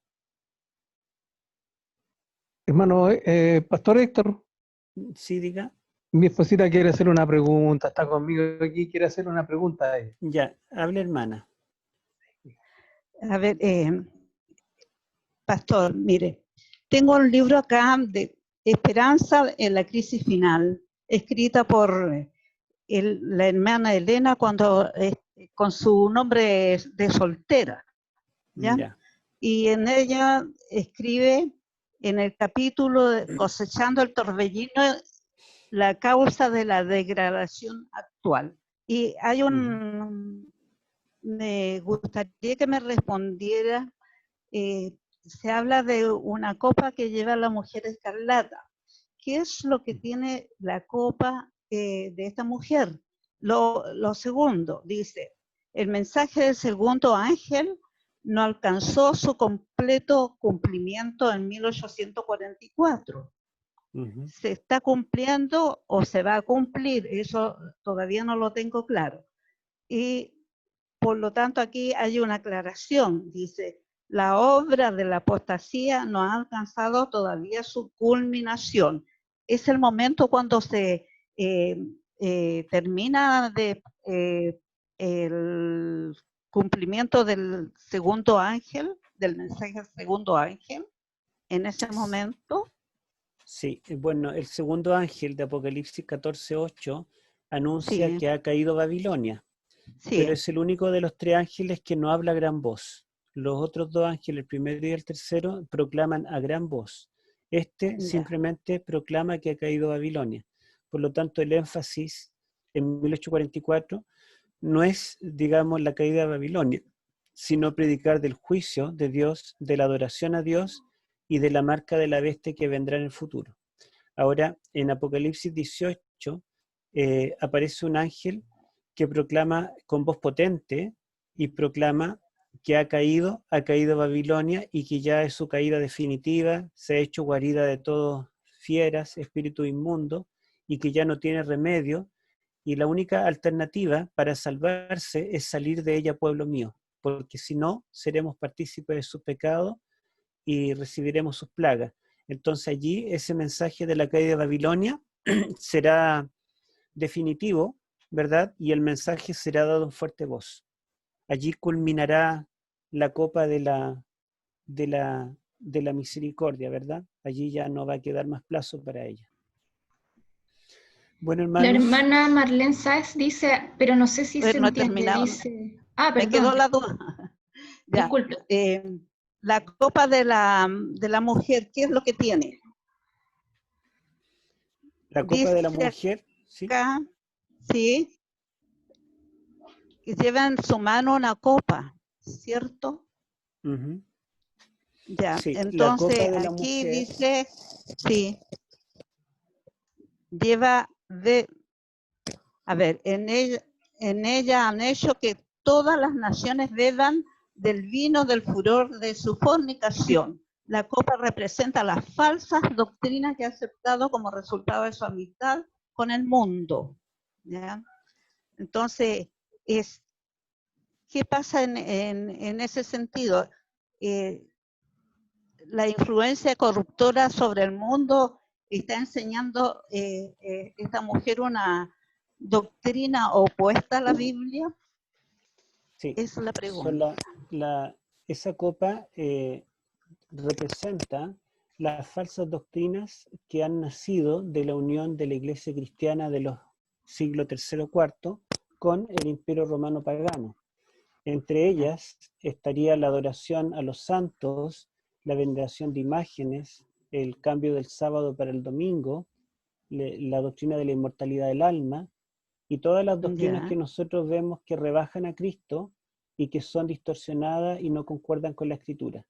Speaker 17: Hermano, Pastor Héctor.
Speaker 1: Sí, diga.
Speaker 17: Mi esposita quiere hacer una pregunta, está conmigo aquí, quiere hacer una pregunta a ella.
Speaker 1: Ya, hable, hermana.
Speaker 19: A ver, Pastor, mire, tengo un libro acá de Esperanza en la crisis final, escrita por la hermana Elena cuando con su nombre de soltera, ¿ya?
Speaker 1: Ya.
Speaker 19: Y en ella escribe en el capítulo de Cosechando el torbellino la causa de la degradación actual. Y hay me gustaría que me respondiera, se habla de una copa que lleva la mujer escarlata. ¿Qué es lo que tiene la copa de esta mujer? Lo segundo, dice, el mensaje del segundo ángel no alcanzó su completo cumplimiento en 1844. ¿Se está cumpliendo o se va a cumplir? Eso todavía no lo tengo claro. Y por lo tanto aquí hay una aclaración, dice, la obra de la apostasía no ha alcanzado todavía su culminación. Es el momento cuando se termina el cumplimiento del segundo ángel, del mensaje del segundo ángel, en ese momento.
Speaker 1: Sí, bueno, el segundo ángel de Apocalipsis 14:8 anuncia que ha caído Babilonia, pero es el único de los tres ángeles que no habla a gran voz. Los otros dos ángeles, el primero y el tercero, proclaman a gran voz. Simplemente proclama que ha caído Babilonia. Por lo tanto, el énfasis en 1844 no es, digamos, la caída de Babilonia, sino predicar del juicio de Dios, de la adoración a Dios y de la marca de la bestia que vendrá en el futuro. Ahora, en Apocalipsis 18 aparece un ángel que proclama con voz potente y proclama que ha caído Babilonia y que ya es su caída definitiva, se ha hecho guarida de todos fieras, espíritu inmundo, y que ya no tiene remedio, y la única alternativa para salvarse es salir de ella, pueblo mío, porque si no, seremos partícipes de su pecado y recibiremos sus plagas. Entonces allí ese mensaje de la caída de Babilonia será definitivo, ¿verdad? Y el mensaje será dado en fuerte voz. Allí culminará la copa de la misericordia, ¿verdad? Allí ya no va a quedar más plazo para ella. Bueno, hermanos.
Speaker 13: La hermana Marlene Sáez dice, pero no sé si se
Speaker 19: no
Speaker 13: entiende, dice... Ah,
Speaker 19: me quedó la duda.
Speaker 13: Disculpe.
Speaker 19: La copa de la mujer, ¿qué es lo que tiene?
Speaker 1: La copa de la mujer, ¿sí?
Speaker 19: Acá, sí, que lleva en su mano una copa, ¿cierto? Ya,
Speaker 1: sí,
Speaker 19: entonces aquí
Speaker 1: mujer
Speaker 19: dice, sí, lleva a ver, en ella han hecho que todas las naciones beban del vino del furor de su fornicación. La copa representa las falsas doctrinas que ha aceptado como resultado de su amistad con el mundo, ¿ya? Entonces, ¿qué pasa en ese sentido? La influencia corruptora sobre el mundo está enseñando esta mujer una doctrina opuesta a la Biblia.
Speaker 1: Sí,
Speaker 19: esa es la pregunta.
Speaker 1: Esa copa representa las falsas doctrinas que han nacido de la unión de la iglesia cristiana de los siglos III-IV con el Imperio Romano pagano. Entre ellas estaría la adoración a los santos, la veneración de imágenes, el cambio del sábado para el domingo, la doctrina de la inmortalidad del alma, y todas las doctrinas
Speaker 19: Ya.
Speaker 1: que nosotros vemos que rebajan a Cristo y que son distorsionadas y no concuerdan con la Escritura.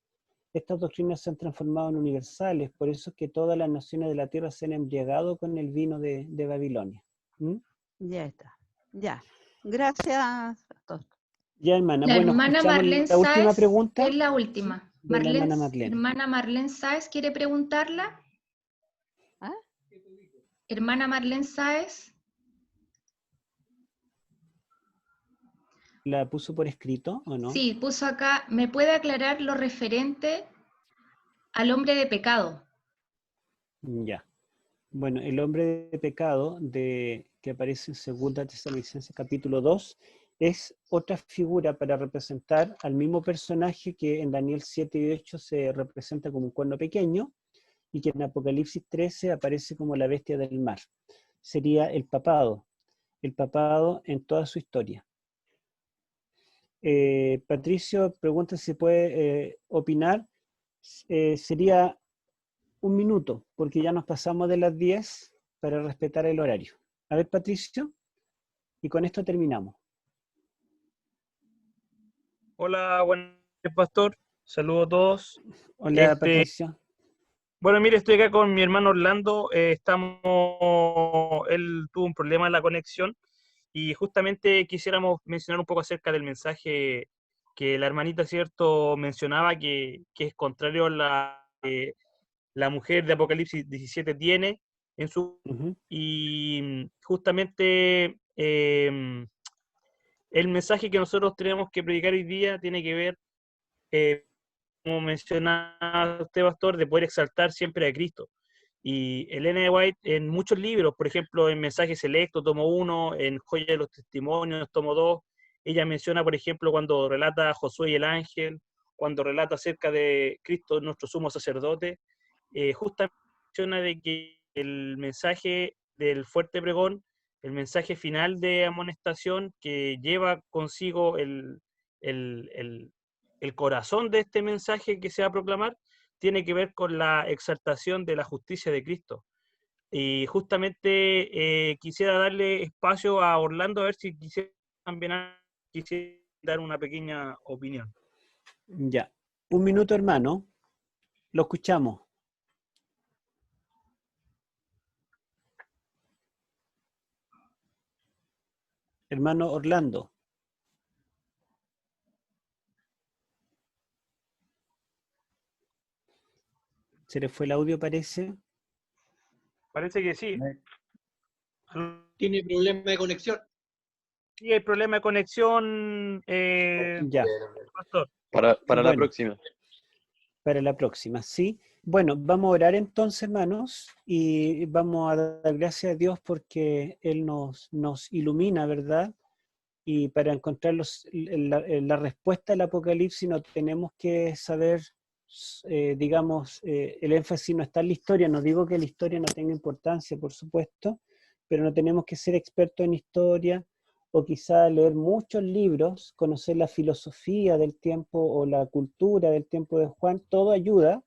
Speaker 1: Estas doctrinas se han transformado en universales, por eso es que todas las naciones de la tierra se han embriagado con el vino de Babilonia. ¿Mm?
Speaker 19: Ya está. Ya. Gracias, pastor.
Speaker 1: Ya, hermana.
Speaker 13: La
Speaker 1: Bueno,
Speaker 13: hermana
Speaker 1: escuchamos
Speaker 13: Marlene
Speaker 1: la última
Speaker 13: Sáez
Speaker 1: pregunta
Speaker 13: es la última.
Speaker 1: de la hermana Marlene.
Speaker 13: Hermana Marlene Sáez, ¿quiere preguntarla?
Speaker 19: ¿Ah?
Speaker 13: Hermana Marlene Sáez.
Speaker 1: ¿La puso por escrito o no?
Speaker 13: Sí, puso acá, ¿me puede aclarar lo referente al hombre de pecado?
Speaker 1: Ya. Bueno, el hombre de pecado que aparece en 2 Tesalonicenses capítulo 2 es otra figura para representar al mismo personaje que en Daniel 7 y 8 se representa como un cuerno pequeño y que en Apocalipsis 13 aparece como la bestia del mar. Sería el papado en toda su historia. Patricio pregunta si puede opinar. Sería 1 minuto, porque ya nos pasamos de las 10 para respetar el horario. A ver, Patricio, y con esto terminamos.
Speaker 19: Hola, buen día, pastor. Saludos a todos.
Speaker 1: Hola, Patricio.
Speaker 19: Bueno, mire, estoy acá con mi hermano Orlando. Él tuvo un problema en la conexión y justamente quisiéramos mencionar un poco acerca del mensaje que la hermanita, cierto, mencionaba que es contrario a la mujer de Apocalipsis 17 tiene en su... Y justamente el mensaje que nosotros tenemos que predicar hoy día tiene que ver, como mencionaba usted, pastor, de poder exaltar siempre a Cristo. Y Elena de White, en muchos libros, por ejemplo, en Mensajes Selectos, tomo 1, en Joya de los Testimonios, tomo 2, ella menciona, por ejemplo, cuando relata a Josué y el ángel, cuando relata acerca de Cristo, nuestro sumo sacerdote, justamente menciona de que el mensaje del fuerte pregón, el mensaje final de amonestación que lleva consigo el corazón de este mensaje que se va a proclamar, tiene que ver con la exaltación de la justicia de Cristo. Y justamente quisiera darle espacio a Orlando a ver si quisiera también dar una pequeña opinión.
Speaker 1: Ya. 1 minuto, hermano. Lo escuchamos. Hermano Orlando. ¿Se le fue el audio, parece?
Speaker 19: Parece que sí.
Speaker 18: Tiene problema de conexión.
Speaker 19: Sí, hay problema de conexión,
Speaker 1: Ya.
Speaker 19: pastor.
Speaker 9: Para la próxima.
Speaker 1: Para la próxima, sí. Bueno, vamos a orar entonces, hermanos, y vamos a dar gracias a Dios porque Él nos ilumina, ¿verdad? Y para encontrar la respuesta al Apocalipsis no tenemos que saber, digamos, el énfasis no está en la historia. No digo que la historia no tenga importancia, por supuesto, pero no tenemos que ser expertos en historia o quizá leer muchos libros, conocer la filosofía del tiempo o la cultura del tiempo de Juan. Todo ayuda,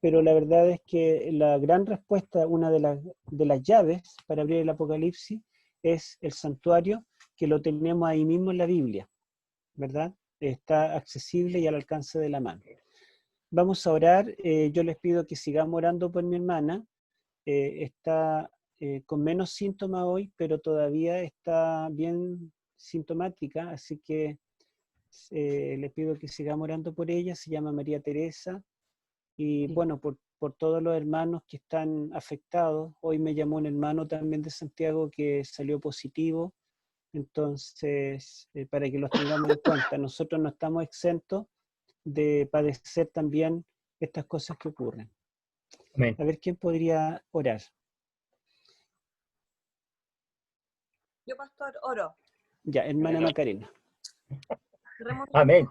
Speaker 1: pero la verdad es que la gran respuesta, una de las llaves para abrir el Apocalipsis es el santuario, que lo tenemos ahí mismo en la Biblia, ¿verdad? Está accesible y al alcance de la mano. Vamos a orar. Yo les pido que sigamos orando por mi hermana. Está con menos síntomas hoy, pero todavía está bien sintomática, así que les pido que sigamos orando por ella. Se llama María Teresa. Y bueno, por todos los hermanos que están afectados. Hoy me llamó un hermano también de Santiago que salió positivo. Entonces, para que los tengamos en cuenta, nosotros no estamos exentos de padecer también estas cosas que ocurren.
Speaker 4: Amén.
Speaker 1: A ver, ¿quién podría orar?
Speaker 21: Yo, pastor, oro.
Speaker 1: Ya, hermana Macarena.
Speaker 4: Amén.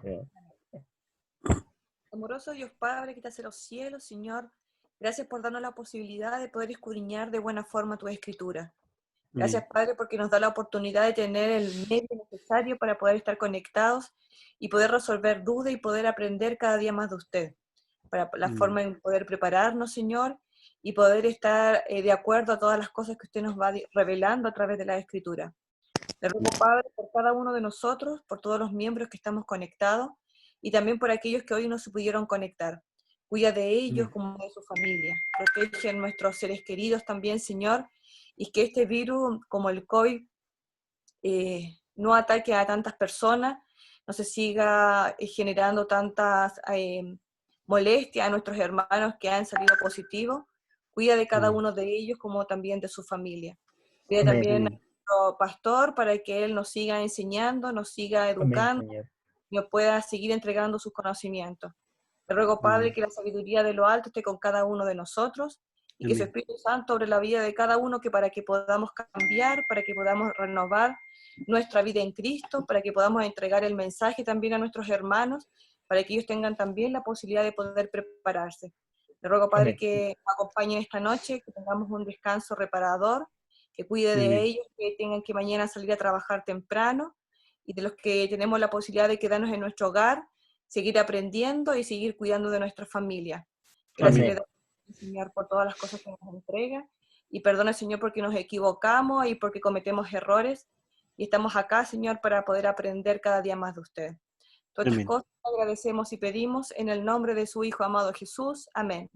Speaker 21: Amoroso Dios Padre, que estás en los cielos, Señor, gracias por darnos la posibilidad de poder escudriñar de buena forma tu escritura. Gracias, Padre, porque nos da la oportunidad de tener el medio necesario para poder estar conectados y poder resolver dudas y poder aprender cada día más de usted. Para la forma en poder prepararnos, Señor, y poder estar de acuerdo a todas las cosas que usted nos va revelando a través de la Escritura. Le ruego, Padre, por cada uno de nosotros, por todos los miembros que estamos conectados, y también por aquellos que hoy no se pudieron conectar. Cuida de ellos como de su familia. Protege a nuestros seres queridos también, Señor, y que este virus, como el COVID, no ataque a tantas personas, no se siga generando tantas molestias a nuestros hermanos que han salido positivos. Cuida de cada uno de ellos como también de su familia. Cuida
Speaker 4: Amén.
Speaker 21: también a nuestro pastor para que él nos siga enseñando, nos siga educando,
Speaker 4: Amén, Señor.
Speaker 21: y nos pueda seguir entregando sus conocimientos. Te ruego, Padre, que la sabiduría de lo alto esté con cada uno de nosotros y que su Espíritu Santo sobre la vida de cada uno, que para que podamos cambiar, para que podamos renovar nuestra vida en Cristo, para que podamos entregar el mensaje también a nuestros hermanos, para que ellos tengan también la posibilidad de poder prepararse. Te ruego, Padre,
Speaker 4: Amén.
Speaker 21: que nos acompañen esta noche, que tengamos un descanso reparador, que cuide de ellos, que tengan que mañana salir a trabajar temprano, y de los que tenemos la posibilidad de quedarnos en nuestro hogar, seguir aprendiendo y seguir cuidando de nuestra familia. Gracias, le damos, Señor, por todas las cosas que nos entrega, y perdona, Señor, porque nos equivocamos y porque cometemos errores, y estamos acá, Señor, para poder aprender cada día más de usted. Todas estas cosas agradecemos y pedimos en el nombre de su Hijo amado Jesús. Amén.